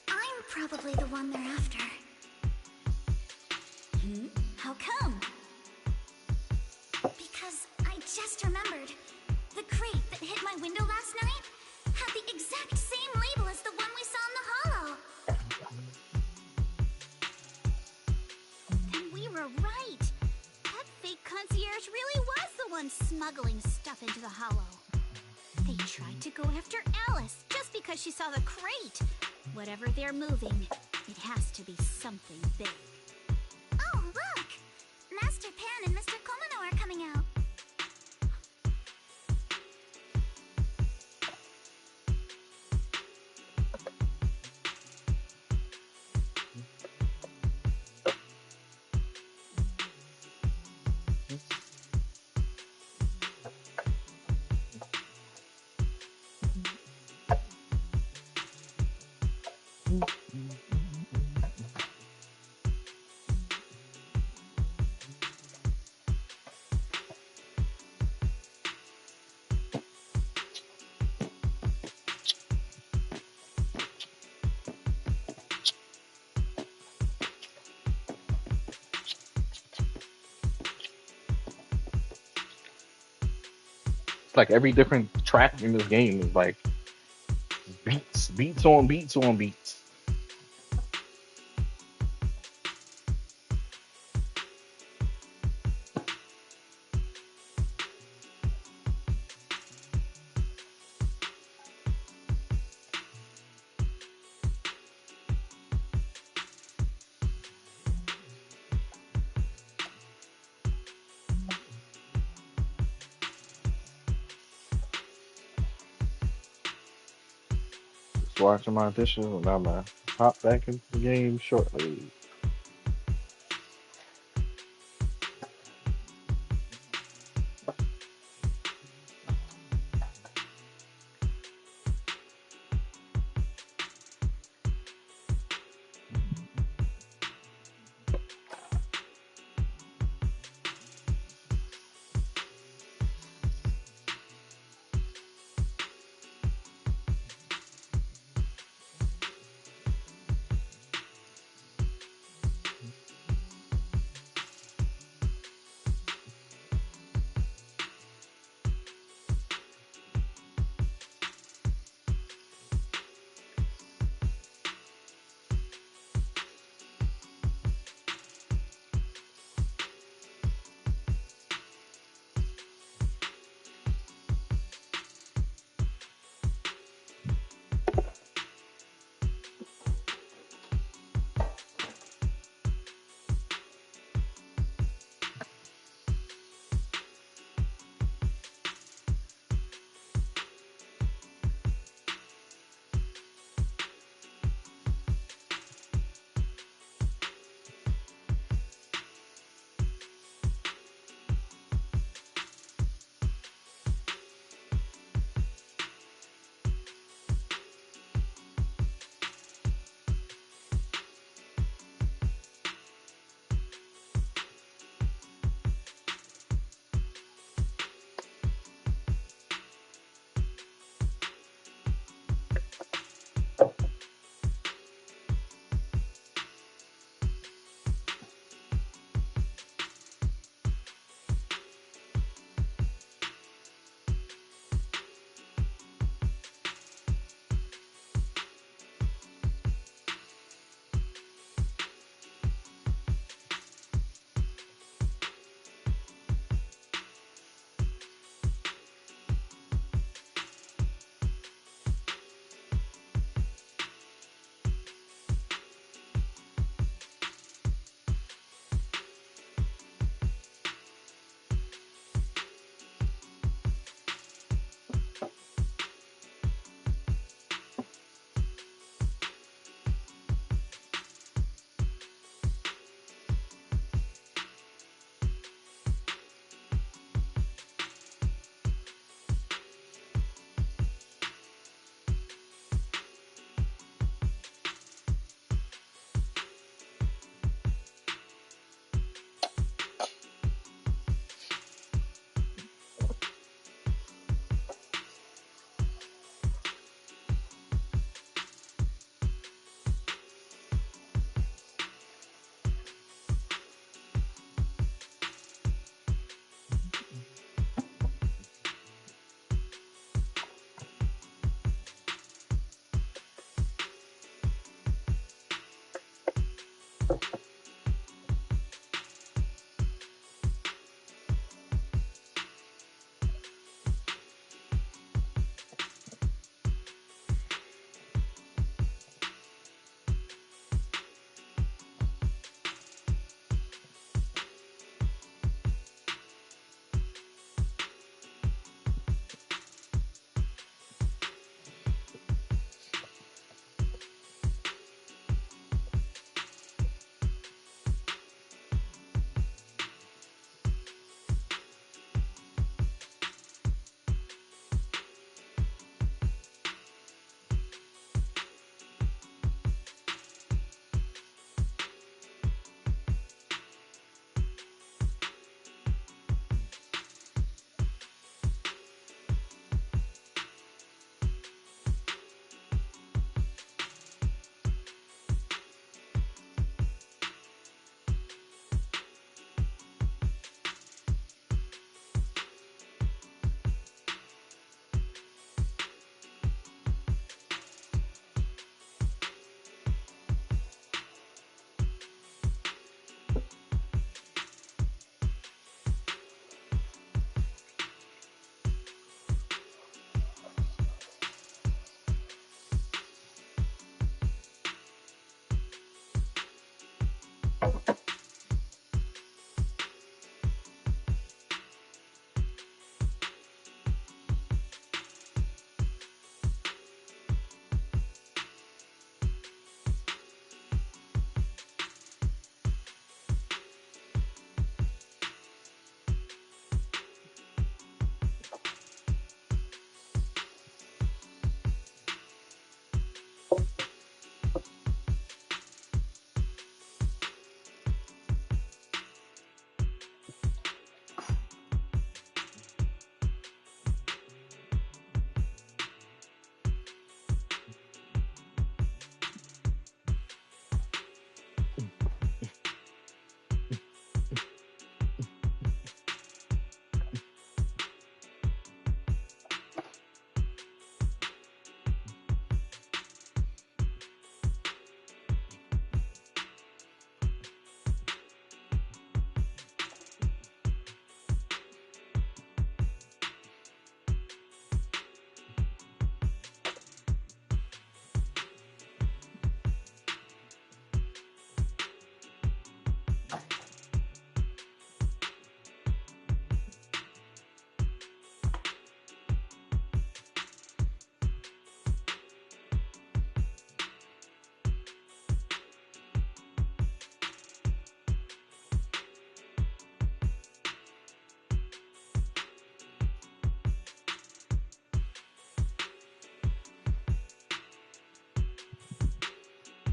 I'm probably the one they're after. How come? just remembered. The crate that hit my window last night had the exact same label as the one we saw in the hollow. Then we were right. That fake concierge really was the one smuggling stuff into the hollow. They tried to go after Alice just because she saw the crate. Whatever they're moving, it has to be something big. Oh, look! Master Pan and Mr. Komino are coming out. Like every different track in this game is like beats on beats on beats. Just watching my dishes and I'm gonna hop back into the game shortly.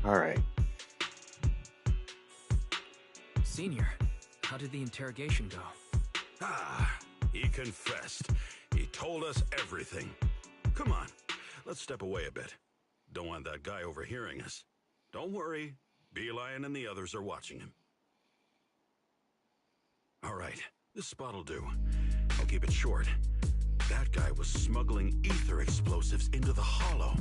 Alright. Senior, how did the interrogation go? Ah, he confessed. He told us everything. Come on, let's step away a bit. Don't want that guy overhearing us. Don't worry, Beeline and the others are watching him. All right, this spot'll do. I'll keep it short. That guy was smuggling ether explosives into the Hollow.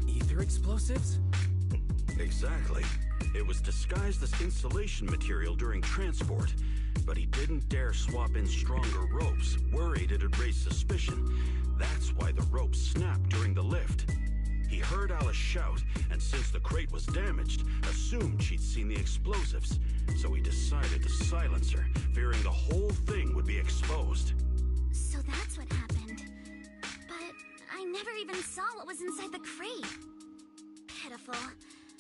Ether explosives? Exactly. It was disguised as insulation material during transport, but he didn't dare swap in stronger ropes, worried it'd raise suspicion. That's why the ropes snapped during the lift. He heard Alice shout, and since the crate was damaged, assumed she'd seen the explosives. So he decided to silence her, fearing the whole thing would be exposed. So that's what happened. But I never even saw what was inside the crate. Pitiful.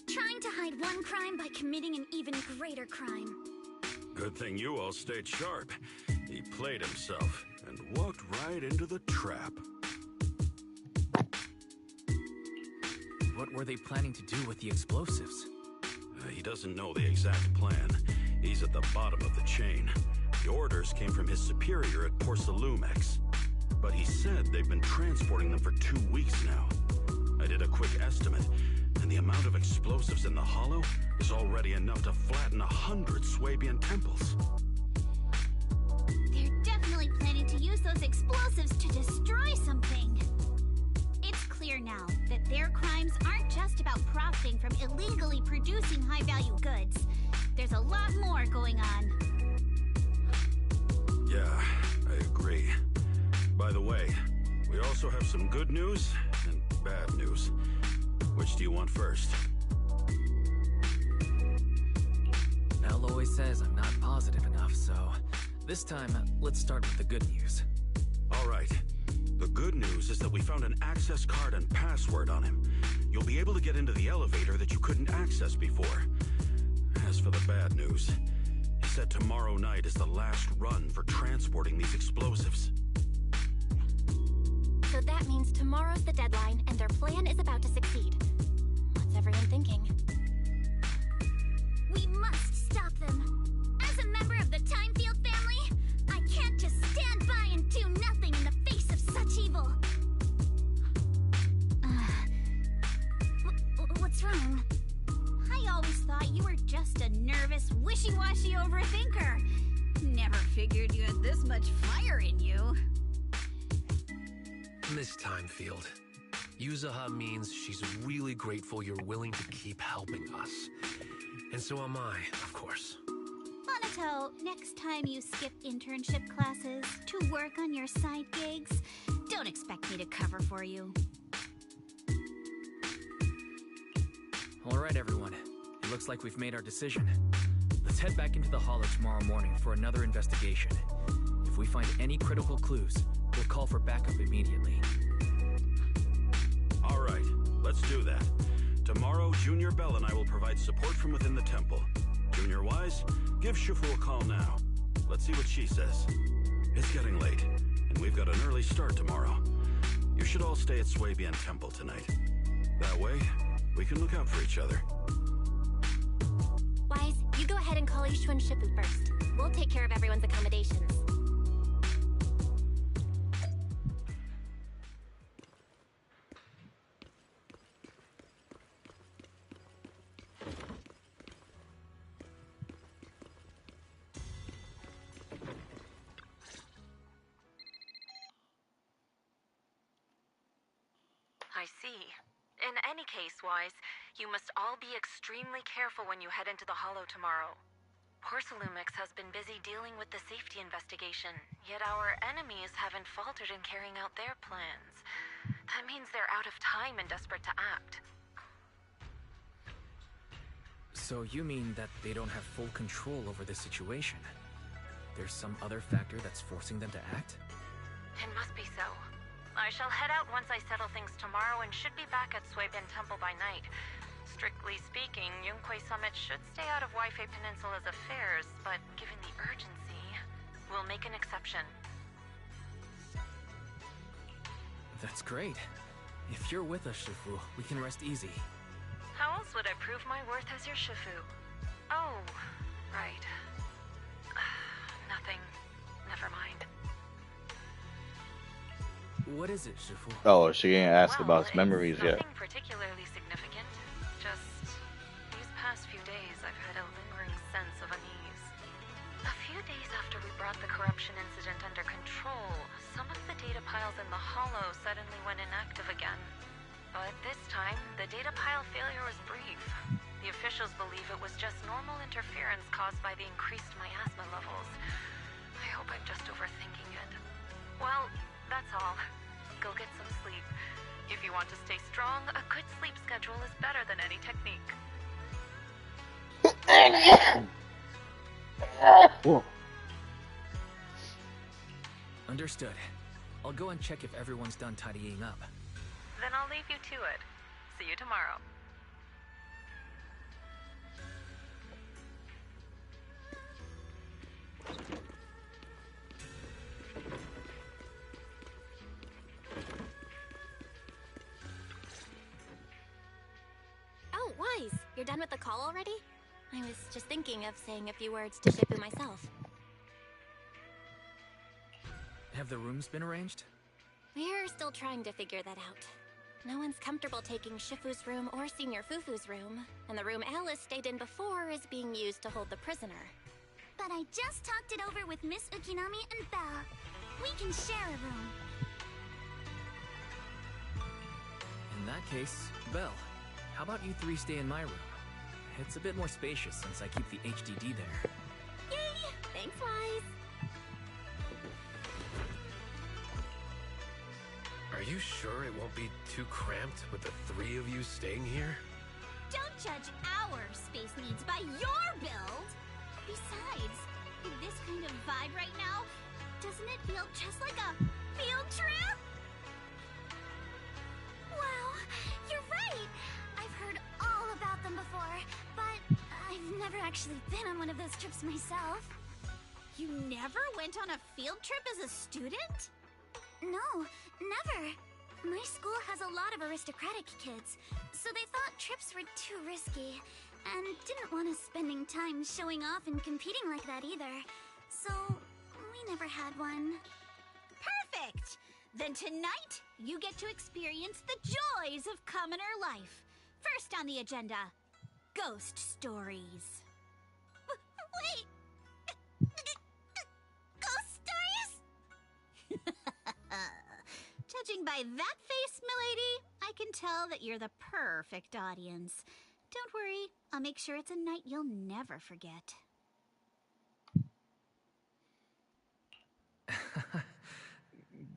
Trying to hide one crime by committing an even greater crime. Good thing you all stayed sharp. He played himself and walked right into the trap. What were they planning to do with the explosives? He doesn't know the exact plan. He's at the bottom of the chain. The orders came from his superior at Porcelumex. But he said they've been transporting them for 2 weeks now. I did a quick estimate, and the amount of explosives in the Hollow is already enough to flatten 100 Swabian temples. They're definitely planning to use those explosives to destroy something. It's clear now that their crimes aren't just about profiting from illegally producing high-value goods. There's a lot more going on. Yeah, I agree. By the way, we also have some good news and bad news. Which do you want first? Al always says I'm not positive enough, so this time, let's start with the good news. All right. The good news is that we found an access card and password on him. You'll be able to get into the elevator that you couldn't access before. As for the bad news, he said tomorrow night is the last run for transporting these explosives. So that means tomorrow's the deadline, and their plan is about to succeed. What's everyone thinking? We must stop them. As a member of the Timefield family, I can't just stand by and do nothing in the face of such evil. What's wrong? I always thought you were just a nervous, wishy-washy overthinker. Never figured you had this much fire in you. Miss Timefield, Yuzaha means she's really grateful you're willing to keep helping us. And so am I, of course. Monato, next time you skip internship classes to work on your side gigs, don't expect me to cover for you. All right, everyone. It looks like we've made our decision. Let's head back into the Hollow tomorrow morning for another investigation. If we find any critical clues, we'll call for backup immediately. All right, let's do that. Tomorrow, Junior Bell and I will provide support from within the temple. Junior Wise, give Shifu a call now. Let's see what she says. It's getting late, and we've got an early start tomorrow. You should all stay at Swabian Temple tonight. That way, we can look out for each other. Wise, you go ahead and call Ishun Shifu first. We'll take care of everyone's accommodations. I see. In any case, Wise, you must all be extremely careful when you head into the Hollow tomorrow. Porcelumex has been busy dealing with the safety investigation, yet our enemies haven't faltered in carrying out their plans. That means they're out of time and desperate to act. So you mean that they don't have full control over this situation? There's some other factor that's forcing them to act? It must be so. I shall head out once I settle things tomorrow and should be back at Swabian Temple by night. Strictly speaking, Yunquei Summit should stay out of Waifei Peninsula's affairs, but given the urgency, we'll make an exception. That's great. If you're with us, Shifu, we can rest easy. How else would I prove my worth as your Shifu? Oh, right. Nothing. Never mind. What is it, Shifu? Oh, she ain't asked about his memories yet. Nothing particularly significant. Just these past few days, I've had a lingering sense of unease. A few days after we brought the corruption incident under control, some of the data piles in the Hollow suddenly went inactive again. But this time, the data pile failure was brief. The officials believe it was just normal interference caused by the increased miasma levels. I hope I'm just overthinking it. Well, that's all. Go get some sleep. If you want to stay strong, a good sleep schedule is better than any technique. Understood. I'll go and check if everyone's done tidying up. Then I'll leave you to it. See you tomorrow. Oh, Wise, you're done with the call already? I was just thinking of saying a few words to Shifu myself. Have the rooms been arranged? We're still trying to figure that out. No one's comfortable taking Shifu's room or Senior Fufu's room, and the room Alice stayed in before is being used to hold the prisoner. But I just talked it over with Miss Ukinami and Belle. We can share a room. In that case, Belle, how about you three stay in my room? It's a bit more spacious since I keep the HDD there. Yay! Thanks, Wise! Are you sure it won't be too cramped with the three of you staying here? Don't judge our space needs by your build! Besides, with this kind of vibe right now, doesn't it feel just like a field trip? Wow, you're right! I've heard all about them before, but I've never actually been on one of those trips myself. You never went on a field trip as a student? No, never. My school has a lot of aristocratic kids, so they thought trips were too risky, and didn't want us spending time showing off and competing like that either. So, we never had one. Perfect! Then tonight, you get to experience the joys of commoner life. First on the agenda, ghost stories. Wait! Ghost stories? Judging by that face, milady, I can tell that you're the perfect audience. Don't worry, I'll make sure it's a night you'll never forget.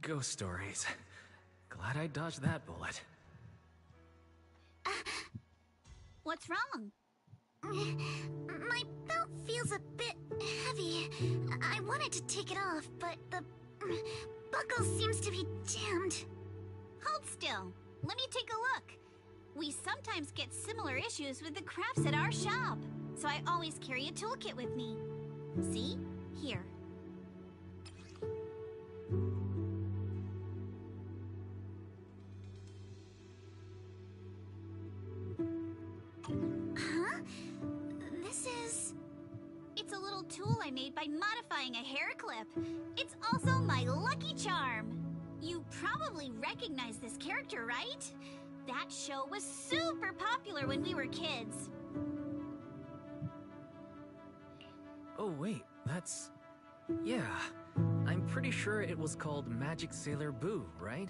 Ghost stories. Glad I dodged that bullet. What's wrong? My belt feels a bit heavy. I wanted to take it off, but the buckle seems to be jammed. Hold still. Let me take a look. We sometimes get similar issues with the crafts at our shop, so I always carry a toolkit with me. See? Here. Huh? This is... It's a little tool I made by modifying a hair clip. It's also my lucky charm. You probably recognize this character, right? That show was super popular when we were kids. Oh wait, that's... Yeah, I'm pretty sure it was called Magic Sailor Boo, right?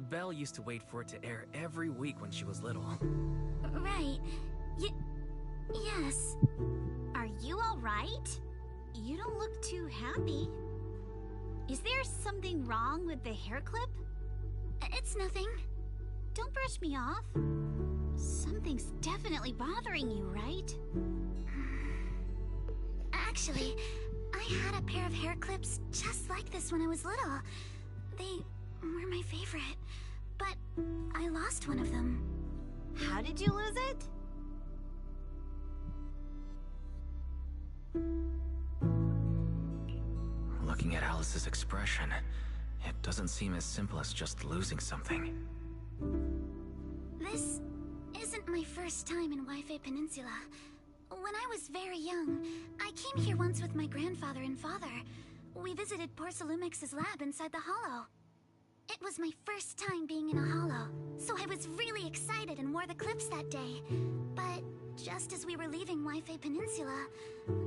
Belle used to wait for it to air every week when she was little. Right. Yes. Are you all right? You don't look too happy. Is there something wrong with the hair clip? It's nothing. Don't brush me off. Something's definitely bothering you, right? Actually, I had a pair of hair clips just like this when I was little. They were my favorite, but I lost one of them. How did you lose it? Alice's expression, it doesn't seem as simple as just losing something. This isn't my first time in Wi-Fi Peninsula. When I was very young, I came here once with my grandfather and father. We visited Porcelumex's lab inside the Hollow. It was my first time being in a Hollow, so I was really excited and wore the clips that day. But just as we were leaving Wi-Fi Peninsula,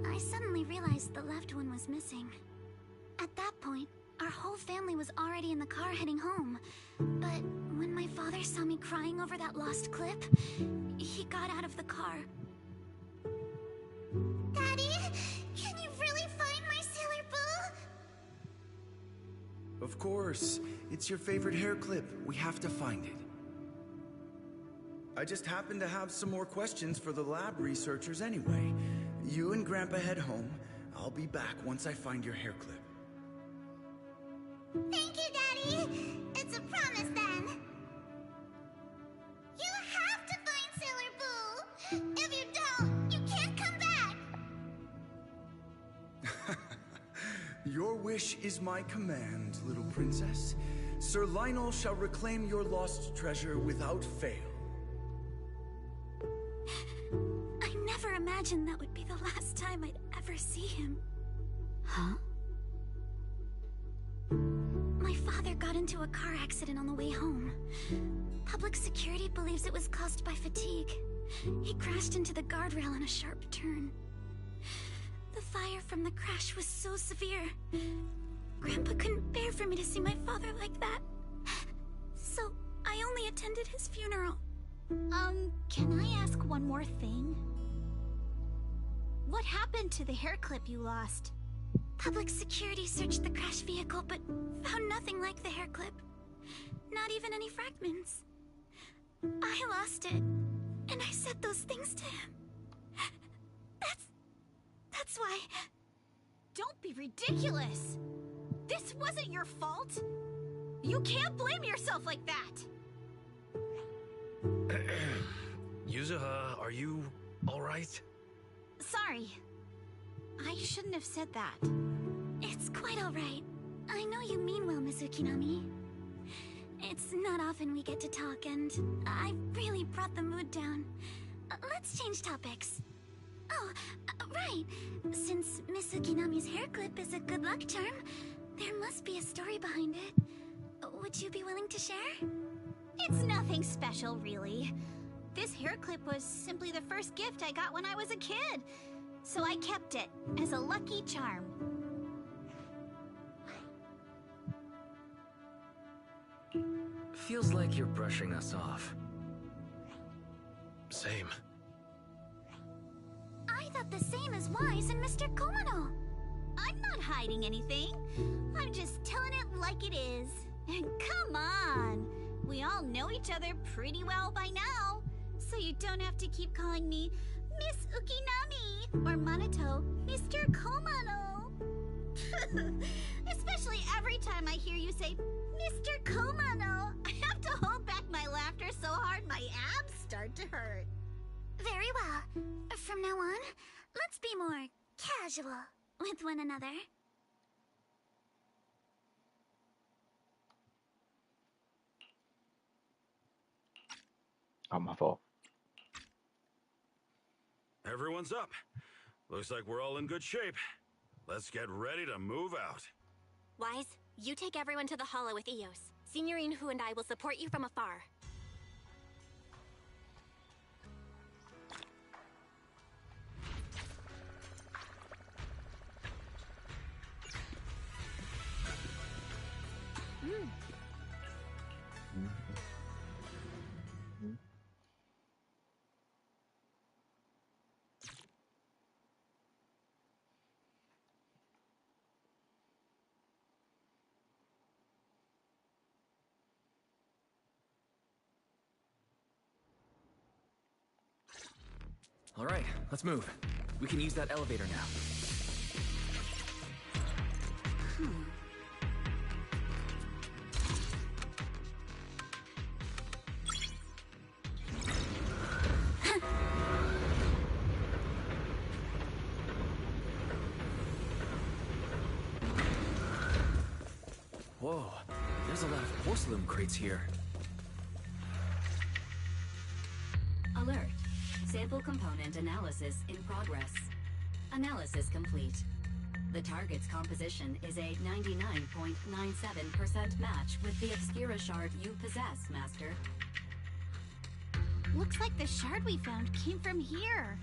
I suddenly realized the left one was missing. At that point, our whole family was already in the car heading home. But when my father saw me crying over that lost clip, he got out of the car. Daddy, can you really find my Sailor Boo? Of course. It's your favorite hair clip. We have to find it. I just happen to have some more questions for the lab researchers anyway. You and Grandpa head home. I'll be back once I find your hair clip. Thank you, Daddy. It's a promise then. You have to find Sailor Boo. If you don't, you can't come back. Your wish is my command, little princess. Sir Lionel shall reclaim your lost treasure without fail. I never imagined that would be the last time I'd ever see him. Huh? My father got into a car accident on the way home. Public security believes it was caused by fatigue. He crashed into the guardrail on a sharp turn. The fire from the crash was so severe. Grandpa couldn't bear for me to see my father like that. So I only attended his funeral. Can I ask one more thing? What happened to the hair clip you lost? Public security searched the crash vehicle, but found nothing like the hair clip. Not even any fragments. I lost it, and I said those things to him. That's why... Don't be ridiculous! This wasn't your fault! You can't blame yourself like that! Yuzuha, are you alright? Sorry. I shouldn't have said that. It's quite alright. I know you mean well, Miss Ukinami. It's not often we get to talk, and I really brought the mood down. Let's change topics. Oh, right. Since Miss Ukinami's hair clip is a good luck charm, there must be a story behind it. Would you be willing to share? It's nothing special, really. This hair clip was simply the first gift I got when I was a kid. So I kept it as a lucky charm. Feels like you're brushing us off. Same. I thought the same as Wise and Mr. Komano. I'm not hiding anything. I'm just telling it like it is. And come on! We all know each other pretty well by now. So you don't have to keep calling me Miss Ukinami or Monato Mr. Komano. Especially every time I hear you say Mr. Komano, I have to hold back my laughter so hard my abs start to hurt. Very well. From now on, let's be more casual with one another. My fault. Everyone's up. Looks like we're all in good shape. Let's get ready to move out. Wise, you take everyone to the Hollow with Eos. Signorine Hu and I will support you from afar. All right, let's move. We can use that elevator now. There's a lot of porcelain crates here. Alert. Sample component analysis in progress. Analysis complete. The target's composition is a 99.97% match with the Obscura shard you possess, Master. Looks like the shard we found came from here.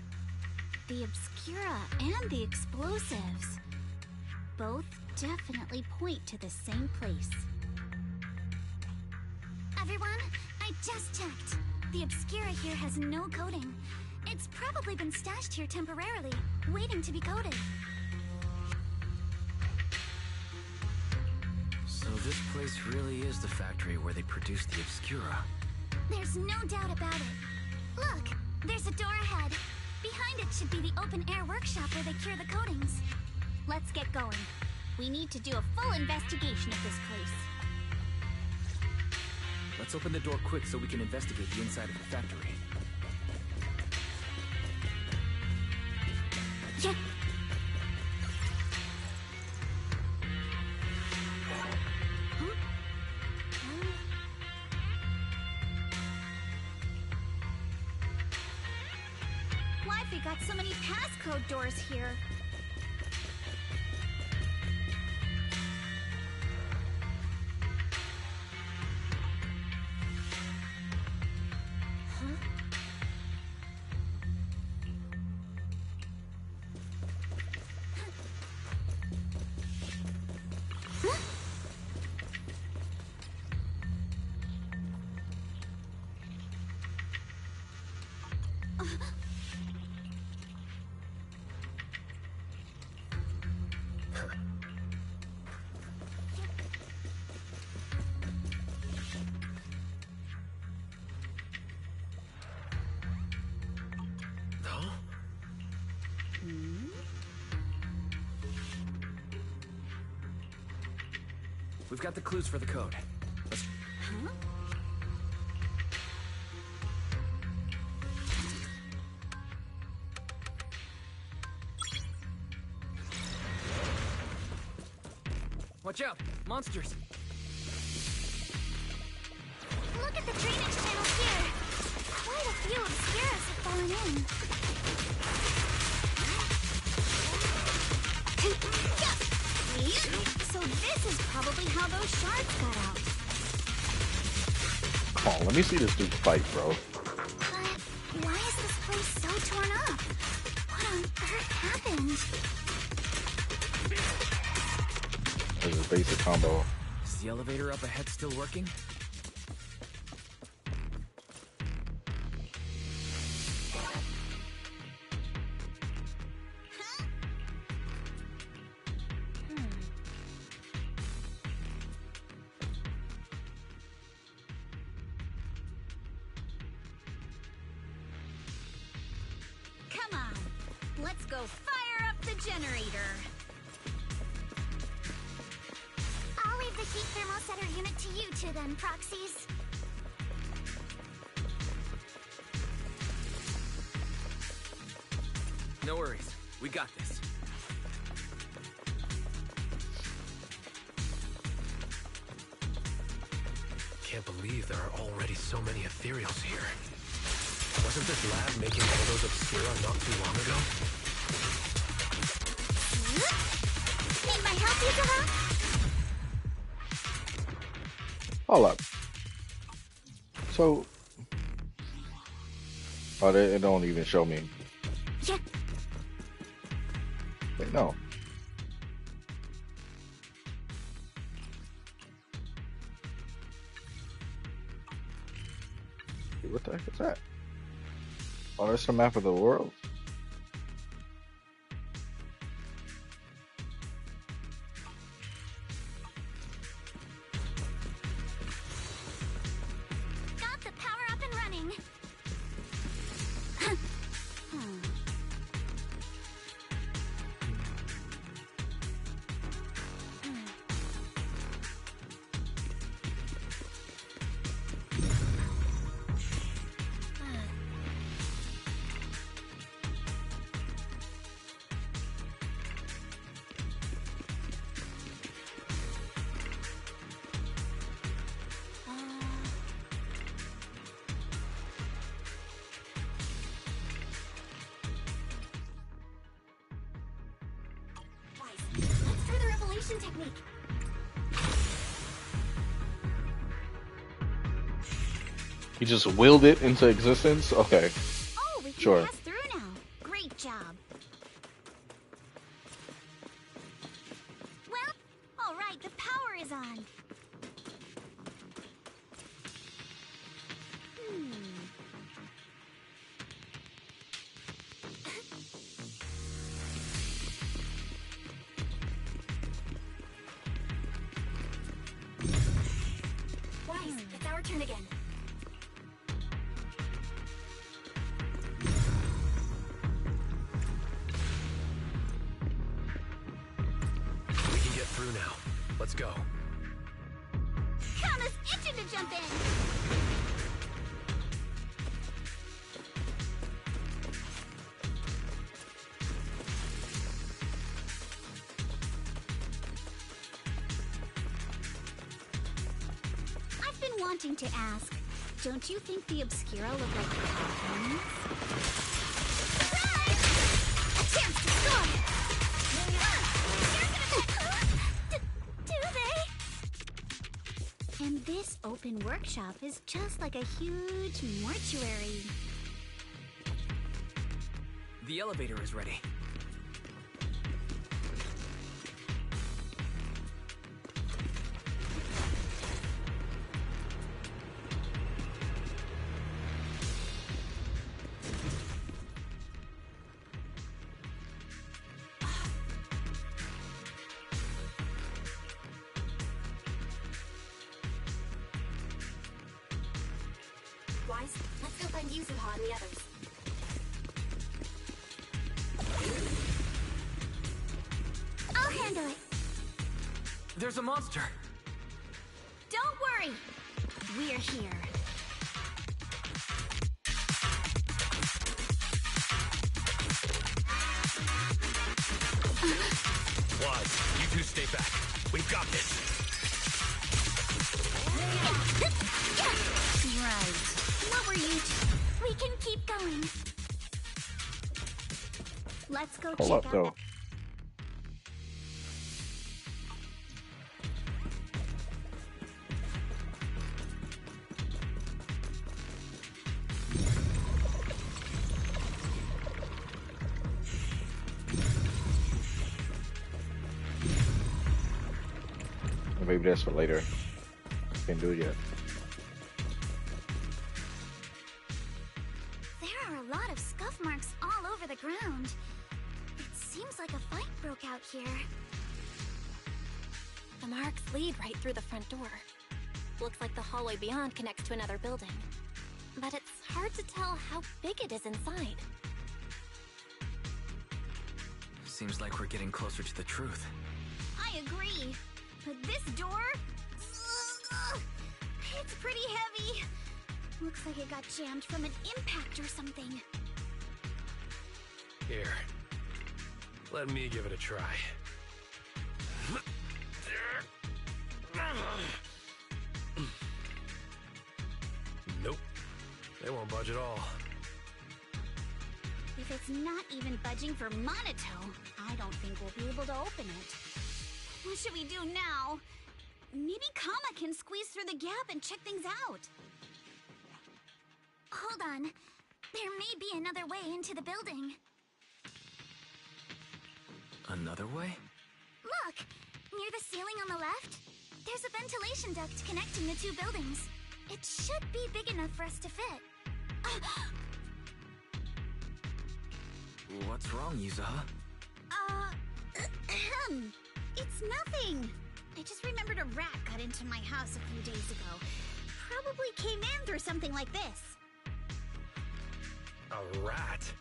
The Obscura and the explosives. Both definitely point to the same place. Everyone, I just checked. The Obscura here has no coding. It's probably been stashed here temporarily, waiting to be coded. So this place really is the factory where they produce the Obscura. There's no doubt about it. Look, there's a door ahead. Behind it should be the open-air workshop where they cure the coatings. Let's get going. We need to do a full investigation of this place. Let's open the door quick so we can investigate the inside of the factory. Yeah. Why've they got so many passcode doors here? We've got the clues for the code. Let's... Huh? Watch out! Monsters! Look at the drainage channels here. Quite a few Obscuras have fallen in. So this is probably how those shards got out. Come on, let me see this dude fight, bro. But why is this place so torn up? What on earth happened? There's a basic combo. Is the elevator up ahead still working? Come on, let's go fire up the generator. I'll leave the heat thermal setter unit to you two then, proxies. No worries. We got this. Can't believe there are already so many ethereals here. Wasn't this lab making all those Obscura not too long ago? Need my help, Yukaha? Hold up. So... Oh, it don't even show me. Yeah. Wait, no. What the heck is that? Oh, that's the map of the world. Got the power up and running. Action technique. He just willed it into existence? Okay. Oh, we can Sure. pass through now. Great job. Well, all right, the power is on. Wise, it's our turn again. We can get through now. Let's go. Kama's itching to jump in. I've been wanting to ask, don't you think the Obscura look like cartoons? Surprise! A chance to score! Do they? And this open workshop is just like a huge mortuary. The elevator is ready. Wise, let's go find Yuzuha and the others. I'll handle it. There's a monster. Don't worry. We're here. Wise, you two stay back. We've got this. Right. What were you? We can keep going. Let's go Hold check up, out. though. Maybe that's for later. Can't do it yet. There are a lot of scuff marks all over the ground. It seems like a fight broke out here. The marks lead right through the front door. Looks like the hallway beyond connects to another building. But it's hard to tell how big it is inside. Seems like we're getting closer to the truth. I agree. But this door? It's pretty heavy. Looks like it got jammed from an impact or something. Here. Let me give it a try. Nope. They won't budge at all. If it's not even budging for Monato, I don't think we'll be able to open it. What should we do now? Maybe Kama can squeeze through the gap and check things out. Hold on. There may be another way into the building. Another way? Look! Near the ceiling on the left, there's a ventilation duct connecting the two buildings. It should be big enough for us to fit. What's wrong, Yuzuha? It's nothing. I just remembered a rat got into my house a few days ago. Probably came in through something like this. A rat?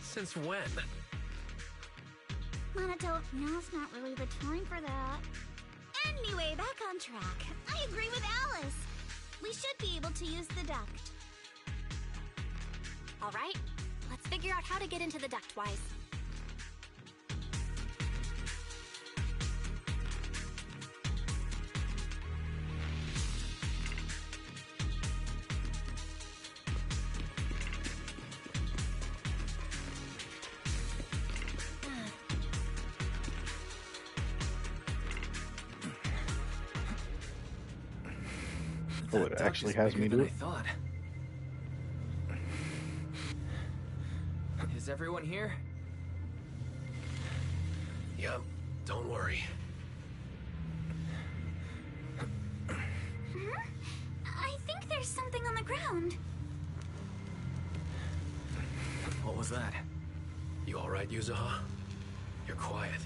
Since when? Monato, now's not really the time for that. Anyway, back on track. I agree with Alice. We should be able to use the duct. All right, let's figure out how to get into the duct, Wise. Oh, it actually has me do it. I thought. Is everyone here? Yep, don't worry. I think there's something on the ground. What was that? You alright, Yuzuha? You're quiet.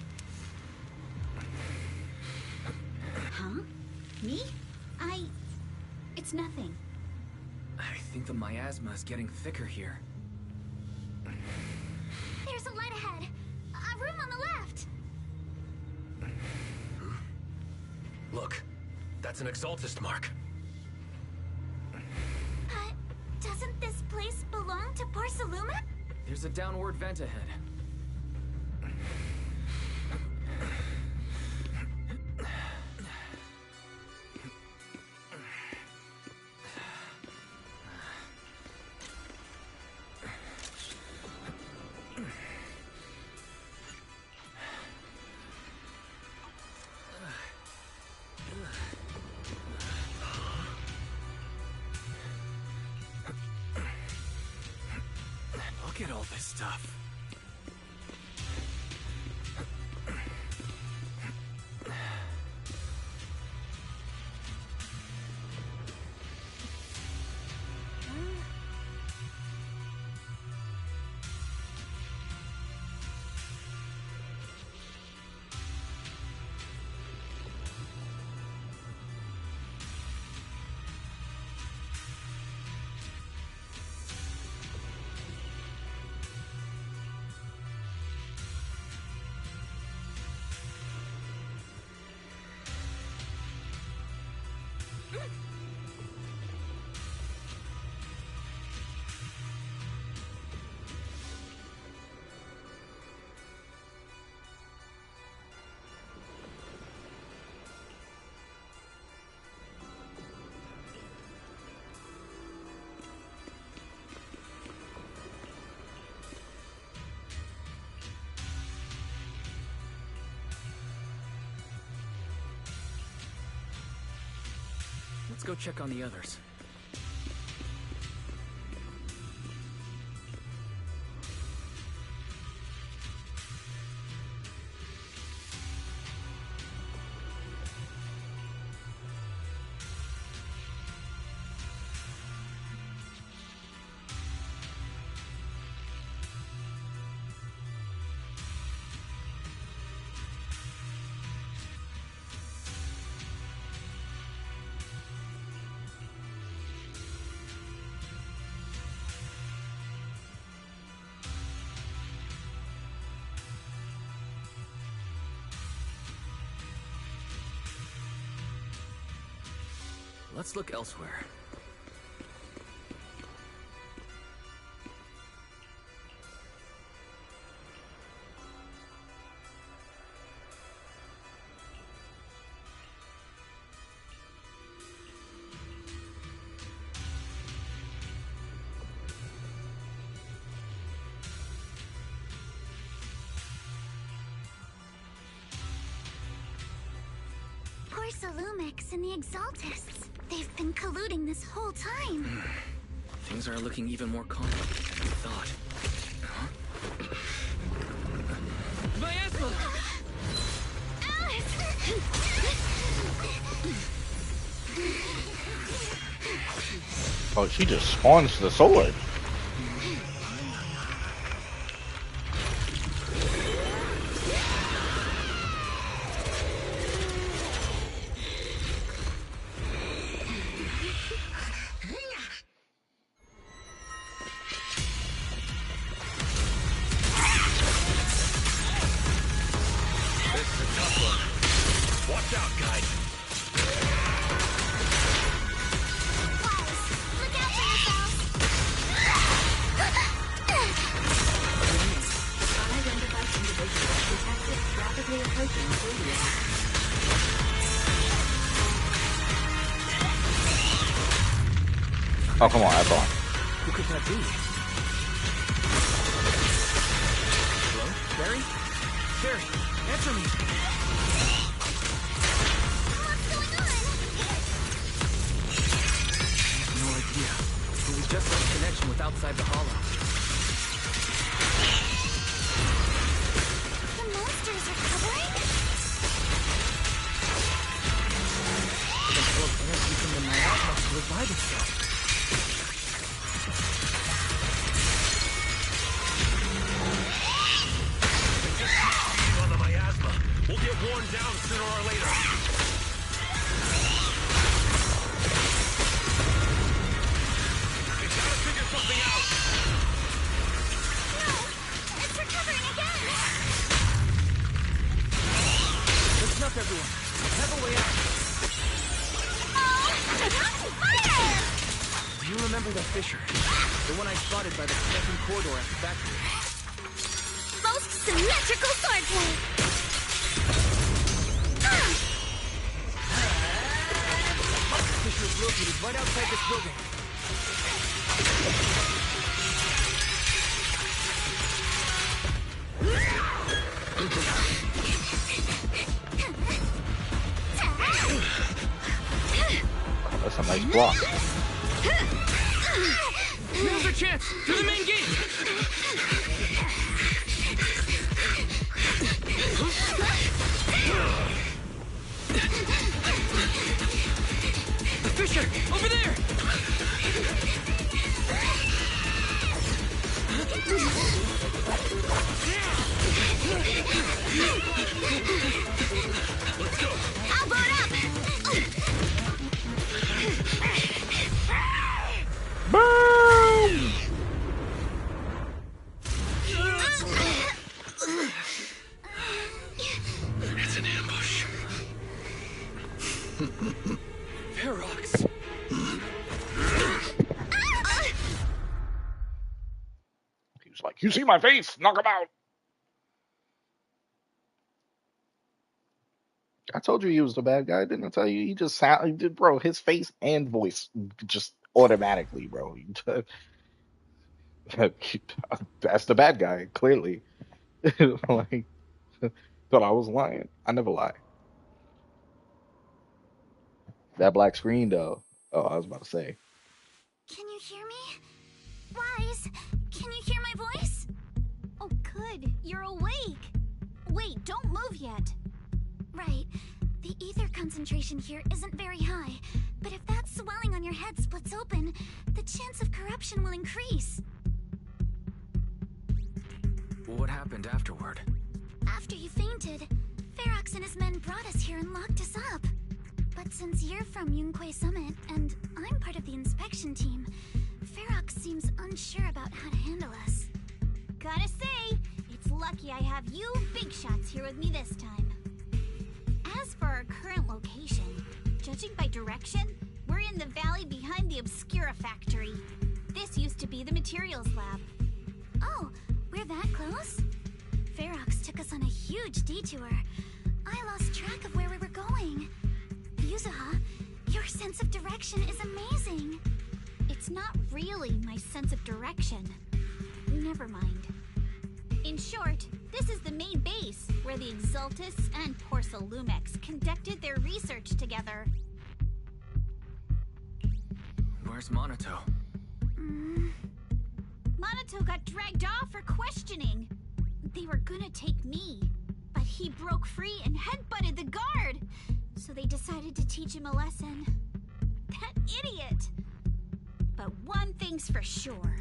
Huh? Me? It's nothing. I think the miasma is getting thicker here. There's a light ahead. A room on the left. Look, that's an Exaltist mark. Doesn't this place belong to Porsaluma? There's a downward vent ahead. Look at all this stuff. Let's go check on the others. Let's look elsewhere. Porsalumix and the Exaltists. They've been colluding this whole time. Things are looking even more complicated than we thought. Huh? Miasma! Oh, she just spawns the sword. Oh, come on, Apple. Who could that be? Hello? Barry? Barry, answer me! What's going on? inside the hollow. The monster's recovering? It absorbed energy from the miasma to revive itself. On the miasma, we'll get worn down sooner or later. We gotta figure something out. No! It's recovering again! Listen up, everyone. I have a way out. Oh! Fire! Do you remember that fissure? The one I spotted by the connecting corridor at the factory. Most symmetrical swordplay! The fissure is located right outside this building. That's a nice block. Now's our chance! To the main gate! The fissure! Over there! Let's go. I'll blow it up! Boom! It's an ambush. Ferox! He was like, "You see my face? Knock him out!" I told you he was the bad guy, didn't I tell you? He just sounded, bro, his face and voice just automatically, bro. That's the bad guy, clearly. Like, thought I was lying. I never lie. That black screen, though. Oh, I was about to say. Can you hear me? Wise, can you hear my voice? Oh, good. You're awake. Wait, don't move yet. Right. The ether concentration here isn't very high, but if that swelling on your head splits open, the chance of corruption will increase. What happened afterward? After you fainted, Ferox and his men brought us here and locked us up. But since you're from Yunquay Summit, and I'm part of the inspection team, Ferox seems unsure about how to handle us. Gotta say, it's lucky I have you big shots here with me this time. As for our current location, judging by direction, we're in the valley behind the Obscura factory. This used to be the materials lab. Oh, we're that close? Ferox took us on a huge detour. I lost track of where we were going. Yuzuha, your sense of direction is amazing. It's not really my sense of direction. Never mind. In short, this is the main base, where the Exultus and Porcelumex conducted their research together. Where's Monato? Monato got dragged off for questioning. They were gonna take me, but he broke free and headbutted the guard. So they decided to teach him a lesson. That idiot! But one thing's for sure.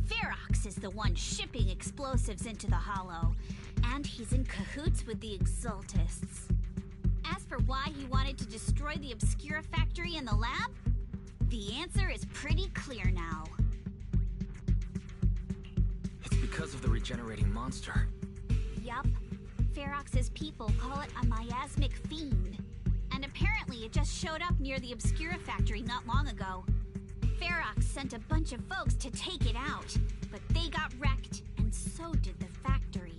Ferox is the one shipping explosives into the Hollow, and he's in cahoots with the Exultists. As for why he wanted to destroy the Obscura factory and the lab, the answer is pretty clear now. It's because of the regenerating monster. Yup. Ferox's people call it a miasmic fiend. And apparently it just showed up near the Obscura factory not long ago. Ferox sent a bunch of folks to take it out, but they got wrecked, and so did the factory.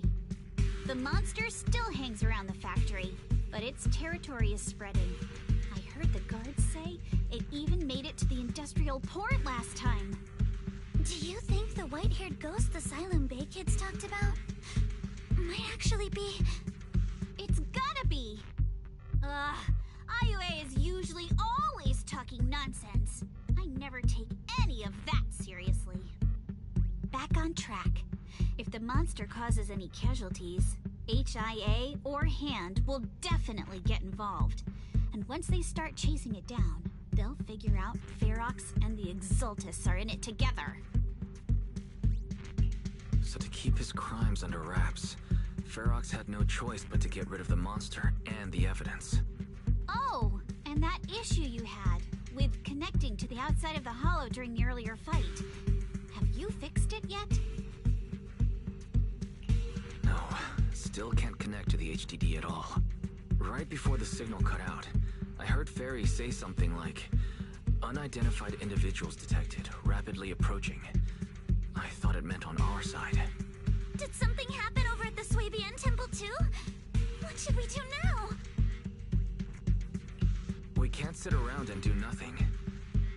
The monster still hangs around the factory, but its territory is spreading. I heard the guards say it even made it to the industrial port last time. Do you think the white-haired ghost the Xylem Bay kids talked about might actually be... It's gotta be! IUA is usually always talking nonsense. I never take any of that seriously. back on track. If the monster causes any casualties, HIA or HAND will definitely get involved. And once they start chasing it down, they'll figure out Ferox and the Exultists are in it together. So to keep his crimes under wraps, Ferox had no choice but to get rid of the monster and the evidence. Oh, and that issue you had with connecting to the outside of the hollow during the earlier fight. Have you fixed it yet? No, still can't connect to the HDD at all. Right before the signal cut out, I heard Fairy say something like, "Unidentified individuals detected, rapidly approaching." I thought it meant on our side. Did something happen over at the Swabian Temple too? What should we do now? We can't sit around and do nothing.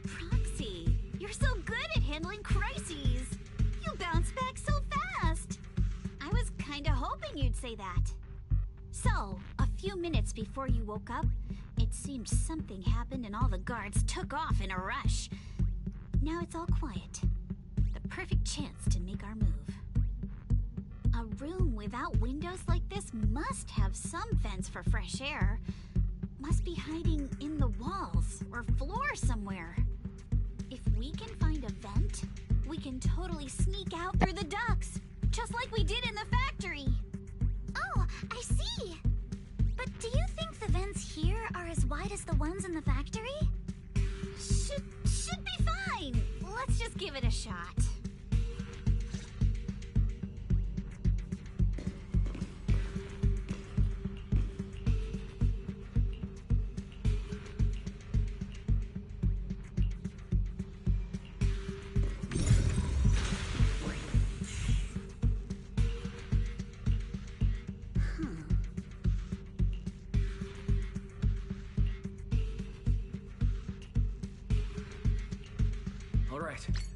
Proxy, you're so good at handling crises. You bounce back so fast. I was kinda hoping you'd say that. So, a few minutes before you woke up, it seemed something happened and all the guards took off in a rush. Now it's all quiet. The perfect chance to make our move. A room without windows like this must have some vents for fresh air. Must be hiding in the walls or floor somewhere. If we can find a vent, we can totally sneak out through the ducts, just like we did in the factory. Oh, I see. But do you think the vents here are as wide as the ones in the factory? Should be fine. Let's just give it a shot.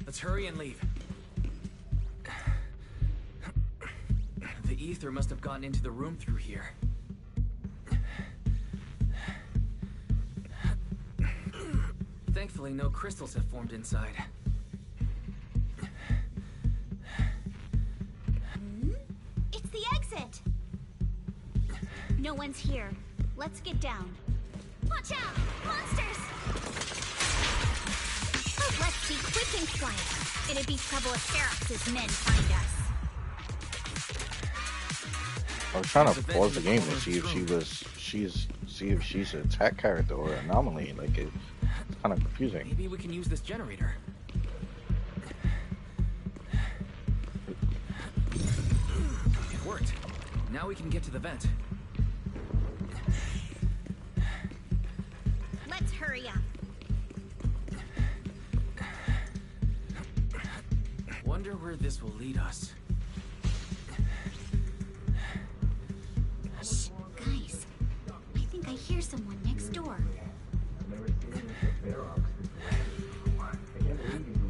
Let's hurry and leave. The ether must have gotten into the room through here. Thankfully, no crystals have formed inside. It's the exit! No one's here. Let's get down. Watch out! Monsters! Let's be quick and quiet. It'd be trouble if Ferox's men find us. I was trying to pause the game to see if she's a tech character or an anomaly. Like, it's kind of confusing. Maybe we can use this generator. It worked. Now we can get to the vent. Let's hurry up. Wonder where this will lead us. Shh, guys. I think I hear someone next door.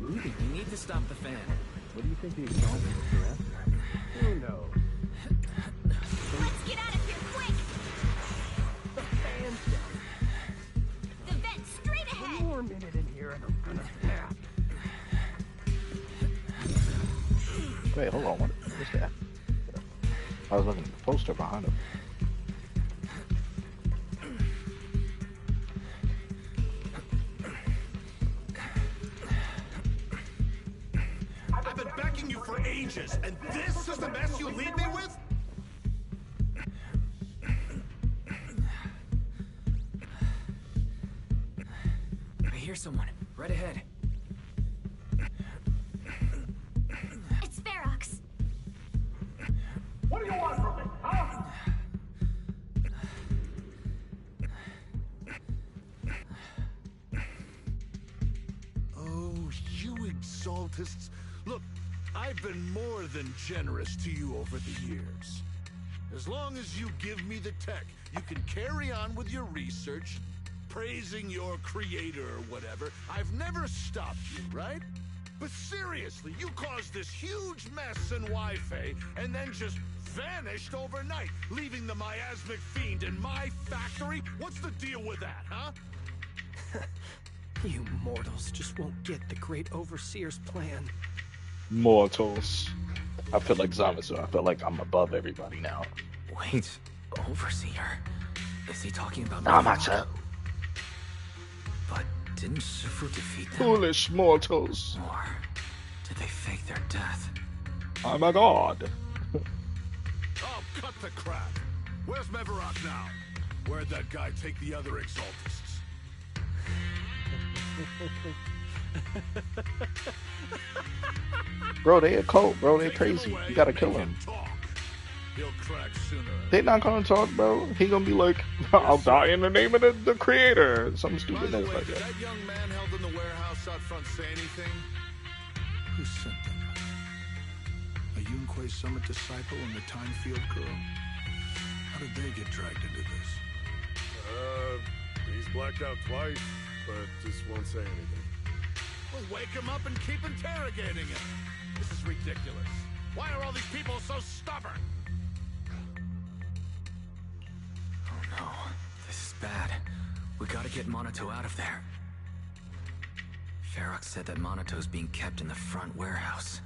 We need to stop the fan. What do you think the Exalted is after? Who knows? Let's get out of here quick! The fan's down. The vent straight ahead! One more minute in here and I'm gonna snap. Wait, hold on. What is that? I was looking at the poster behind him. I've been backing you for ages, and this is the mess you leave me with? I hear someone. Right ahead. It's Ferox. What do you want from me, huh? Oh, you Exaltists. Look, I've been more than generous to you over the years. As long as you give me the tech, you can carry on with your research, praising your creator or whatever. I've never stopped you, right? But seriously, you caused this huge mess in Wi-Fi and then just vanished overnight, leaving the miasmic fiend in my factory? What's the deal with that, huh? You mortals just won't get the Great Overseer's plan. Mortals. I feel like Zamasu. I feel like I'm above everybody now. Wait, Overseer. Is he talking about Zamasu. But didn't Shifu defeat them? Foolish mortals. Or did they fake their death? I'm a god. Oh, cut the crap. Where's Mevarok now? Where'd that guy take the other Exaltists? Bro, they a cult, bro. They crazy. You gotta kill him. He'll crack sooner. They not gonna talk, bro. He gonna be like, I'll die in the name of the creator. Some By the stupidness way, like did that. that young man held in the warehouse out front say anything? Who sent them? A Yunquei Summit disciple and the Time Field girl? How did they get dragged into this? He's blacked out twice, but just won't say anything. Well, wake him up and keep interrogating him. This is ridiculous. Why are all these people so stubborn? Oh no, this is bad. We gotta get Monato out of there. Ferox said that Monato's being kept in the front warehouse.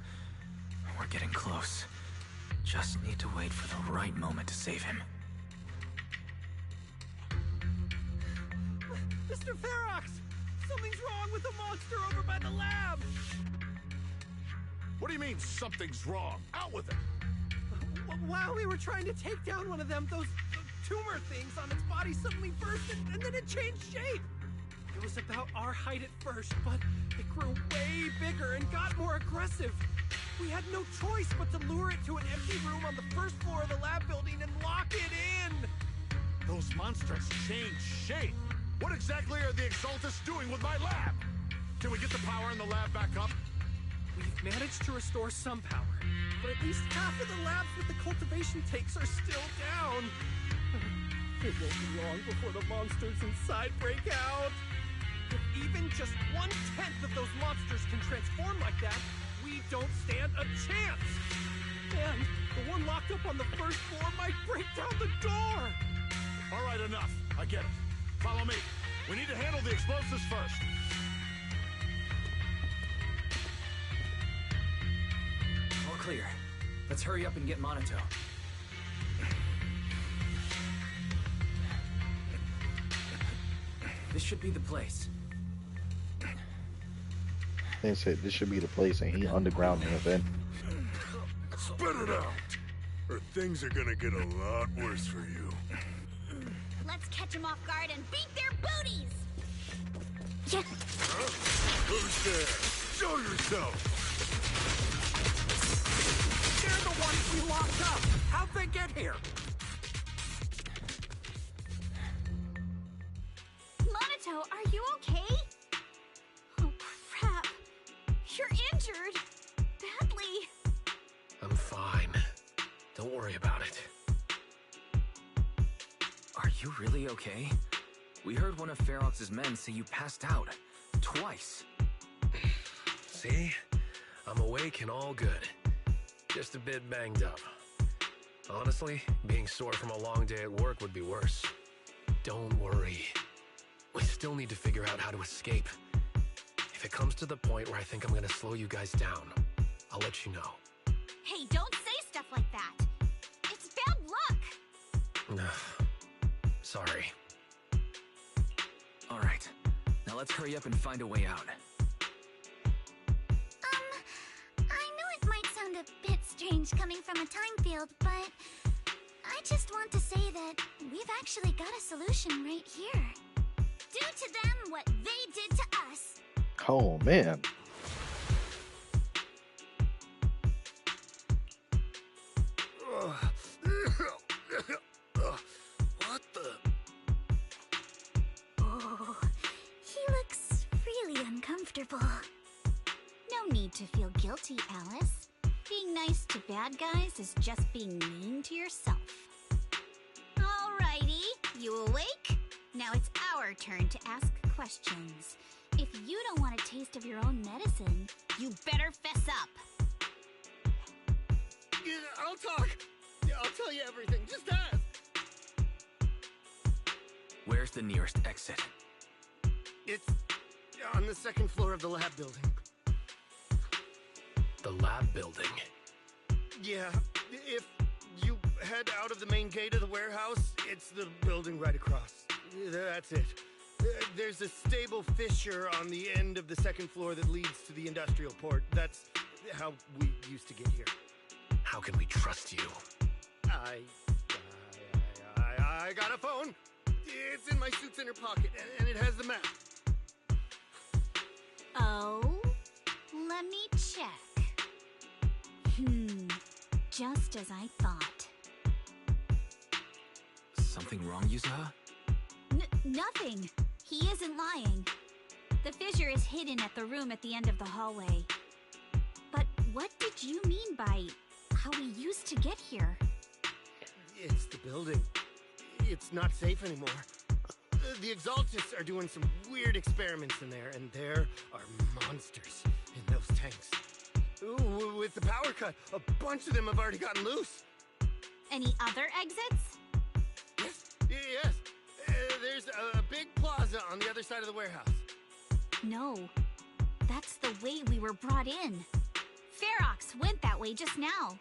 We're getting close. Just need to wait for the right moment to save him. Mr. Ferox! Something's wrong with the monster over by the lab! What do you mean, something's wrong? Out with it! While we were trying to take down one of them, those tumor things on its body suddenly burst and then it changed shape! It was about our height at first, but it grew way bigger and got more aggressive. We had no choice but to lure it to an empty room on the first floor of the lab building and lock it in! Those monsters changed shape! What exactly are the Exaltists doing with my lab? Can we get the power in the lab back up? We've managed to restore some power, but at least half of the labs with the cultivation tanks are still down. It won't be long before the monsters inside break out. If even just 1/10 of those monsters can transform like that, we don't stand a chance. And the one locked up on the first floor might break down the door. All right, enough. I get it. Follow me. We need to handle the explosives first. All clear. Let's hurry up and get Monato. This should be the place. They said this should be the place, and he underground in then. Spit it out, or things are gonna get a lot worse for you. Let's catch them off guard and beat their booties! Who's there? Show yourself! They're the ones we locked up! How'd they get here? Monato, are you okay? Oh, crap. You're injured. Badly. I'm fine. Don't worry about it. Are you really okay? We heard one of Ferox's men say you passed out. Twice. See? I'm awake and all good. Just a bit banged up. Honestly, being sore from a long day at work would be worse. Don't worry. We still need to figure out how to escape. If it comes to the point where I think I'm gonna slow you guys down, I'll let you know. Hey, don't say stuff like that. It's bad luck. Sorry. All right. Now let's hurry up and find a way out. I know it might sound a bit strange coming from a time field, but I just want to say that we've actually got a solution right here. Do to them what they did to us. Oh man. What the? Oh, he looks really uncomfortable. No need to feel guilty, Alice. Being nice to bad guys is just being mean to yourself. Alrighty, you awake? Now it's our turn to ask questions. If you don't want a taste of your own medicine, you better fess up. Yeah, I'll talk. Yeah, I'll tell you everything. Just ask. Where's the nearest exit? It's on the second floor of the lab building. The lab building. Yeah, if you head out of the main gate of the warehouse, it's the building right across. That's it. There's a stable fissure on the end of the second floor that leads to the industrial port. That's how we used to get here. How can we trust you? I got a phone. It's in my suit's inner pocket, and it has the map. Oh, let me check. Just as I thought. Something wrong, Yusaha? Nothing. He isn't lying. The fissure is hidden at the room at the end of the hallway. But what did you mean by how we used to get here? It's the building. It's not safe anymore. The Exaltists are doing some weird experiments in there, and there are monsters in those tanks. Ooh, with the power cut, a bunch of them have already gotten loose. Any other exits? Yes. There's a big plaza on the other side of the warehouse. No. That's the way we were brought in. Ferox went that way just now.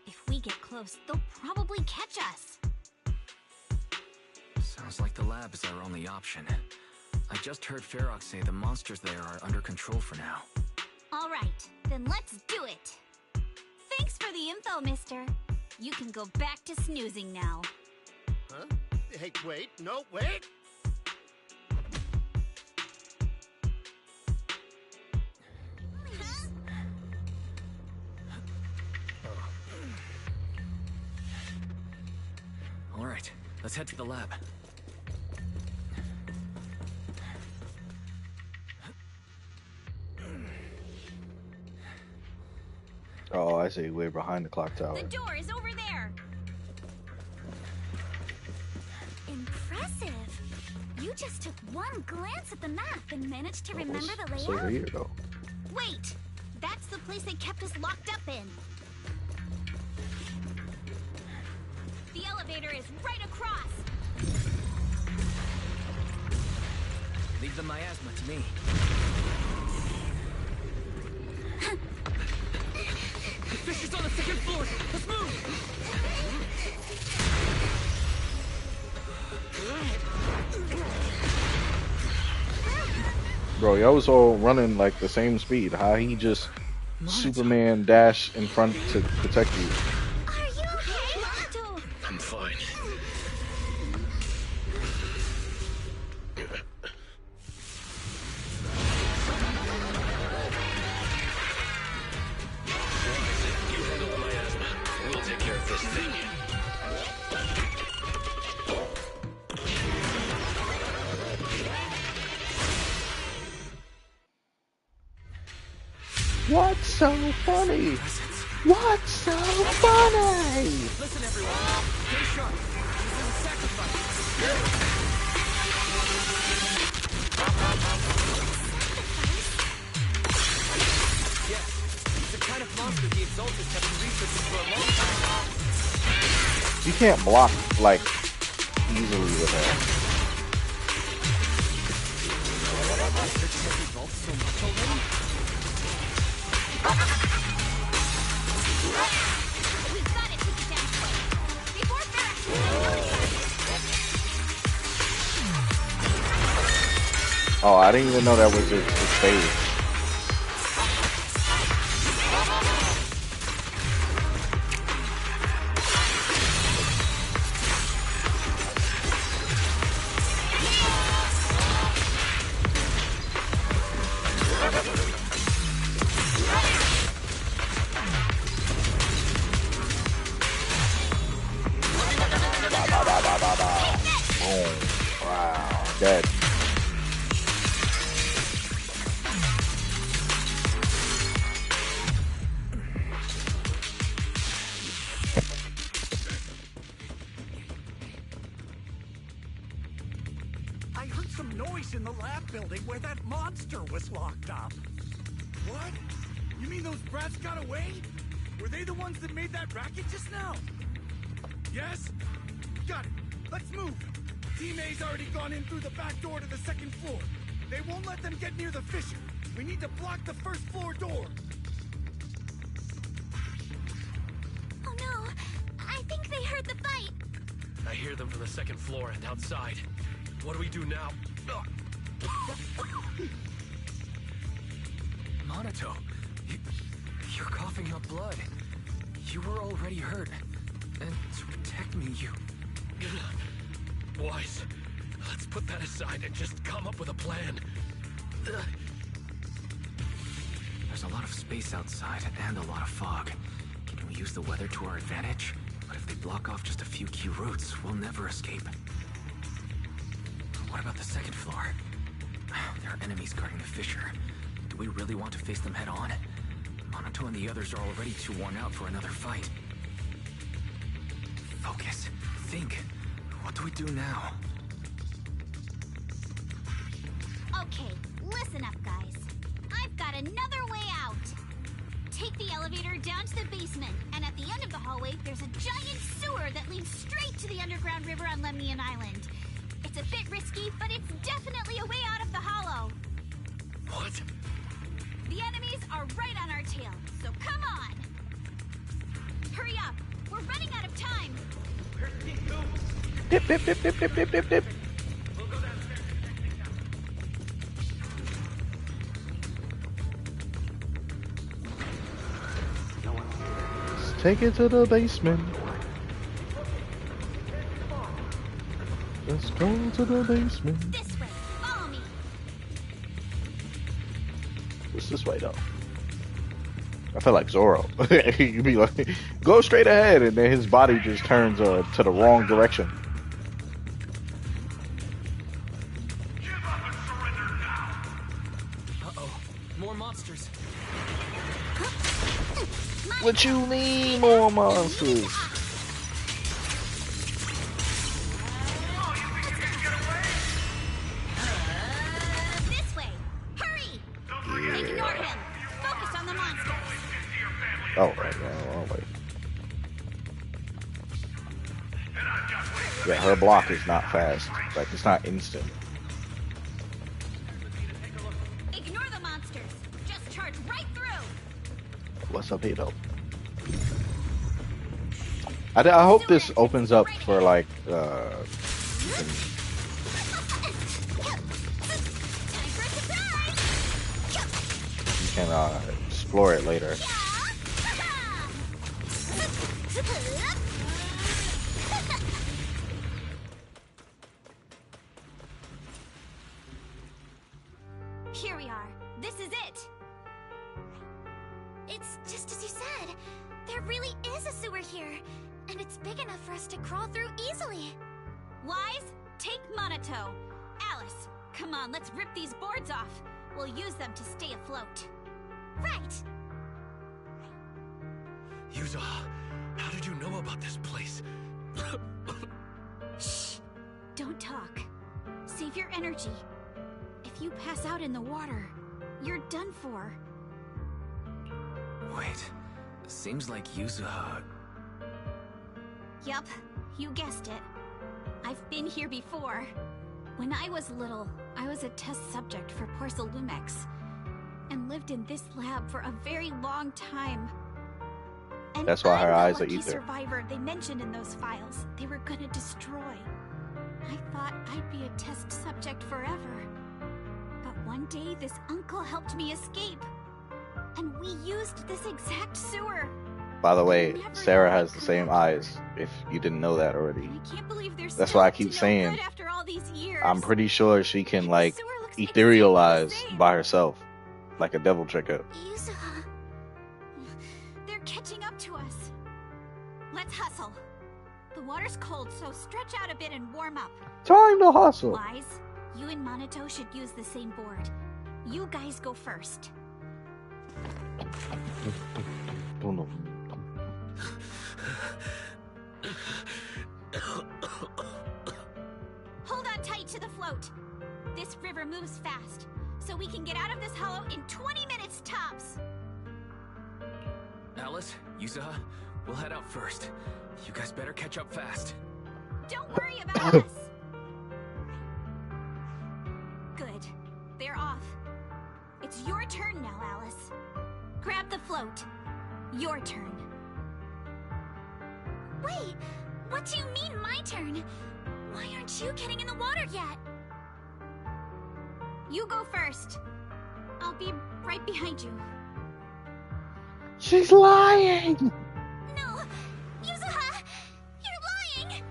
If we get close, they'll probably catch us. Sounds like the lab is our only option. I just heard Ferox say the monsters there are under control for now. All right, then let's do it. Thanks for the info, mister. You can go back to snoozing now. Huh? Hey, wait. No, wait. All right, let's head to the lab. Oh, I see. We're behind the clock tower. The door is over there. Impressive. You just took one glance at the map and managed to remember the layout? It's over here, though. Wait, that's the place they kept us locked up in. The elevator is right across. Leave the miasma to me. The fish is on the second floor. Let's move. Bro, y'all was all running like the same speed. How he just Superman dash in front to protect you? Are you okay, Monato? I'm fine. You handle the miasma. We'll take care of this thing. What's so funny? What's so funny? Listen, everyone. Stay sharp. This is a sacrifice. Yes, it's the kind of monster the Exaltists have been researching for a long time. You can't block like easily with her. We've got to take it down quick. Before Ferox can Oh, I didn't even know that was his phase. Dead. I heard some noise in the lab building where that monster was locked up. What? You mean those brats got away? Were they the ones that made that racket just now? Yes? Got it. Let's move. Team A's already gone in through the back door to the second floor. They won't let them get near the fissure. We need to block the first floor door. hear them from the second floor and outside. What do we do now? Monato, you're coughing up blood. You were already hurt. And to protect me, you... Wise, let's put that aside and just come up with a plan. There's a lot of space outside and a lot of fog. Can we use the weather to our advantage? But if they block off just a few key routes, we'll never escape. What about the second floor? There are enemies guarding the fissure. Do we really want to face them head on? Monato and the others are already too worn out for another fight. Focus. Think. What do we do now? Okay, listen up, guys. I've got another way out. Take the elevator down to the basement, and at the end of the hallway, there's a giant sewer that leads straight to the underground river on Lemnian Island. It's a bit risky, but it's definitely a way out of the hollow. What? The enemies are right on our tail, so come on! Hurry up! We're running out of time! Dip, dip, dip, dip, dip, dip, dip, dip. Let's take it to the basement. Let's go to the basement. This way, follow me. What's this way though? I feel like Zoro. You'd be like, go straight ahead, and then his body just turns to the wrong direction. Uh-oh. More monsters. What you mean, more monsters? This way! Hurry! Ignore him! Focus on the monsters! Oh, right, oh, wait. Yeah, her block is not fast. Like, it's not instant. Ignore the monsters! Just charge right through! What's up here, though? I hope this opens up for, like, you can explore it later. Here we are. This is it. It's just as you said. There really is a sewer here. And it's big enough for us to crawl through easily. Wise, take Monato. Alice, come on, let's rip these boards off. We'll use them to stay afloat. Right. Yuza, how did you know about this place? Shh. Don't talk. Save your energy. If you pass out in the water, you're done for. Wait. Seems like Yuzuha... Yup, you guessed it. I've been here before. When I was little, I was a test subject for Porcelumex, and lived in this lab for a very long time. And that's why her eyes are the ether. Survivor they mentioned in those files, they were gonna destroy. I thought I'd be a test subject forever. But one day, this uncle helped me escape. And we used this exact sewer. By the way, Sarah has the same eyes, if you didn't know that already. I can't believe they're That's still why I up to keep no saying, good after all these years. I'm pretty sure she can, like, etherealize by herself. Like a devil trigger. Yuzuha. They're catching up to us. Let's hustle. The water's cold, so stretch out a bit and warm up. Time to hustle. Wise, you and Monato should use the same board. You guys go first. Hold on tight to the float. This river moves fast, so we can get out of this hollow in 20 minutes tops. Alice, Yuzuha, we'll head out first. You guys better catch up fast. Don't worry about us. Good. They're off. It's your turn now, Alice. Grab the float. Your turn. Wait, what do you mean my turn. Why aren't you getting in the water yet? You go first. I'll be right behind you. She's lying! No! Yuzuha! You're lying!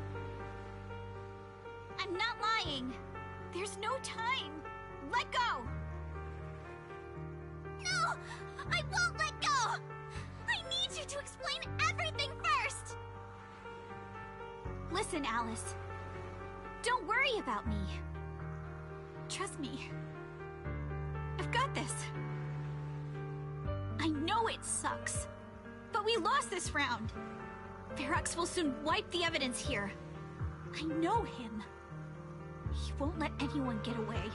I'm not lying. There's no time. Let go! No! I won't let go! I need you to explain everything first! Listen, Alice. Don't worry about me. Trust me. I've got this. I know it sucks, but we lost this round. Ferox will soon wipe the evidence here. I know him. He won't let anyone get away.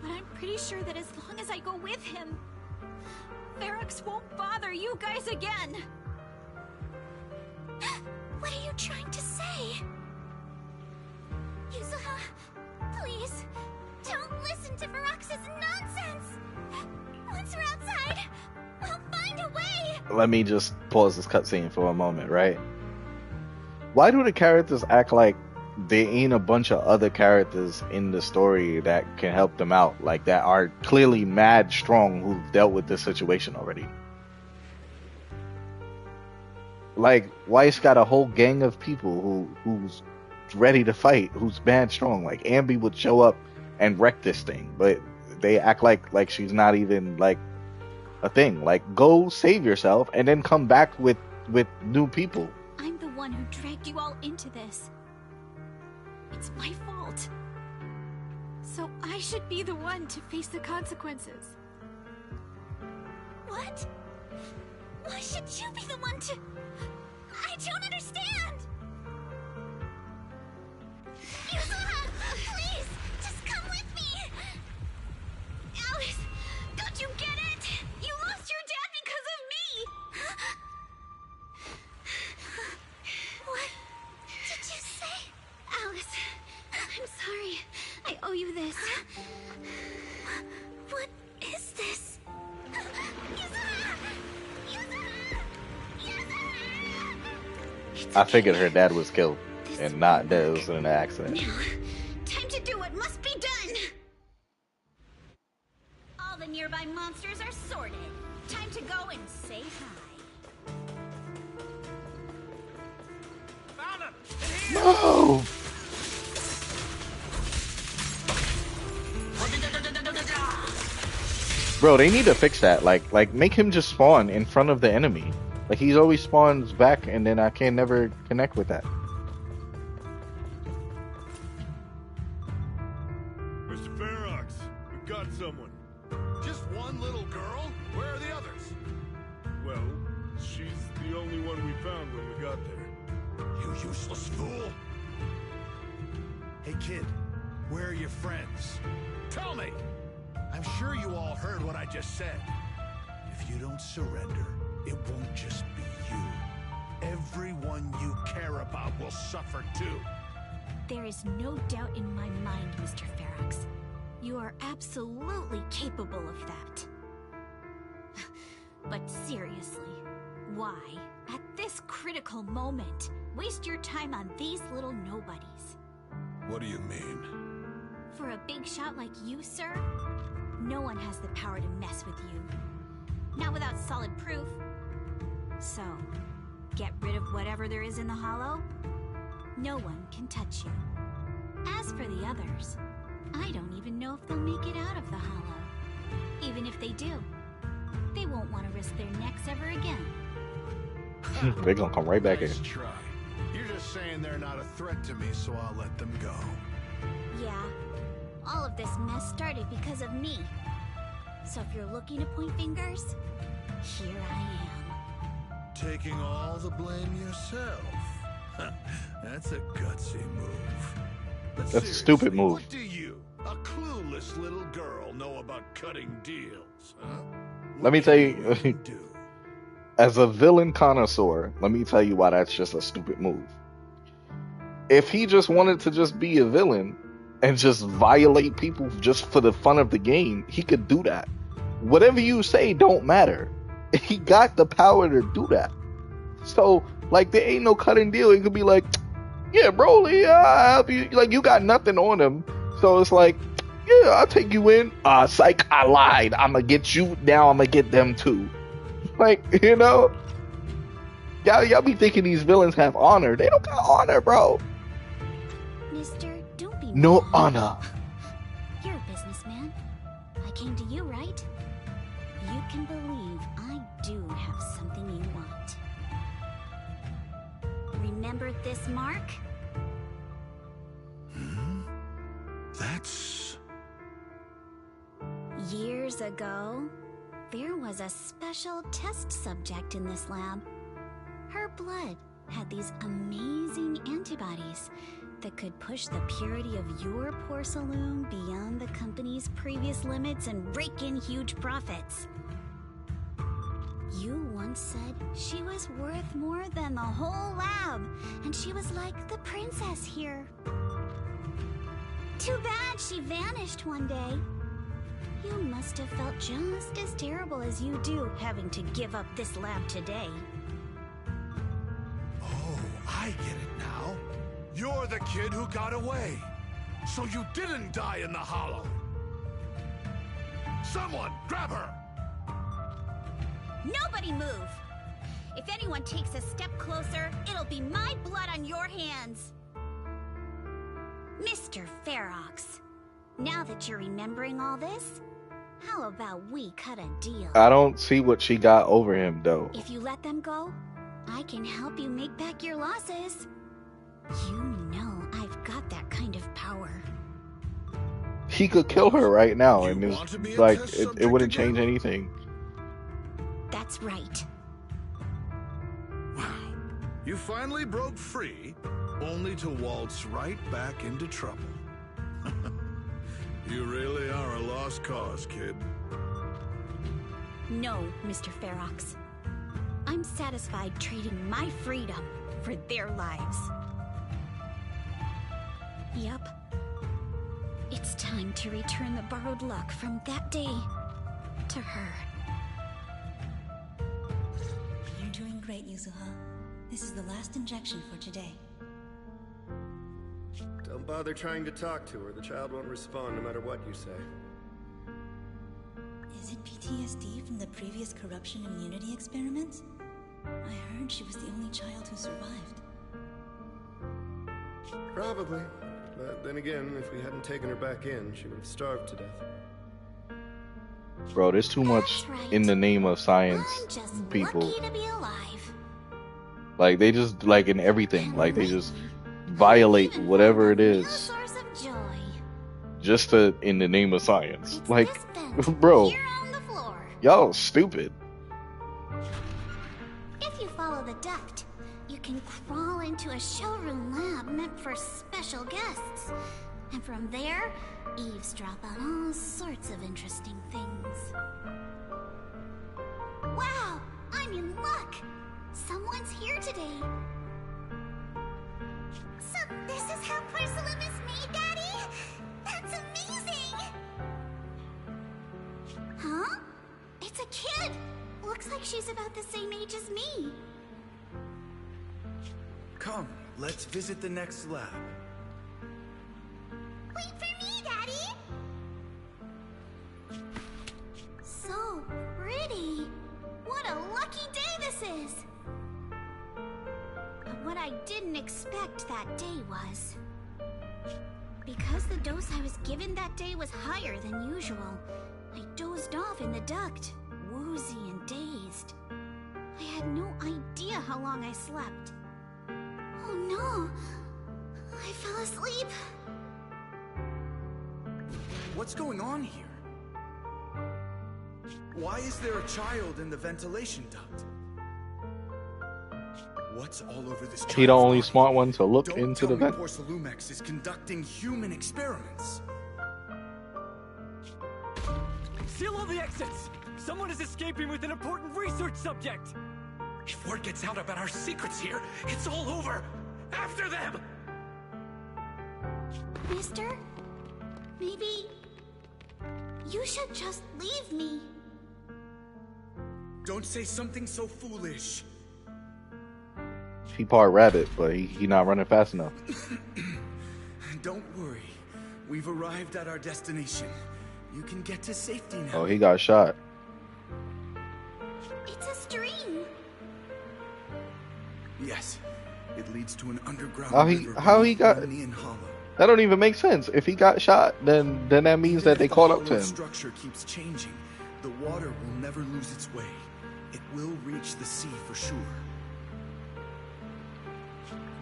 But I'm pretty sure that as long as I go with him, Ferox won't bother you guys again. What are you trying to say? Yuzuha, please, don't listen to Ferox's nonsense! Once we're outside, we'll find a way! Let me just pause this cutscene for a moment, right? Why do the characters act like there ain't a bunch of other characters in the story that can help them out, like that are clearly mad strong who've dealt with this situation already? Like, Weiss got a whole gang of people who's ready to fight, who's mad strong. Like, Ambi would show up and wreck this thing, but they act like she's not even like a thing. Like, go save yourself and then come back with new people. I'm the one who dragged you all into this. It's my fault. So I should be the one to face the consequences. What? Why should you be the one to... I don't understand! Yuzuha, please, just come with me! Alice, don't you get it? You lost your dad because of me! What did you say? Alice, I'm sorry. I owe you this. What is this? I figured her dad was killed and not that it was an accident. Now, time to do what must be done! All the nearby monsters are sorted. Time to go and say hi. Found him! No! Bro, they need to fix that. Like make him just spawn in front of the enemy. Like, he's always spawns back, and then I can never connect with that. Mr. Ferox, we've got someone. Just one little girl? Where are the others? Well, she's the only one we found when we got there. You useless fool! Hey kid, where are your friends? Tell me! I'm sure you all heard what I just said. If you don't surrender, it won't just be you. Everyone you care about will suffer too. There is no doubt in my mind, Mr. Ferox. You are absolutely capable of that. But seriously, why, at this critical moment, waste your time on these little nobodies? What do you mean? For a big shot like you, sir, no one has the power to mess with you. Not without solid proof. So, get rid of whatever there is in the hollow. No one can touch you. As for the others, I don't even know if they'll make it out of the hollow. Even if they do, they won't want to risk their necks ever again. They're gonna come right back in. Nice try. You're just saying they're not a threat to me, so I'll let them go. Yeah, all of this mess started because of me. So if you're looking to point fingers, here I am. Taking all the blame yourself. That's a gutsy move. But That's a stupid move. What do you, a clueless little girl, know about cutting deals, huh? Let me tell you, as a villain connoisseur, let me tell you why that's just a stupid move. If he just wanted to just be a villain and just violate people just for the fun of the game, he could do that. Whatever you say don't matter. He got the power to do that. So like there ain't no cutting deal. It could be like, yeah, Broly, I'll help you. Like you got nothing on him, so it's like, yeah, I'll take you in. Psych, I lied. I'ma get you now. I'ma get them too. Like, you know, y'all be thinking these villains have honor. They don't got honor, bro. Mister, don't be No mean. honor. You're a businessman. I came to you, right? You can believe I do have something you want. Remember this mark? That's... Years ago, there was a special test subject in this lab. Her blood had these amazing antibodies that could push the purity of your Porcelain beyond the company's previous limits and rake in huge profits. You once said she was worth more than the whole lab, and she was like the princess here. Too bad she vanished one day. You must have felt just as terrible as you do having to give up this lab today. Oh, I get it now. You're the kid who got away. So you didn't die in the hollow. Someone, grab her! Nobody move! If anyone takes a step closer, it'll be my blood on your hands! Mr. Ferox, now that you're remembering all this, how about we cut a deal? I don't see what she got over him though. If you let them go, I can help you make back your losses. You know I've got that kind of power. He could kill her right now, and it's like it wouldn't change anything. That's right. You finally broke free, only to waltz right back into trouble. You really are a lost cause, kid. No, Mr. Ferox. I'm satisfied trading my freedom for their lives. Yup. It's time to return the borrowed luck from that day to her. You're doing great, Yuzuha. This is the last injection for today. Don't bother trying to talk to her. The child won't respond no matter what you say. Is it PTSD from the previous corruption immunity experiments? I heard she was the only child who survived. Probably. But then again, if we hadn't taken her back in, she would have starved to death. Bro, there's too much in the name of science, Just people. lucky to be alive. Like they just like in everything, like they just violate whatever it is, Source of joy. just to in the name of science. Like, bro, y'all stupid. If you follow the duct, you can crawl into a showroom lab meant for special guests. And from there, eavesdrop on all sorts of interesting things. Wow! I'm in luck! Someone's here today. So this is how Porcelain is made, Daddy? That's amazing! Huh? It's a kid! Looks like she's about the same age as me. Come, let's visit the next lab. Wait for me, Daddy! So pretty! What a lucky day this is! But what I didn't expect that day was... Because the dose I was given that day was higher than usual, I dozed off in the duct, woozy and dazed. I had no idea how long I slept. Oh no! I fell asleep. What's going on here? Why is there a child in the ventilation duct? What's all over this He the only smart one to look into the vent. Porcelumex is conducting human experiments. Seal all the exits! Someone is escaping with an important research subject! If word gets out about our secrets here, it's all over! After them! Mister? Maybe... you should just leave me. Don't say something so foolish. He part rabbit, but he not running fast enough. Don't worry. We've arrived at our destination. You can get to safety now. Oh, he got shot. It's a stream. Yes. It leads to an underground How he got Neon Hollow. That don't even make sense. If he got shot, then that means that they caught up to him. The structure keeps changing. The water will never lose its way. It will reach the sea for sure.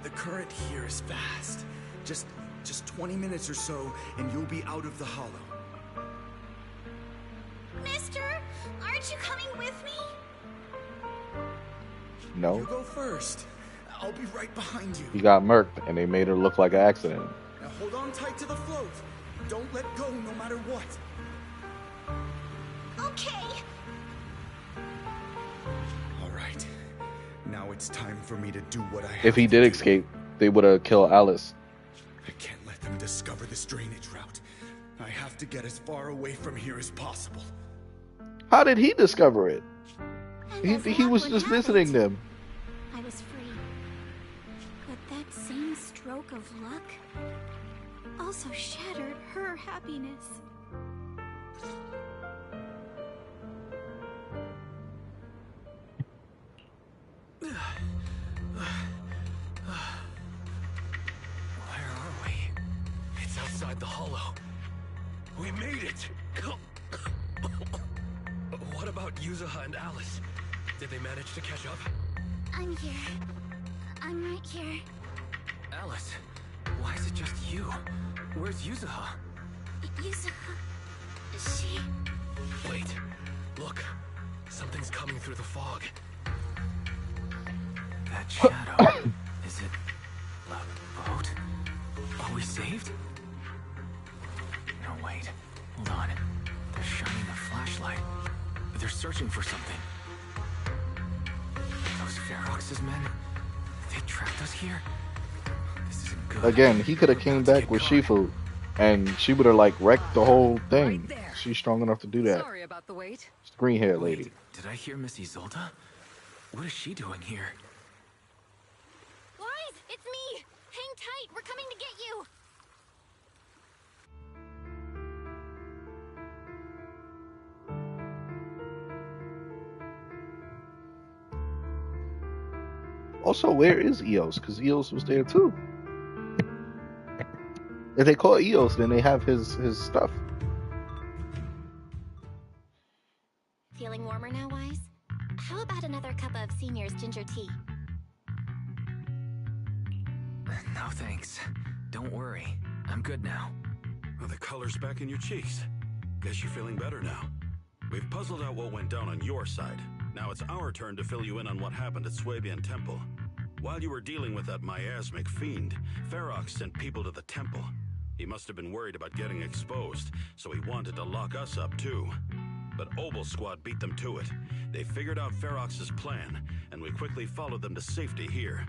The current here is fast. Just 20 minutes or so, and you'll be out of the hollow. Mister, aren't you coming with me? No. You go first. I'll be right behind you. He got murked, and they made it look like an accident. Now hold on tight to the float. Don't let go no matter what. Okay. All right. Now it's time for me to do what I have If he did escape, they would have killed Alice. I can't let them discover this drainage route. I have to get as far away from here as possible. How did he discover it? He was just visiting them. I was free. But that same stroke of luck also shattered her happiness. Where are we? It's outside the hollow. We made it! What about Yuzuha and Alice? Did they manage to catch up? I'm here. I'm right here. Alice, why is it just you? Where's Yuzuha? Yuzuha... she... Wait. Look. Something's coming through the fog. That shadow. Is it a boat? Are we saved? No, wait. Hold on. They're shining a flashlight. They're searching for something. Those Ferox's men? They trapped us here? This isn't good. Again, he could have came back with Shifu, and she would have like wrecked the whole thing. She's strong enough to do that. Sorry about the wait. It's the green haired lady. Did I hear Miss Isolde? What is she doing here? Wise, it's me! Hang tight, we're coming to get you! Also, where is Eos? Because Eos was there too. If they call Eos, then they have his stuff. Feeling warmer now, Wise? How about another cup of Senior's ginger tea? No thanks. Don't worry. I'm good now. Well, the color's back in your cheeks. Guess you're feeling better now. We've puzzled out what went down on your side. Now it's our turn to fill you in on what happened at Swabian Temple. While you were dealing with that miasmic fiend, Ferox sent people to the temple. He must have been worried about getting exposed, so he wanted to lock us up too. But Obel Squad beat them to it. They figured out Ferox's plan, and we quickly followed them to safety here.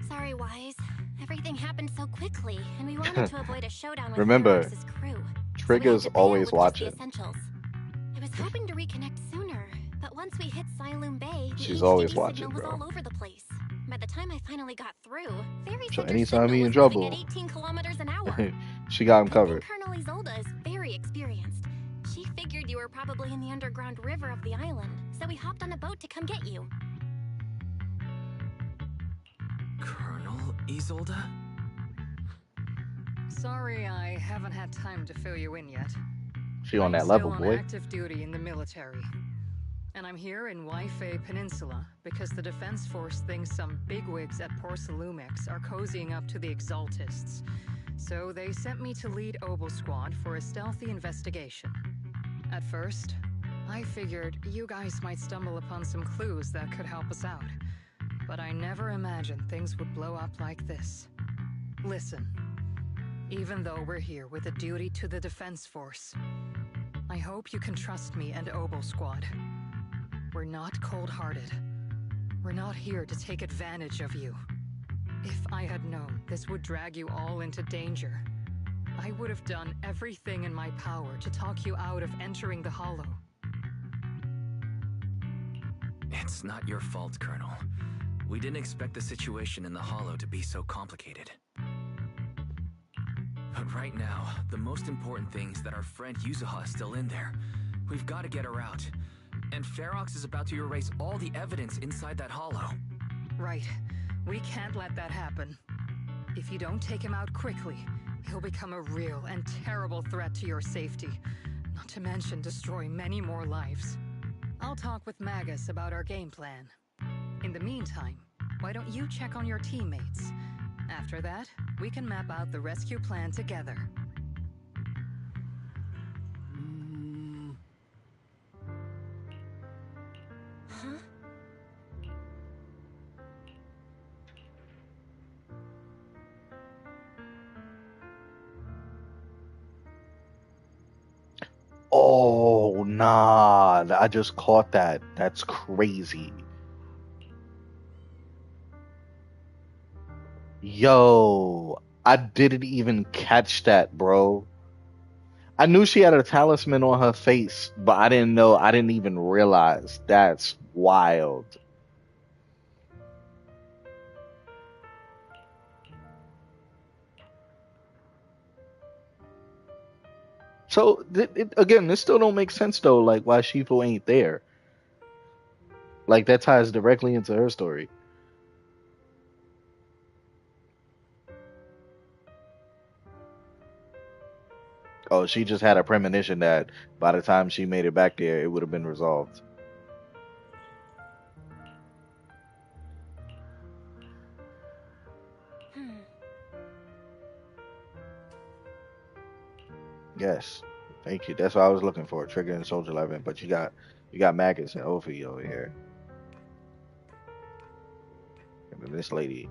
Sorry, Wise. Everything happened so quickly, and we wanted to avoid a showdown with Remember, Ferox's crew. Trigger's always watching. I was hoping to reconnect sooner, but once we hit Siloom Bay, the She's HDD always signal watching, was bro. all over the place. By the time I finally got through, Fairy So Center's anytime signal he in was trouble, moving at 18 kilometers an hour. she got him covered. Colonel Isolde is very experienced. She figured you were probably in the underground river of the island, so we hopped on a boat to come get you. Colonel Isolde? Sorry, I haven't had time to fill you in yet. She on that I'm level, still on boy. active duty in the military. And I'm here in Waifei Peninsula because the Defense Force thinks some bigwigs at Porcelumix are cozying up to the Exaltists. So they sent me to lead Obel Squad for a stealthy investigation. At first, I figured you guys might stumble upon some clues that could help us out. But I never imagined things would blow up like this. Listen, even though we're here with a duty to the Defense Force, I hope you can trust me and Obel Squad. We're not cold-hearted. We're not here to take advantage of you. If I had known this would drag you all into danger, I would have done everything in my power to talk you out of entering the Hollow. It's not your fault, Colonel. We didn't expect the situation in the Hollow to be so complicated. But right now, the most important thing is that our friend Yuzuha is still in there. We've got to get her out. And Ferox is about to erase all the evidence inside that Hollow. Right. We can't let that happen. If you don't take him out quickly, he'll become a real and terrible threat to your safety. Not to mention destroy many more lives. I'll talk with Magus about our game plan. In the meantime, why don't you check on your teammates? After that, we can map out the rescue plan together. Huh? Oh, nah. I just caught that. That's crazy. Yo, I didn't even catch that, bro. I knew she had a talisman on her face, but I didn't even realize. That's wild. So again, this still don't make sense though. Like why Shifu ain't there? Like that ties directly into her story. Oh, she just had a premonition that by the time she made it back there, it would have been resolved. Yes, thank you. That's what I was looking for. Trigger and Soldier 11, but you got Magus and Ophi over here, and then this lady.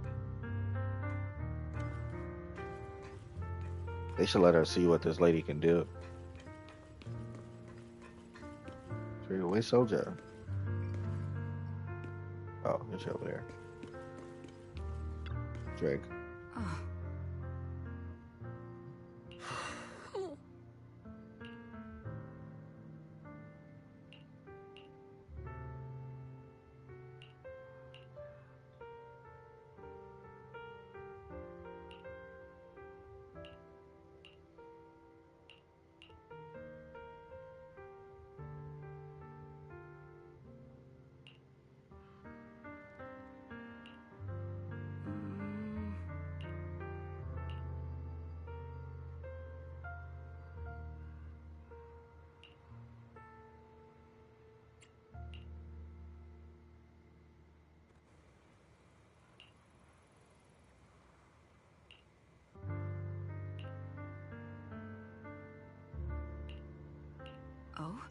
They should let her see what this lady can do. Trigger, where's Soldier? Oh, it's over there. Drake. Oh?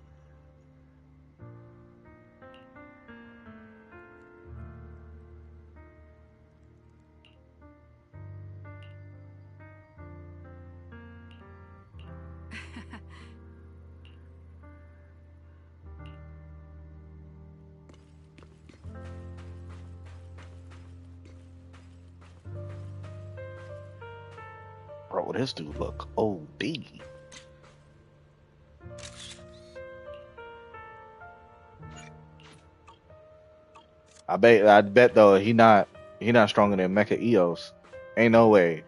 Bro, this dude look OD. I bet though he not stronger than Mecha Eos. Ain't no way.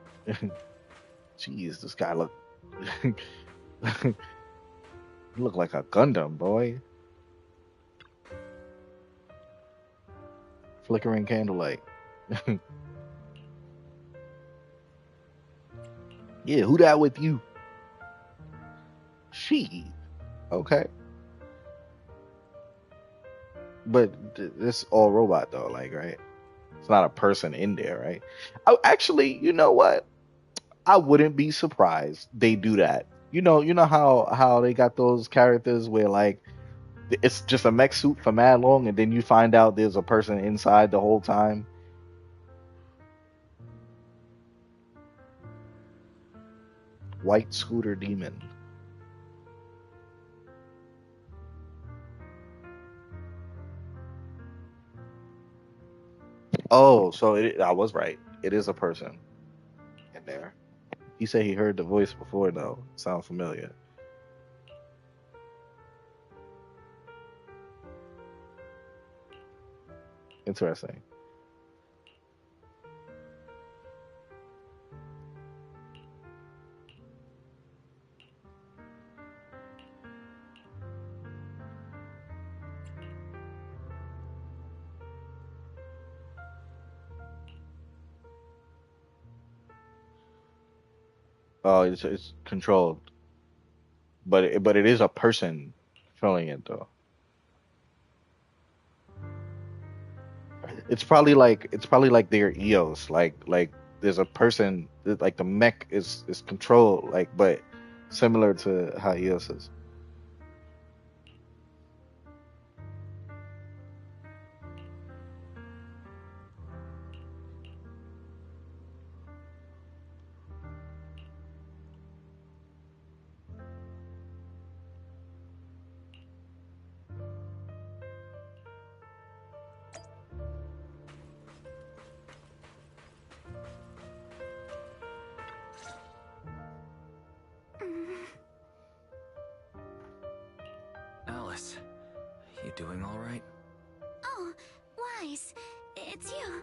Jeez, this guy look he look like a Gundam, boy. Flickering candlelight. Yeah, who that with you? She. Okay. But it's all robot though, like, right? It's not a person in there, right? Oh, actually, you know what? I wouldn't be surprised they do that. You know how they got those characters where like it's just a mech suit for mad long, and then you find out there's a person inside the whole time. White Scooter Demon. Oh, so I was right. It is a person in there. He said he heard the voice before, though. Sounds familiar. Interesting. Oh, it's controlled, but it is a person filling it though. It's probably like their EOS. Like there's a person like the mech is controlled like, but similar to how EOS is. Alice, you doing all right? Oh, Wise, it's you.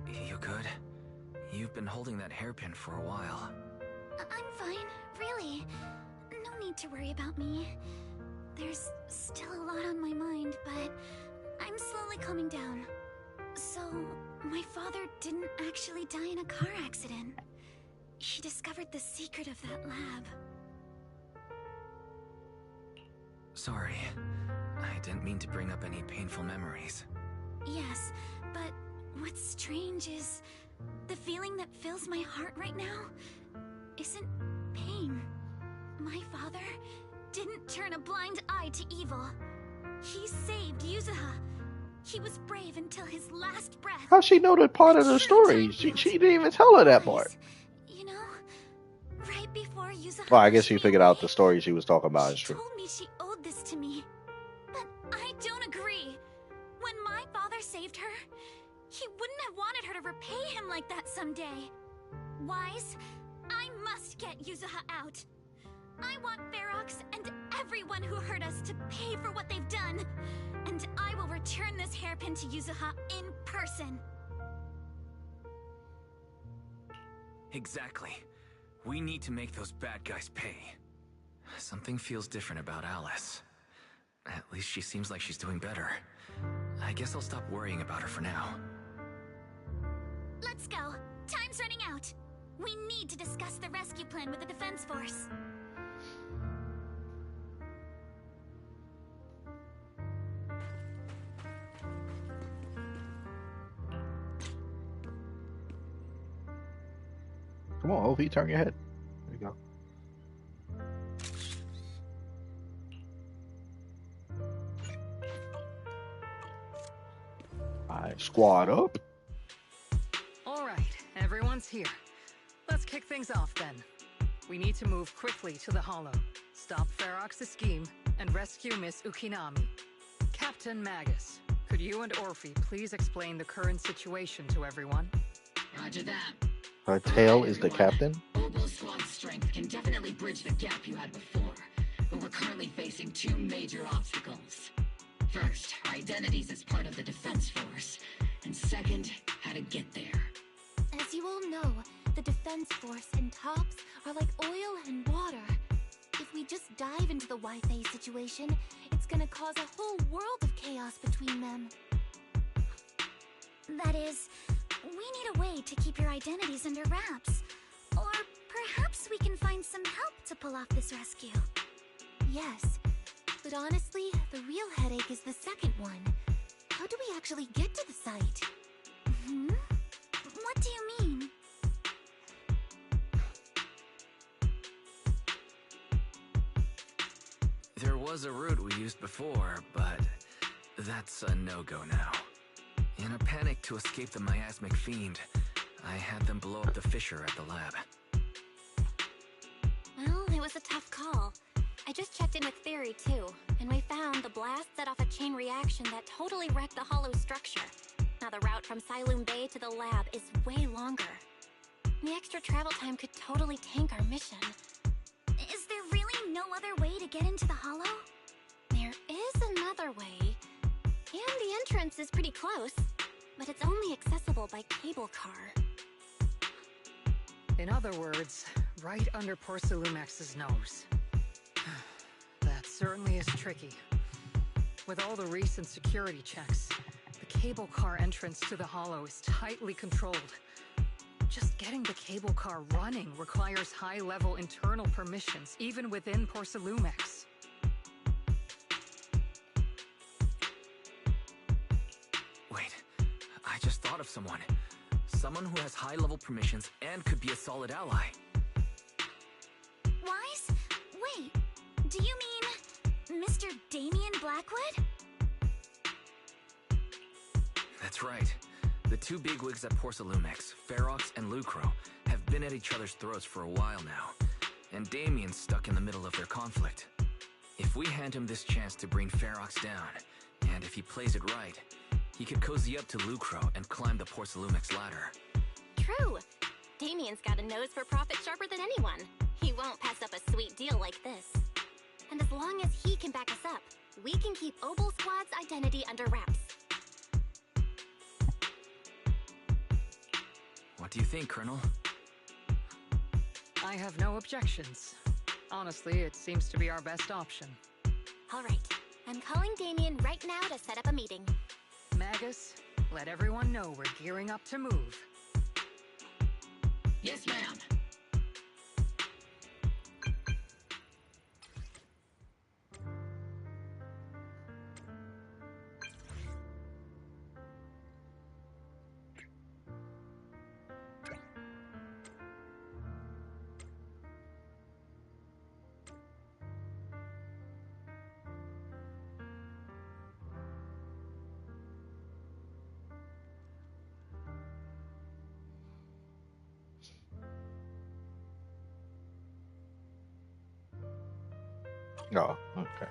You good? You've been holding that hairpin for a while. I'm fine, really. No need to worry about me. There's still a lot on my mind, but I'm slowly calming down. So, my father didn't actually die in a car accident. He discovered the secret of that lab. Sorry. I didn't mean to bring up any painful memories. Yes, but what's strange is the feeling that fills my heart right now isn't pain. My father didn't turn a blind eye to evil. He saved Yuzuha. He was brave until his last breath. How'd she know that part of the story? She didn't even tell her that part. You know, right before Yuzuha... Well, I guess she figured out the story she was talking about is true. told me she owed this to me. But I don't agree. When my father saved her, he wouldn't have wanted her to repay him like that someday. Wise, I must get Yuzuha out. I want Ferox and everyone who hurt us to pay for what they've done. And I will return this hairpin to Yuzuha in person. Exactly. We need to make those bad guys pay. Something feels different about Alice. At least she seems like she's doing better. I guess I'll stop worrying about her for now. Let's go. Time's running out. We need to discuss the rescue plan with the Defense Force. Come on, OP, turn your head. There you go. Alright, squad up. All right, everyone's here. Let's kick things off then. We need to move quickly to the Hollow, stop Ferox's scheme, and rescue Miss Ukinami. Captain Magus, could you and Orphe please explain the current situation to everyone? Roger that. Her tail is the captain? Oboe Squad's strength can definitely bridge the gap you had before, but we're currently facing two major obstacles. First, our identities as part of the Defense Force, and second, how to get there. As you all know, the Defense Force and TOPS are like oil and water. If we just dive into the Wi-Fi situation, it's gonna cause a whole world of chaos between them. That is, we need a way to keep your identities under wraps. Or perhaps we can find some help to pull off this rescue. Yes, but honestly, the real headache is the second one. How do we actually get to the site? Hmm? What do you mean? There was a route we used before, but that's a no-go now. In a panic to escape the miasmic fiend, I had them blow up the fissure at the lab. Well, it was a tough call. I just checked in with Theory too, and we found the blast set off a chain reaction that totally wrecked the hollow structure. Now the route from Siloom Bay to the lab is way longer. The extra travel time could totally tank our mission. Is there really no other way to get into the Hollow? There is another way, and the entrance is pretty close, but it's only accessible by cable car. In other words, right under Porcelumex's nose. That certainly is tricky. With all the recent security checks, the cable car entrance to the Hollow is tightly controlled. Just getting the cable car running requires high-level internal permissions, even within Porsalumex. Wait, I just thought of someone. Someone who has high-level permissions and could be a solid ally. Wise? Wait, do you mean Mr. Damien Blackwood? That's right. The two bigwigs at Porsalumex, Ferox and Lucro, have been at each other's throats for a while now, and Damien's stuck in the middle of their conflict. If we hand him this chance to bring Ferox down, and if he plays it right, he could cozy up to Lucro and climb the Porsalumex ladder. True. Damien's got a nose for profit sharper than anyone. He won't pass up a sweet deal like this. And as long as he can back us up, we can keep Obel Squad's identity under wraps. What do you think, Colonel? I have no objections. Honestly, it seems to be our best option. All right. I'm calling Damien right now to set up a meeting. Magus, let everyone know we're gearing up to move. Yes, ma'am. Oh, okay.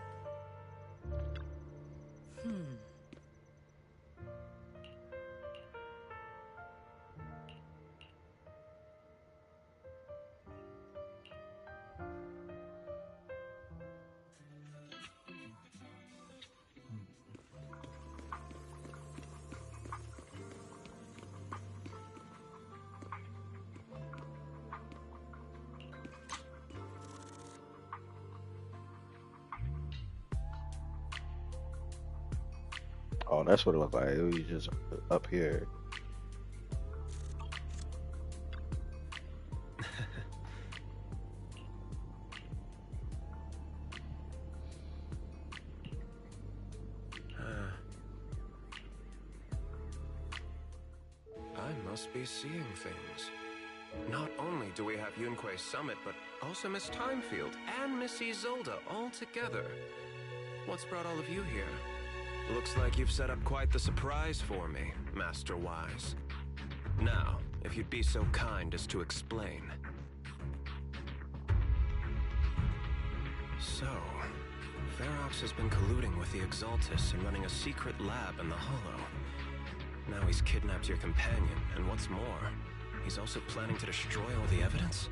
Oh, that's what it looked like. It was just up here. I must be seeing things. Not only do we have Yunque Summit, but also Miss Timefield and Miss Isolde all together. What's brought all of you here? Looks like you've set up quite the surprise for me, Master Wise. Now, if you'd be so kind as to explain. So, Ferox has been colluding with the Exaltus and running a secret lab in the Hollow. Now he's kidnapped your companion, and what's more, he's also planning to destroy all the evidence?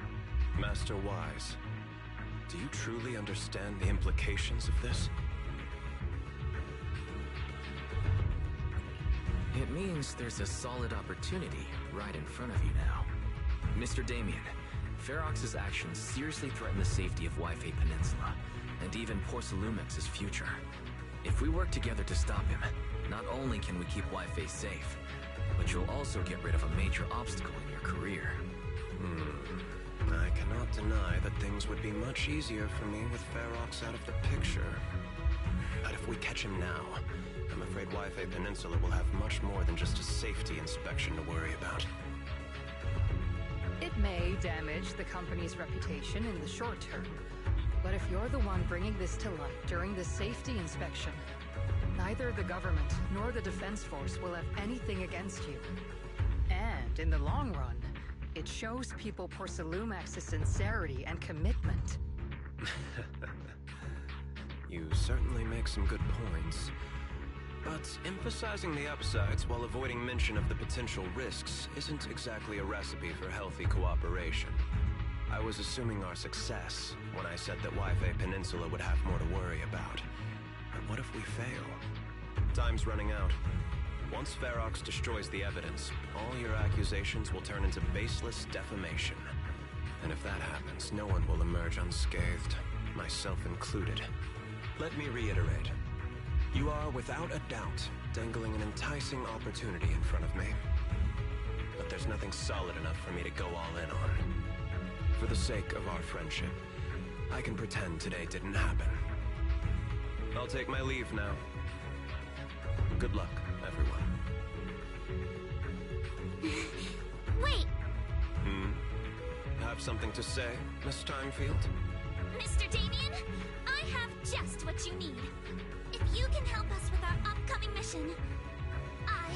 Master Wise, do you truly understand the implications of this? It means there's a solid opportunity right in front of you now. Mr. Damien, Ferox's actions seriously threaten the safety of Yfei Peninsula, and even Porsalumex's future. If we work together to stop him, not only can we keep Yfei safe, but you'll also get rid of a major obstacle in your career. I cannot deny that things would be much easier for me with Ferox out of the picture. But if we catch him now, I'm afraid Yfei Peninsula will have much more than just a safety inspection to worry about. It may damage the company's reputation in the short term, but if you're the one bringing this to light during the safety inspection, neither the government nor the Defense Force will have anything against you. And in the long run, it shows people Porsalumex's sincerity and commitment. You certainly make some good points. But emphasizing the upsides while avoiding mention of the potential risks isn't exactly a recipe for healthy cooperation. I was assuming our success when I said that Yfei Peninsula would have more to worry about. But what if we fail? Time's running out. Once Ferox destroys the evidence, all your accusations will turn into baseless defamation. And if that happens, no one will emerge unscathed, myself included. Let me reiterate. You are, without a doubt, dangling an enticing opportunity in front of me. But there's nothing solid enough for me to go all in on. For the sake of our friendship, I can pretend today didn't happen. I'll take my leave now. Good luck, everyone. Wait! Have something to say, Miss Timefield? Mr. Damien, I have just what you need. If you can help us with our upcoming mission, I,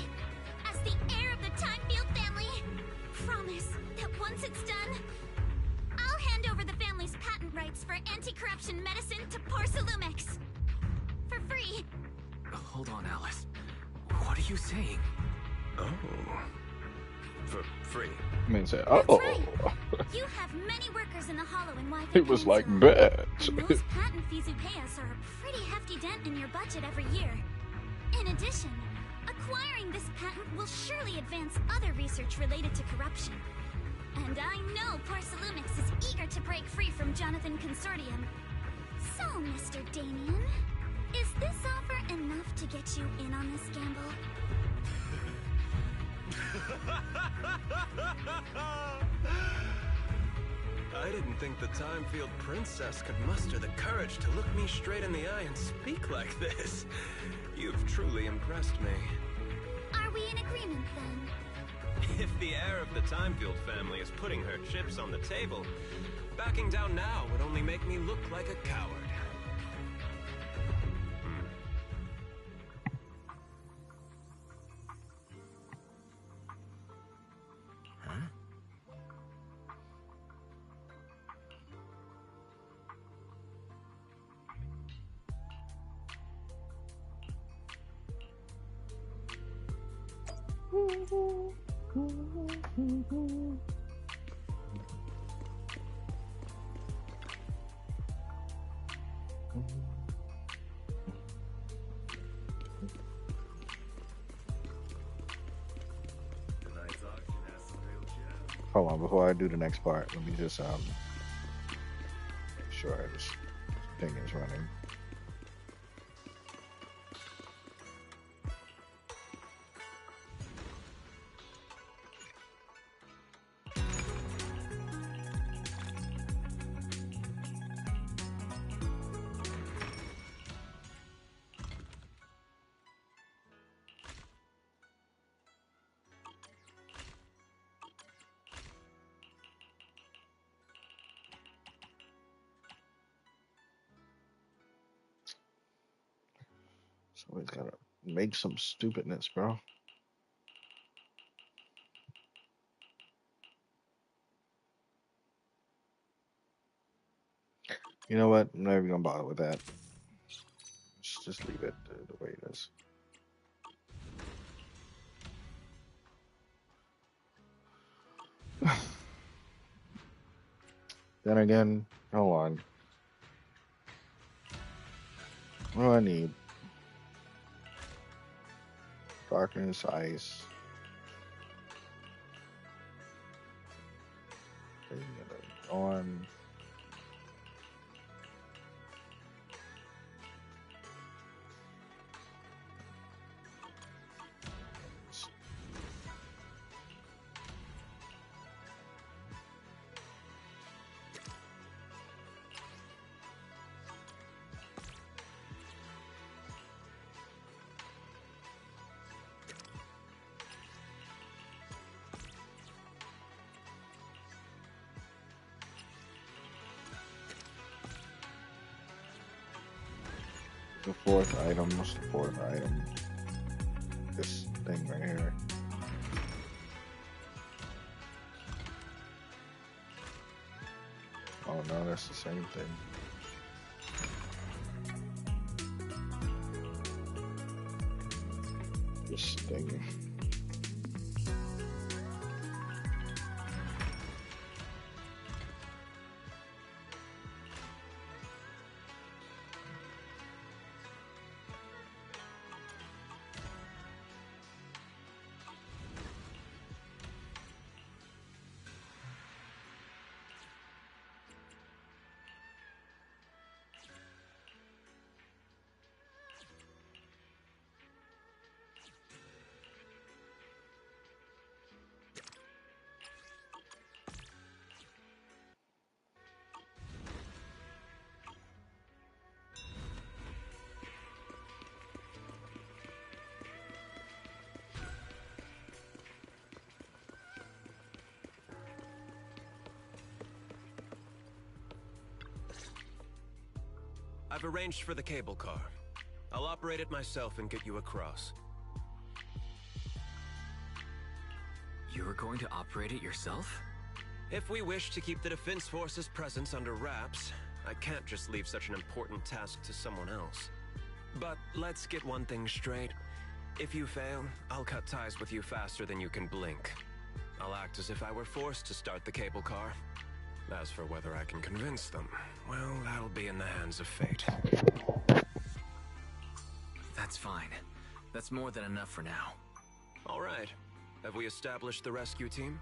as the heir of the Timefield family, promise that once it's done, I'll hand over the family's patent rights for anti-corruption medicine to Porsalumix. For free. Hold on, Alice. What are you saying? Oh. For free. I mean, say, uh-oh. You have many workers in the Hollow and Wi-Fi. It was like bad. Those patent fees you pay us are a pretty hefty dent in your budget every year. In addition, acquiring this patent will surely advance other research related to corruption. And I know Porsalumix is eager to break free from Jonathan Consortium. So, Mr. Damien, is this offer enough to get you in on this gamble? I didn't think the Timefield princess could muster the courage to look me straight in the eye and speak like this. You've truly impressed me. Are we in agreement, then? If the heir of the Timefield family is putting her chips on the table, backing down now would only make me look like a coward. Hold on, before I do the next part, let me just make sure this thing is running. Somebody's gotta make some stupidness, bro. You know what? I'm not even gonna bother with that. Just leave it the way it is. Then again, hold on. What do I need? Darkness, ice. On. The fourth item. What's the fourth item? This thing right here. Oh no, that's the same thing. This thing. I've arranged for the cable car. I'll operate it myself and get you across. You're going to operate it yourself? If we wish to keep the Defense Force's presence under wraps, I can't just leave such an important task to someone else. But let's get one thing straight. If you fail, I'll cut ties with you faster than you can blink. I'll act as if I were forced to start the cable car. As for whether I can convince them, well, that'll be in the hands of fate. That's fine. That's more than enough for now. All right. Have we established the rescue team?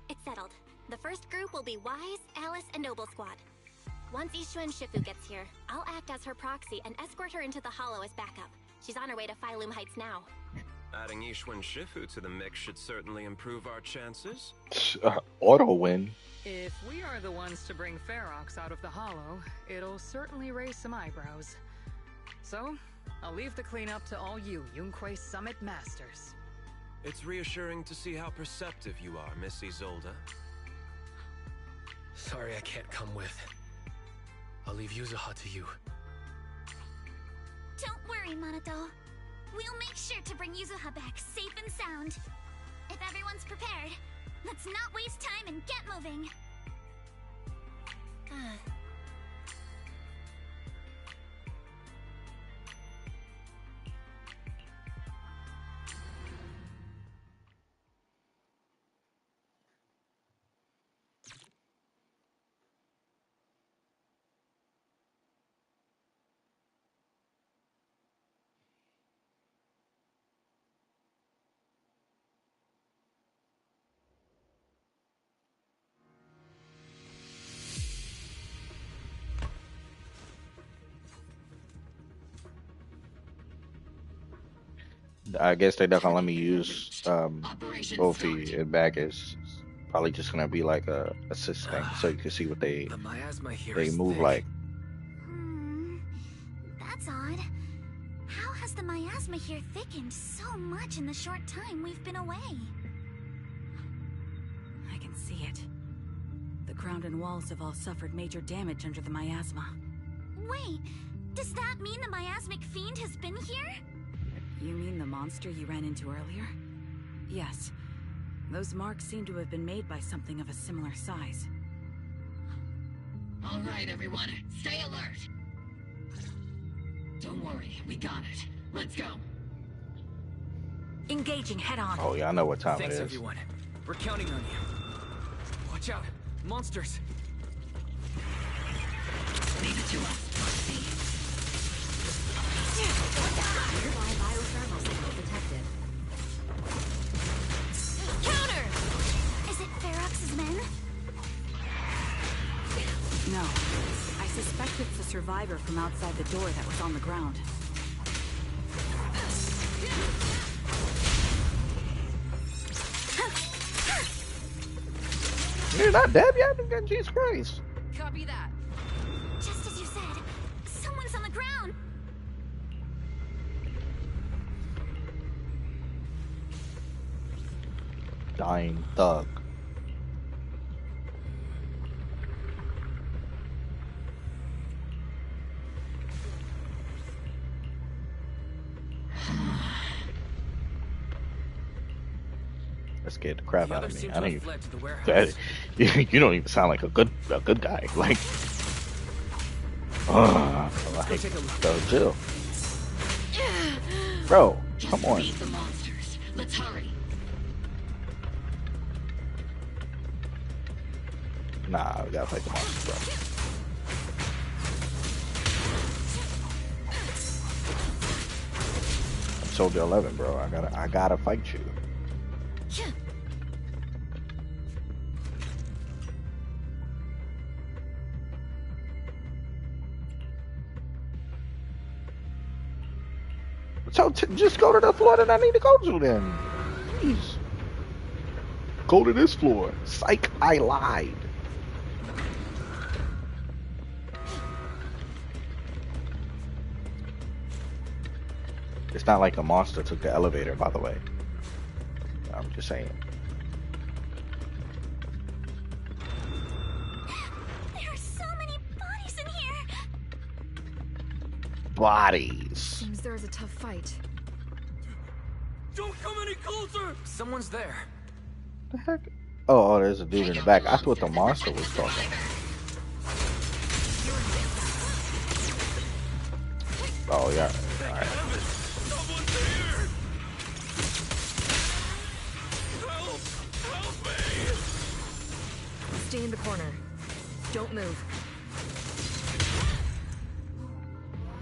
It's settled. The first group will be Wise, Alice, and Noble Squad. Once Ishun Shifu gets here, I'll act as her proxy and escort her into the Hollow as backup. She's on her way to Phylum Heights now. Adding Ishun Shifu to the mix should certainly improve our chances. Auto win. If we are the ones to bring Ferox out of the Hollow, it'll certainly raise some eyebrows. So, I'll leave the cleanup to all you Yunquay Summit Masters. It's reassuring to see how perceptive you are, Miss Isolde. Sorry I can't come with. I'll leave Yuzuha to you. Don't worry, Minato. We'll make sure to bring Yuzuha back safe and sound. If everyone's prepared, let's not waste time and get moving. I guess they're not gonna let me use Wolfie and Baggers. Probably just gonna be like a assist thing, so you can see what they move like. That's odd. How has the miasma here thickened so much in the short time we've been away? I can see it. The ground and walls have all suffered major damage under the miasma. Wait, does that mean the miasmic fiend has been here? You mean the monster you ran into earlier? Yes. Those marks seem to have been made by something of a similar size. All right, everyone, stay alert. Don't worry, we got it. Let's go. Engaging head-on. Oh yeah, I know what time Thanks, it is. Everyone. We're counting on you. Watch out, monsters. Leave it to us. Nearby biothermal signal detected. Counter! Is it Ferox's men? No. I suspect it's the survivor from outside the door that was on the ground. You're not dead yet? Jesus Christ. Copy that. Just as you said, someone's on the ground. Dying thug. That scared the crap out of me. I don't even, you don't even sound like a good guy. Like, so chill, bro. Come on. Beat the monsters. Let's hurry. Nah, we gotta fight the monsters, bro. I'm Soldier 11, bro. I gotta fight you. So just go to the floor that I need to go to then. Jeez. Go to this floor. Psych, I lied. It's not like a monster took the elevator, by the way. I'm just saying. There are so many bodies in here. bodies. Seems there is a tough fight. Don't come any closer! Someone's there. The heck? Oh, there's a dude in the back. I thought the monster was talking. Oh yeah. All right. Stay in the corner. Don't move.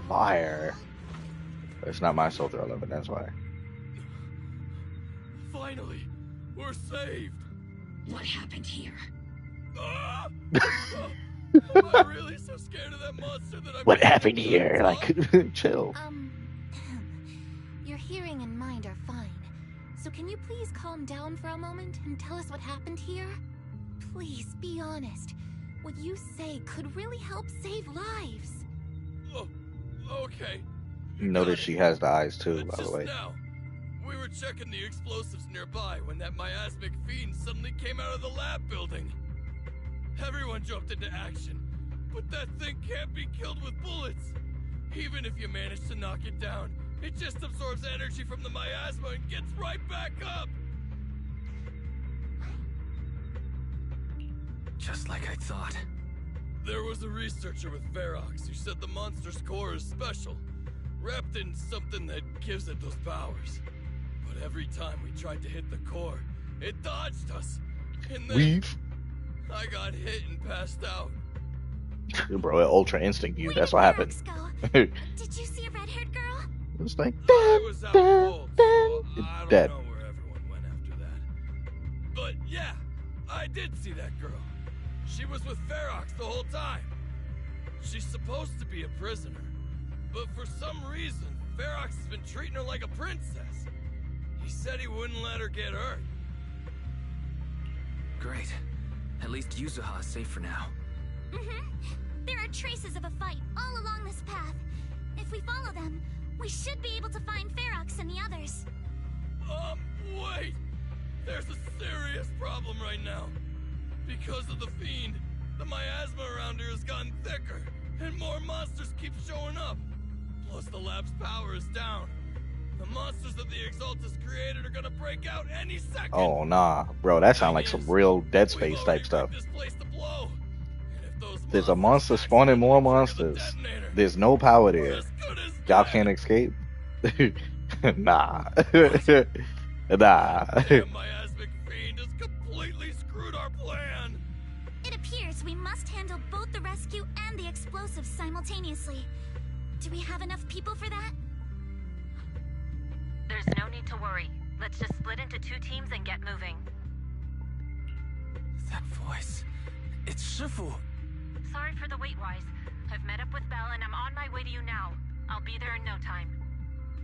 Fire. It's not my Soldier 11, that's why. Finally, we're saved. What happened here? I'm really so scared of that monster that I'm. What happened here? Like, chill. Your hearing and mind are fine. So can you please calm down for a moment and tell us what happened here? Please, be honest. What you say could really help save lives. Oh, okay. Notice she has the eyes too, by the Just way. now, we were checking the explosives nearby when that miasmic fiend suddenly came out of the lab building. Everyone jumped into action, but that thing can't be killed with bullets. Even if you manage to knock it down, it just absorbs energy from the miasma and gets right back up. Just like I thought. There was a researcher with Ferox who said the monster's core is special, wrapped in something that gives it those powers. But every time we tried to hit the core, it dodged us. And then I got hit and passed out. Bro, Ultra Instinct you. That's what happened. Did you see a red-haired girl? It was like, I was out cold, so I don't dead. know where everyone went after that. But yeah, I did see that girl. She was with Ferox the whole time. She's supposed to be a prisoner, but for some reason, Ferox has been treating her like a princess. He said he wouldn't let her get hurt. Great. At least Yuzuha is safe for now. There are traces of a fight all along this path. If we follow them, we should be able to find Ferox and the others. Wait! There's a serious problem right now. Because of the fiend, the miasma around here has gotten thicker, and more monsters keep showing up. Plus the lab's power is down. The monsters that the Exaltus created are gonna break out any second. Oh nah, bro, that sounds like some real Dead Space type stuff. There's a monster spawning more monsters. There's no power there. Y'all can't escape. Nah. Nah. Miasmic fiend has completely screwed our plan. It appears we must handle both the rescue and the explosives simultaneously. Do we have enough people for that? There's no need to worry. Let's just split into 2 teams and get moving. That voice. It's Shifu. Sorry for the wait, Wise. I've met up with Belle and I'm on my way to you now. I'll be there in no time.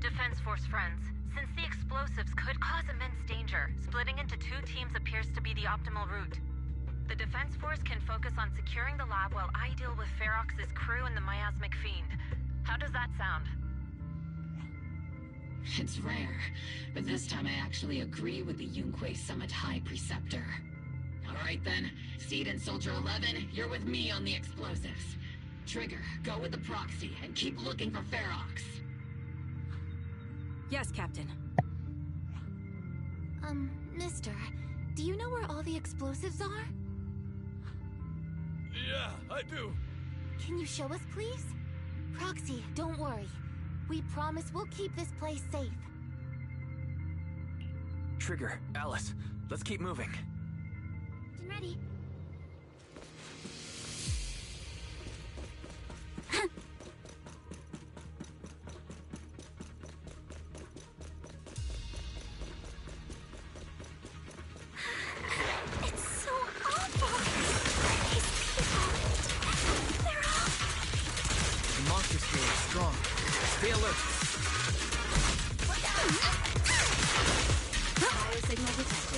Defense Force friends, since the explosives could cause immense danger, splitting into 2 teams appears to be the optimal route. The Defense Force can focus on securing the lab while I deal with Ferox's crew and the miasmic fiend. How does that sound? It's rare, but this time I actually agree with the Yunque Summit High Preceptor. Alright then, Seed and Soldier 11, you're with me on the explosives. Trigger, go with the proxy and keep looking for Ferox. Yes, Captain. Mister, do you know where all the explosives are? Yeah, I do. Can you show us, please? Proxy, don't worry. We promise we'll keep this place safe. Trigger, Alice, let's keep moving. I'm ready. It's so awful. These people, they're all... The monster scale is strong. Stay alert.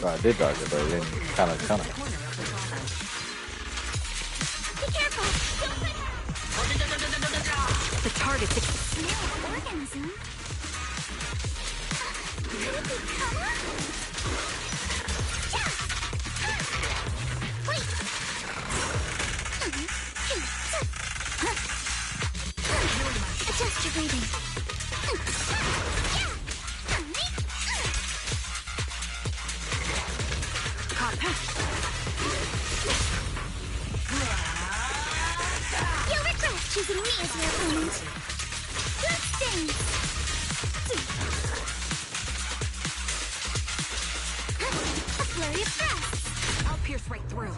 I did dodge it, but it didn't kind of. Be careful! Don't The target's small organism. Could it be Kama? Wait! Adjust your breathing. You'll regret choosing me as your opponent. Good things. A flurry of thrusts. I'll pierce right through.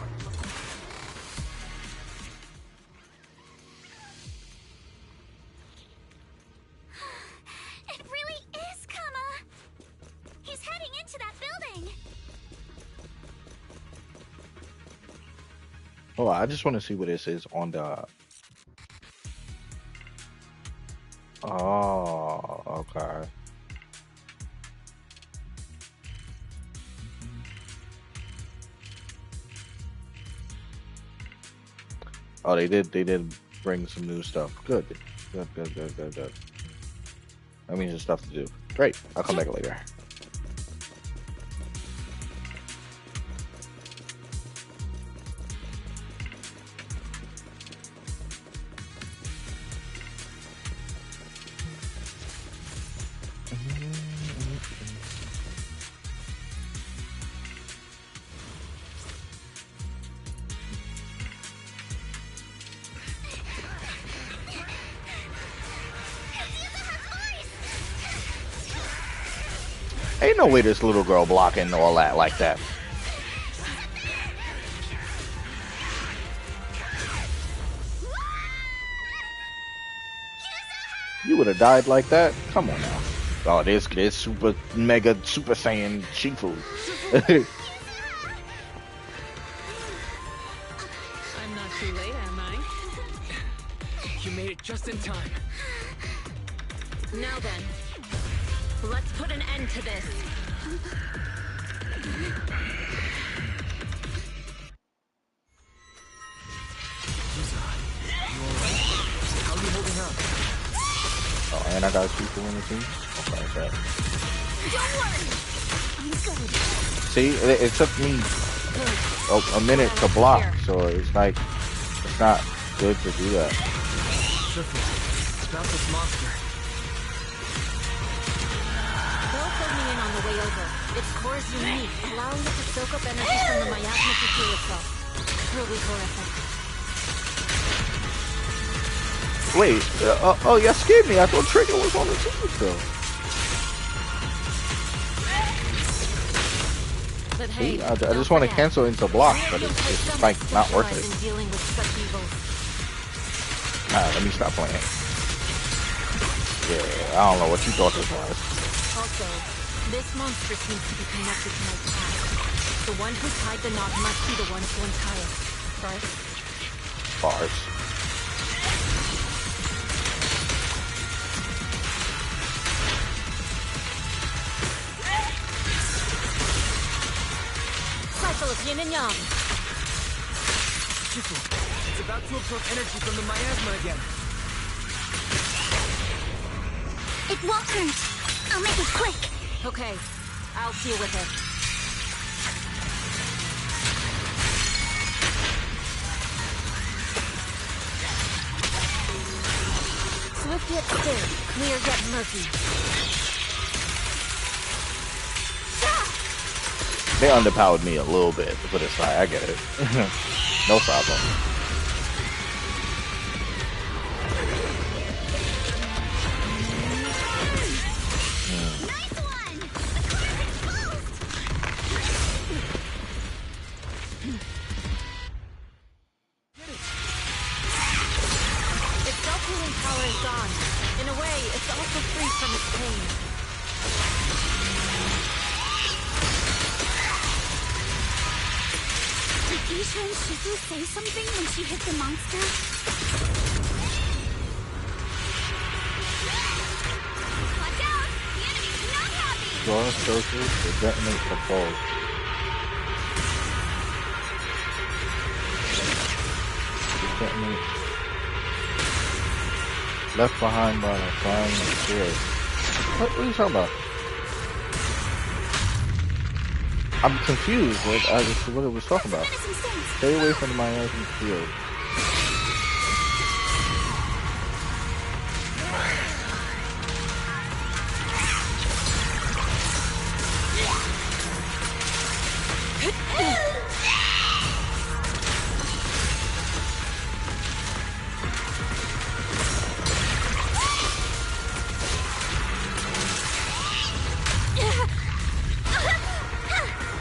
It really is Kama. He's heading into that building. Oh, I just want to see what this is on the. Oh, okay. Oh, they did bring some new stuff. Good. That means there's stuff to do. Great. I'll come back later. Ain't no way this little girl blocking all that like that. You would have died like that? Come on now. Oh, this super mega super saiyan Shifu. I'm not too late, am I? You made it just in time. Now then, let's put an end to this. How are you holding up? Oh, and I got people in the team? Okay, okay. Don't worry. I'm good. See, it took me a minute to block, so it's like, it's not good to do that. It's about this monster. Bill filled me in on the way over. Its core is unique, allowing it to soak up energy from the miasma to heal itself. Truly horrific. Wait, oh, you scared me. I thought Trigger was on the team still. But hey, See, I just want to cancel into block, but it's like not worth it. Alright, let me stop playing. Yeah, I don't know what you thought this was. Also, this monster seems to be connected to my past. The one who tied the knot must be the one to untie it. First. Bars. Cycle of yin and yang. Shifu, it's about to absorb energy from the miasma again. It won't hurt. I'll make it quick. Okay, I'll deal with it. Swift yet still, clear yet murky. They underpowered me a little bit, but it's fine. I get it. No problem. Its self-healing power is gone. In a way, it's also free from its pain. Did Isha and Shifu say something when she hit the monster? Watch out! The enemy's not happy! Draw a circle to detonate the ball. Detonate. Left behind by a flying sword. What are you talking about? I'm confused what it was talking about. Stay away from the miasma field.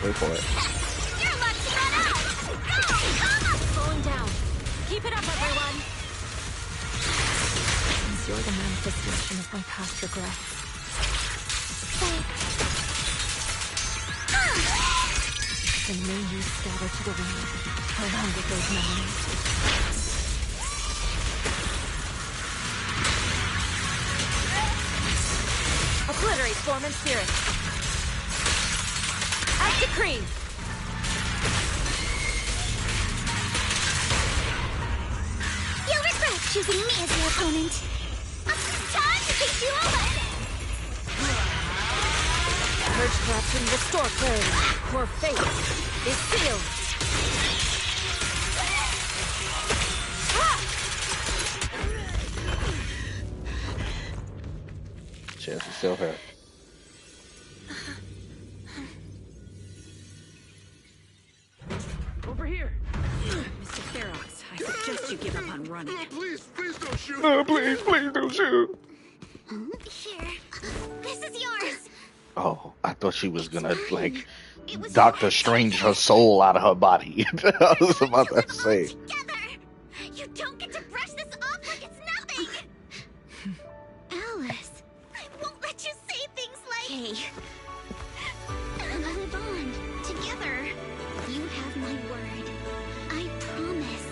Wait for it. You're about to run out! Go! Come! Slowing down. Keep it up, everyone! Since you're the manifestation of my past regrets. Then may you scatter to the wind, along with those memories. Obliterate form and spirit. As decreed. You'll regret choosing me as your opponent. Time to take you over! Purge corruption, restore clarity. Your fate is sealed. Chance is still here. Over here! Mr. Ferox, I suggest you give up on running. No, please don't shoot! No, please don't shoot! Here. This is yours. Oh, I thought she was gonna, like, Doctor Strange her soul out of her body. I was about to say. Together. You don't get to brush this off like it's nothing. Alice, I won't let you say things like. Hey. Live on together. You have my word. I promise.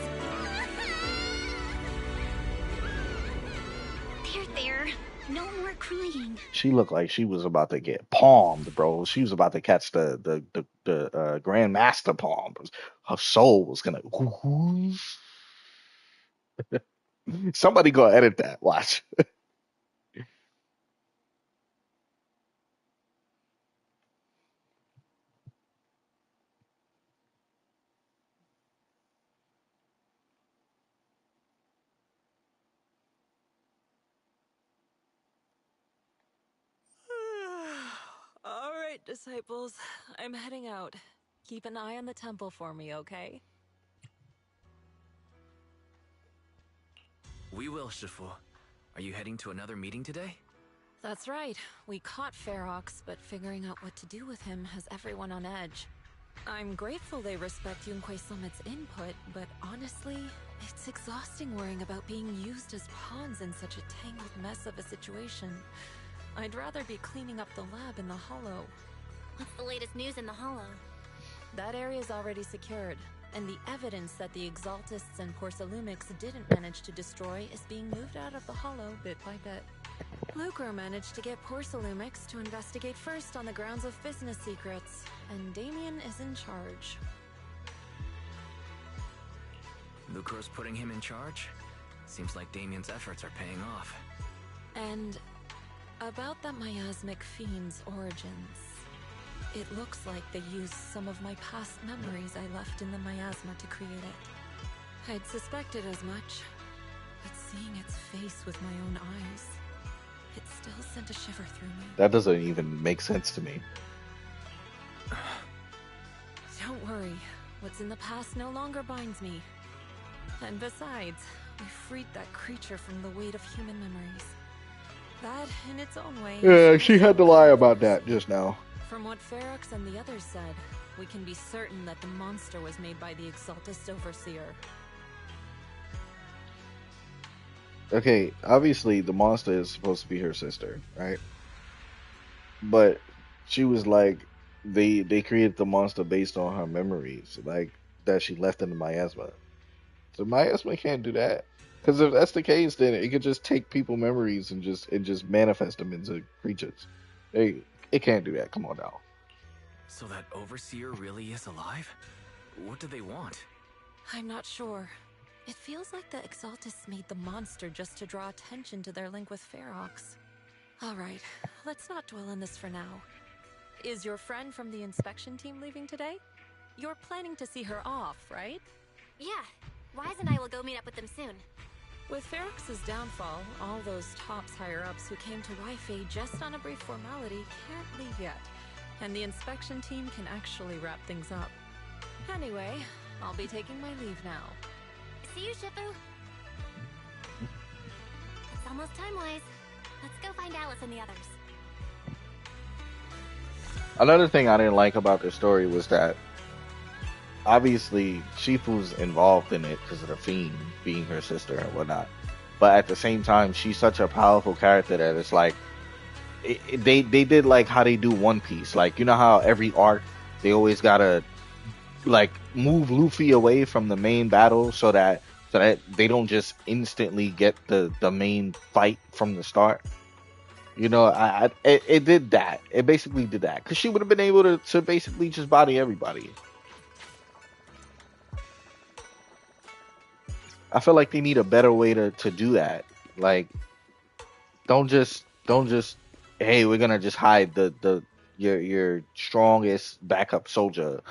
There. No more crying. She looked like she was about to get palmed, bro. She was about to catch the Grandmaster palm. Her soul was gonna. Somebody go edit that. Watch. All right, disciples. I'm heading out. Keep an eye on the temple for me, okay? We will, Shifu. Are you heading to another meeting today? That's right. We caught Ferox, but figuring out what to do with him has everyone on edge. I'm grateful they respect Yunque Summit's input, but honestly, it's exhausting worrying about being used as pawns in such a tangled mess of a situation. I'd rather be cleaning up the lab in the Hollow. What's the latest news in the Hollow? That area's already secured, and the evidence that the Exaltists and Porcelumix didn't manage to destroy is being moved out of the Hollow bit by bit. Lucre managed to get Porcelumix to investigate first on the grounds of business secrets, and Damien is in charge. Lucre's putting him in charge? Seems like Damien's efforts are paying off. And about that miasmic fiend's origins. It looks like they used some of my past memories I left in the miasma to create it. I'd suspected as much, but seeing its face with my own eyes, it still sent a shiver through me. That doesn't even make sense to me. Don't worry, what's in the past no longer binds me. And besides, we freed that creature from the weight of human memories. That, in its own way... Yeah, she had to lie about that just now. From what Ferox and the others said, we can be certain that the monster was made by the Exaltist Overseer. Okay, obviously the monster is supposed to be her sister, right? But she was like, they created the monster based on her memories, like, that she left in the miasma. So miasma can't do that. Because if that's the case, then it could just take people memories and just manifest them into creatures. It can't do that. Come on now. So that Overseer really is alive? What do they want? I'm not sure. It feels like the Exaltists made the monster just to draw attention to their link with Ferox. Alright, let's not dwell on this for now. Is your friend from the inspection team leaving today? You're planning to see her off, right? Yeah. Wise and I will go meet up with them soon. With Ferox's downfall, all those tops higher-ups who came to Wi-Fi just on a brief formality can't leave yet, and the inspection team can actually wrap things up. Anyway, I'll be taking my leave now. See you, Shifu. It's almost time, Wise. Let's go find Alice and the others. Another thing I didn't like about this story was that obviously Shifu's involved in it because of the Fiend being her sister and whatnot. But at the same time, she's such a powerful character that it's like they did like how they do One Piece. Like, you know how every arc they always gotta like move Luffy away from the main battle so that they don't just instantly get the main fight from the start. You know, it did that. It basically did that because she would have been able to basically just body everybody. I feel like they need a better way to do that. Like, don't just hey, we're gonna just hide your strongest backup soldier,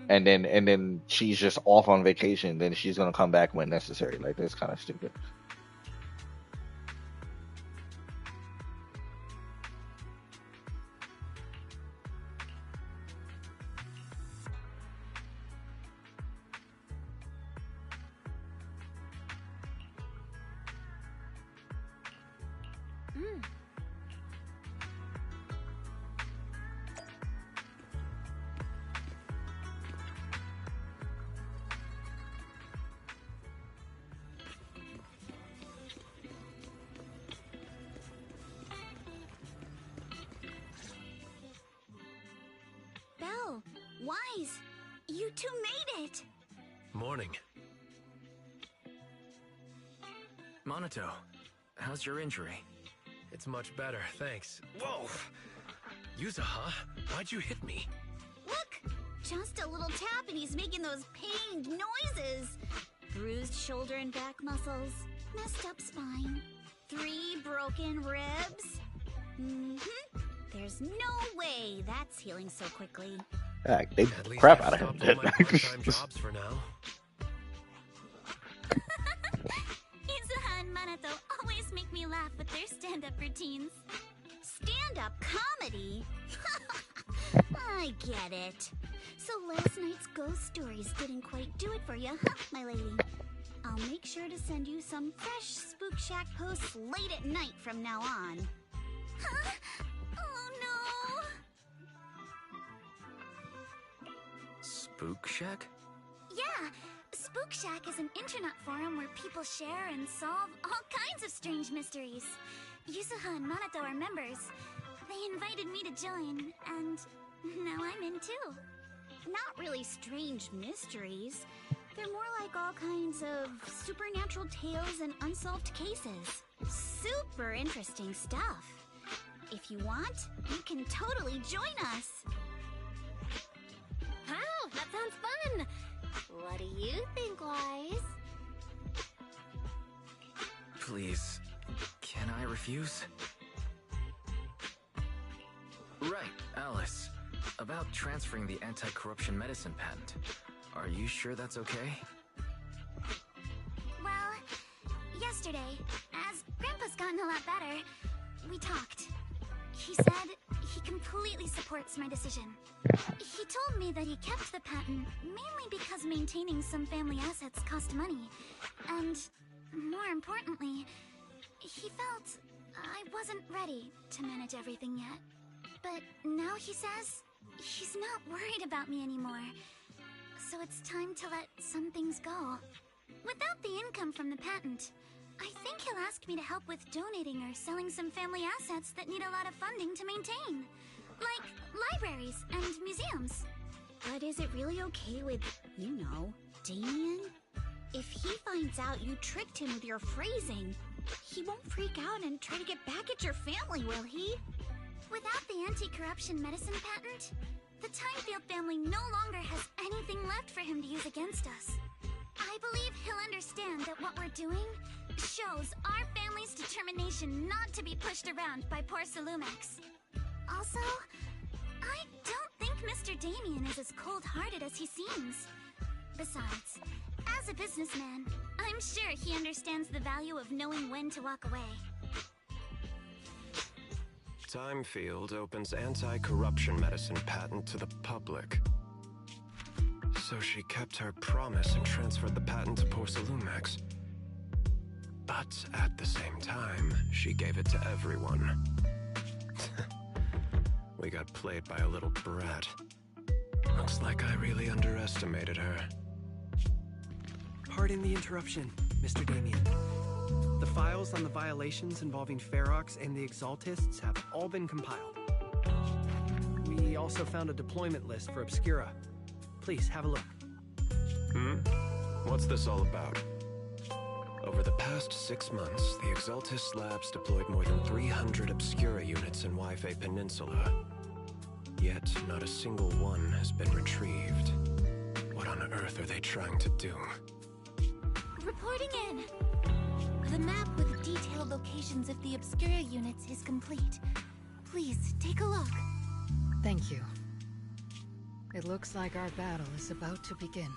and then she's just off on vacation. Then she's gonna come back when necessary. Like, that's kind of stupid. Belle, Wise, you two made it! Morning. Monato, how's your injury? It's much better, thanks. Whoa! Yuzuha, why'd you hit me? Look! Just a little tap and he's making those pained noises. Bruised shoulder and back muscles. Messed up spine. 3 broken ribs. There's no way that's healing so quickly. Heck, they beat the crap out of him. Part-time jobs for now. Izuha and Manato always make me laugh with their stand-up routines. Stand-up comedy? I get it. So last night's ghost stories didn't quite do it for you, huh, my lady? I'll make sure to send you some fresh Spook Shack posts late at night from now on. Huh? Oh no! Spook Shack? Yeah, Spook Shack is an internet forum where people share and solve all kinds of strange mysteries. Yuzuha and Manato are members. They invited me to join, and now I'm in too. Not really strange mysteries. They're more like all kinds of supernatural tales and unsolved cases. Super interesting stuff. If you want, you can totally join us. Wow, that sounds fun! What do you think, Wise? Please, can I refuse? Right, Alice. About transferring the anti-corruption medicine patent. Are you sure that's okay? Well, yesterday, as Grandpa's gotten a lot better, we talked. He said he completely supports my decision. He told me that he kept the patent mainly because maintaining some family assets cost money. And, more importantly, he felt I wasn't ready to manage everything yet. But now he says he's not worried about me anymore. So it's time to let some things go. Without the income from the patent, I think he'll ask me to help with donating or selling some family assets that need a lot of funding to maintain. Like libraries and museums. But is it really okay with, you know, Damien? If he finds out you tricked him with your phrasing, he won't freak out and try to get back at your family, will he? Without the anti-corruption medicine patent, the Timefield family no longer has anything left for him to use against us. I believe he'll understand that what we're doing shows our family's determination not to be pushed around by poor Salumex. Also, I don't think Mr. Damien is as cold-hearted as he seems. Besides, as a businessman, I'm sure he understands the value of knowing when to walk away. Timefield opens anti-corruption medicine patent to the public. So she kept her promise and transferred the patent to poor Salumex. But at the same time, she gave it to everyone. We got played by a little brat. Looks like I really underestimated her. Pardon the interruption, Mr. Damien. The files on the violations involving Ferox and the Exaltists have all been compiled. We also found a deployment list for Obscura. Please, have a look. What's this all about? Over the past 6 months, the Exaltist Labs deployed more than 300 Obscura units in Wi-Fi Peninsula. Yet, not a single one has been retrieved. What on earth are they trying to do? Reporting in. The map with detailed locations of the Obscura units is complete. Please, take a look. Thank you. It looks like our battle is about to begin.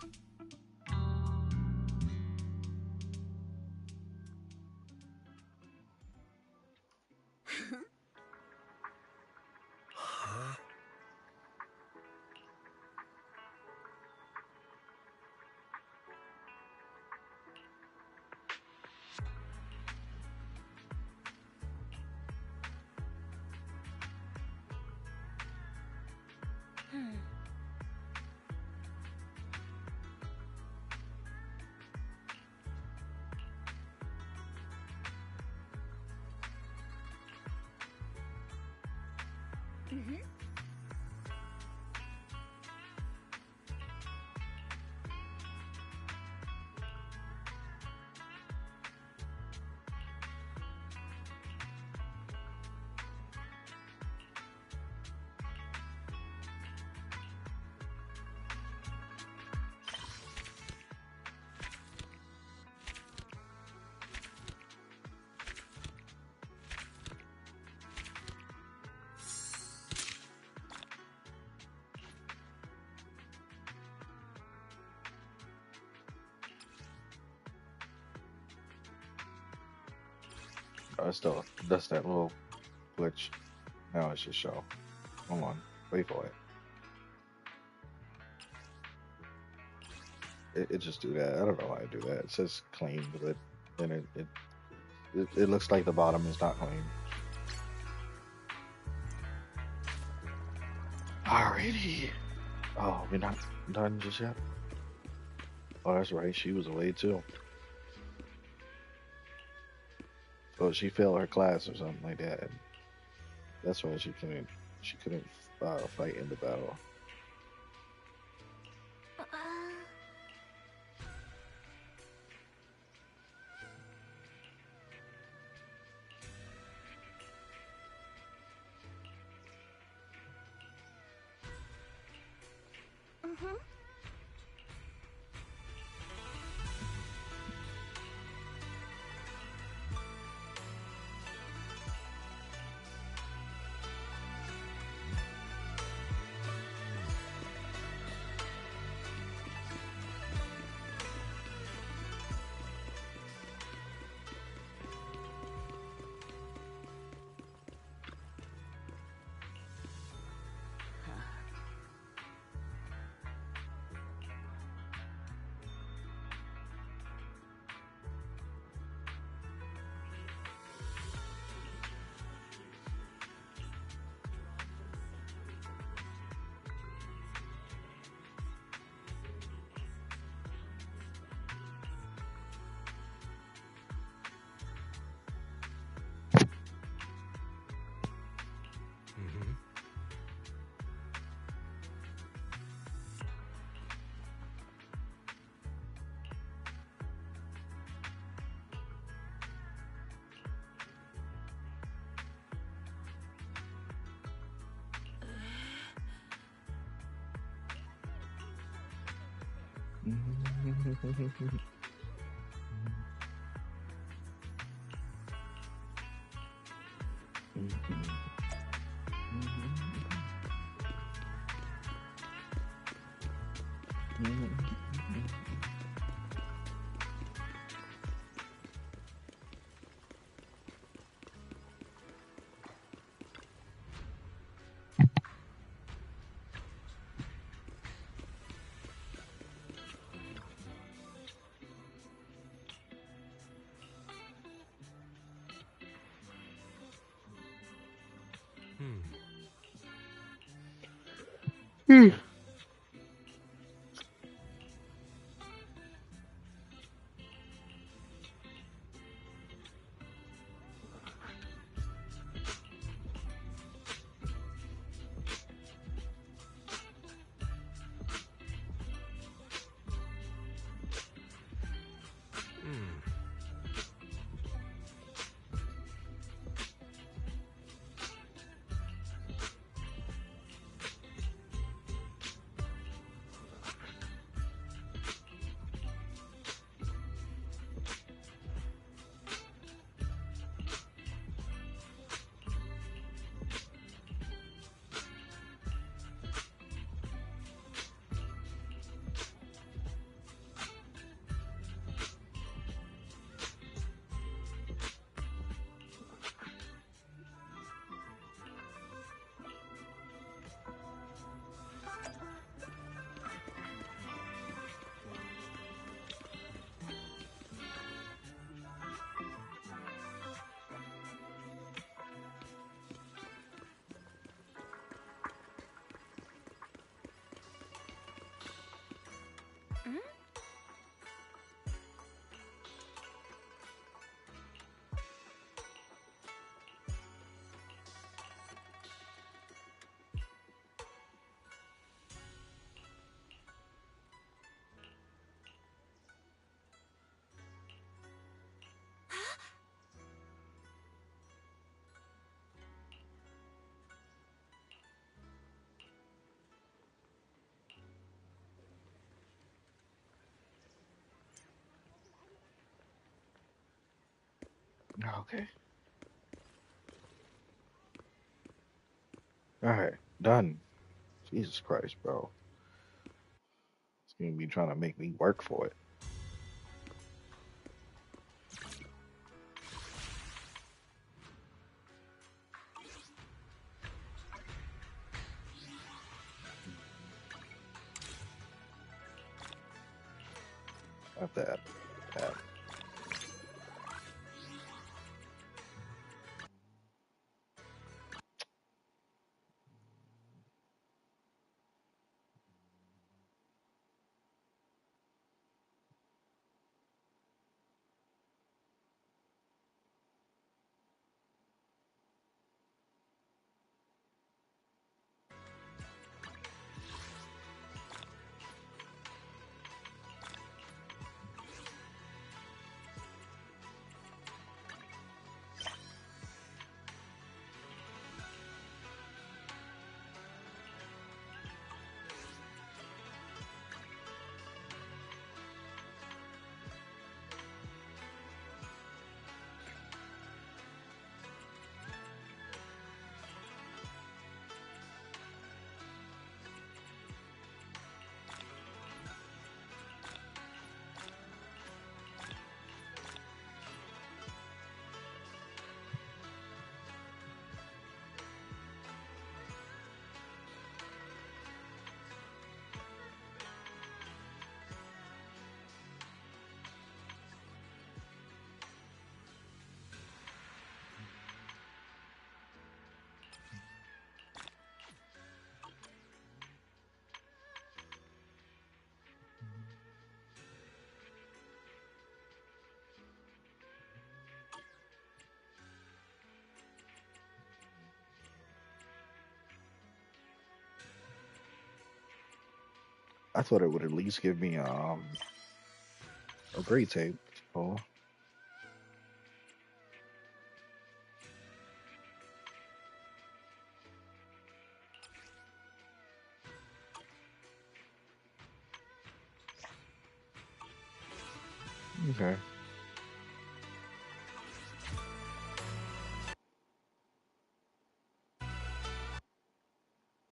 That's that little glitch. Now it's just show. Hold on, wait for it. It just do that. I don't know why I do that. It says clean, but then it looks like the bottom is not clean. Alrighty. Oh, we're not done just yet. Oh, that's right. She was away too. Oh, she failed her class or something like that. And that's why she couldn't fight in the battle. Okay. Alright, done. Jesus Christ, bro. It's gonna be trying to make me work for it. Not that. That. I thought it would at least give me a great tape. Oh. Okay.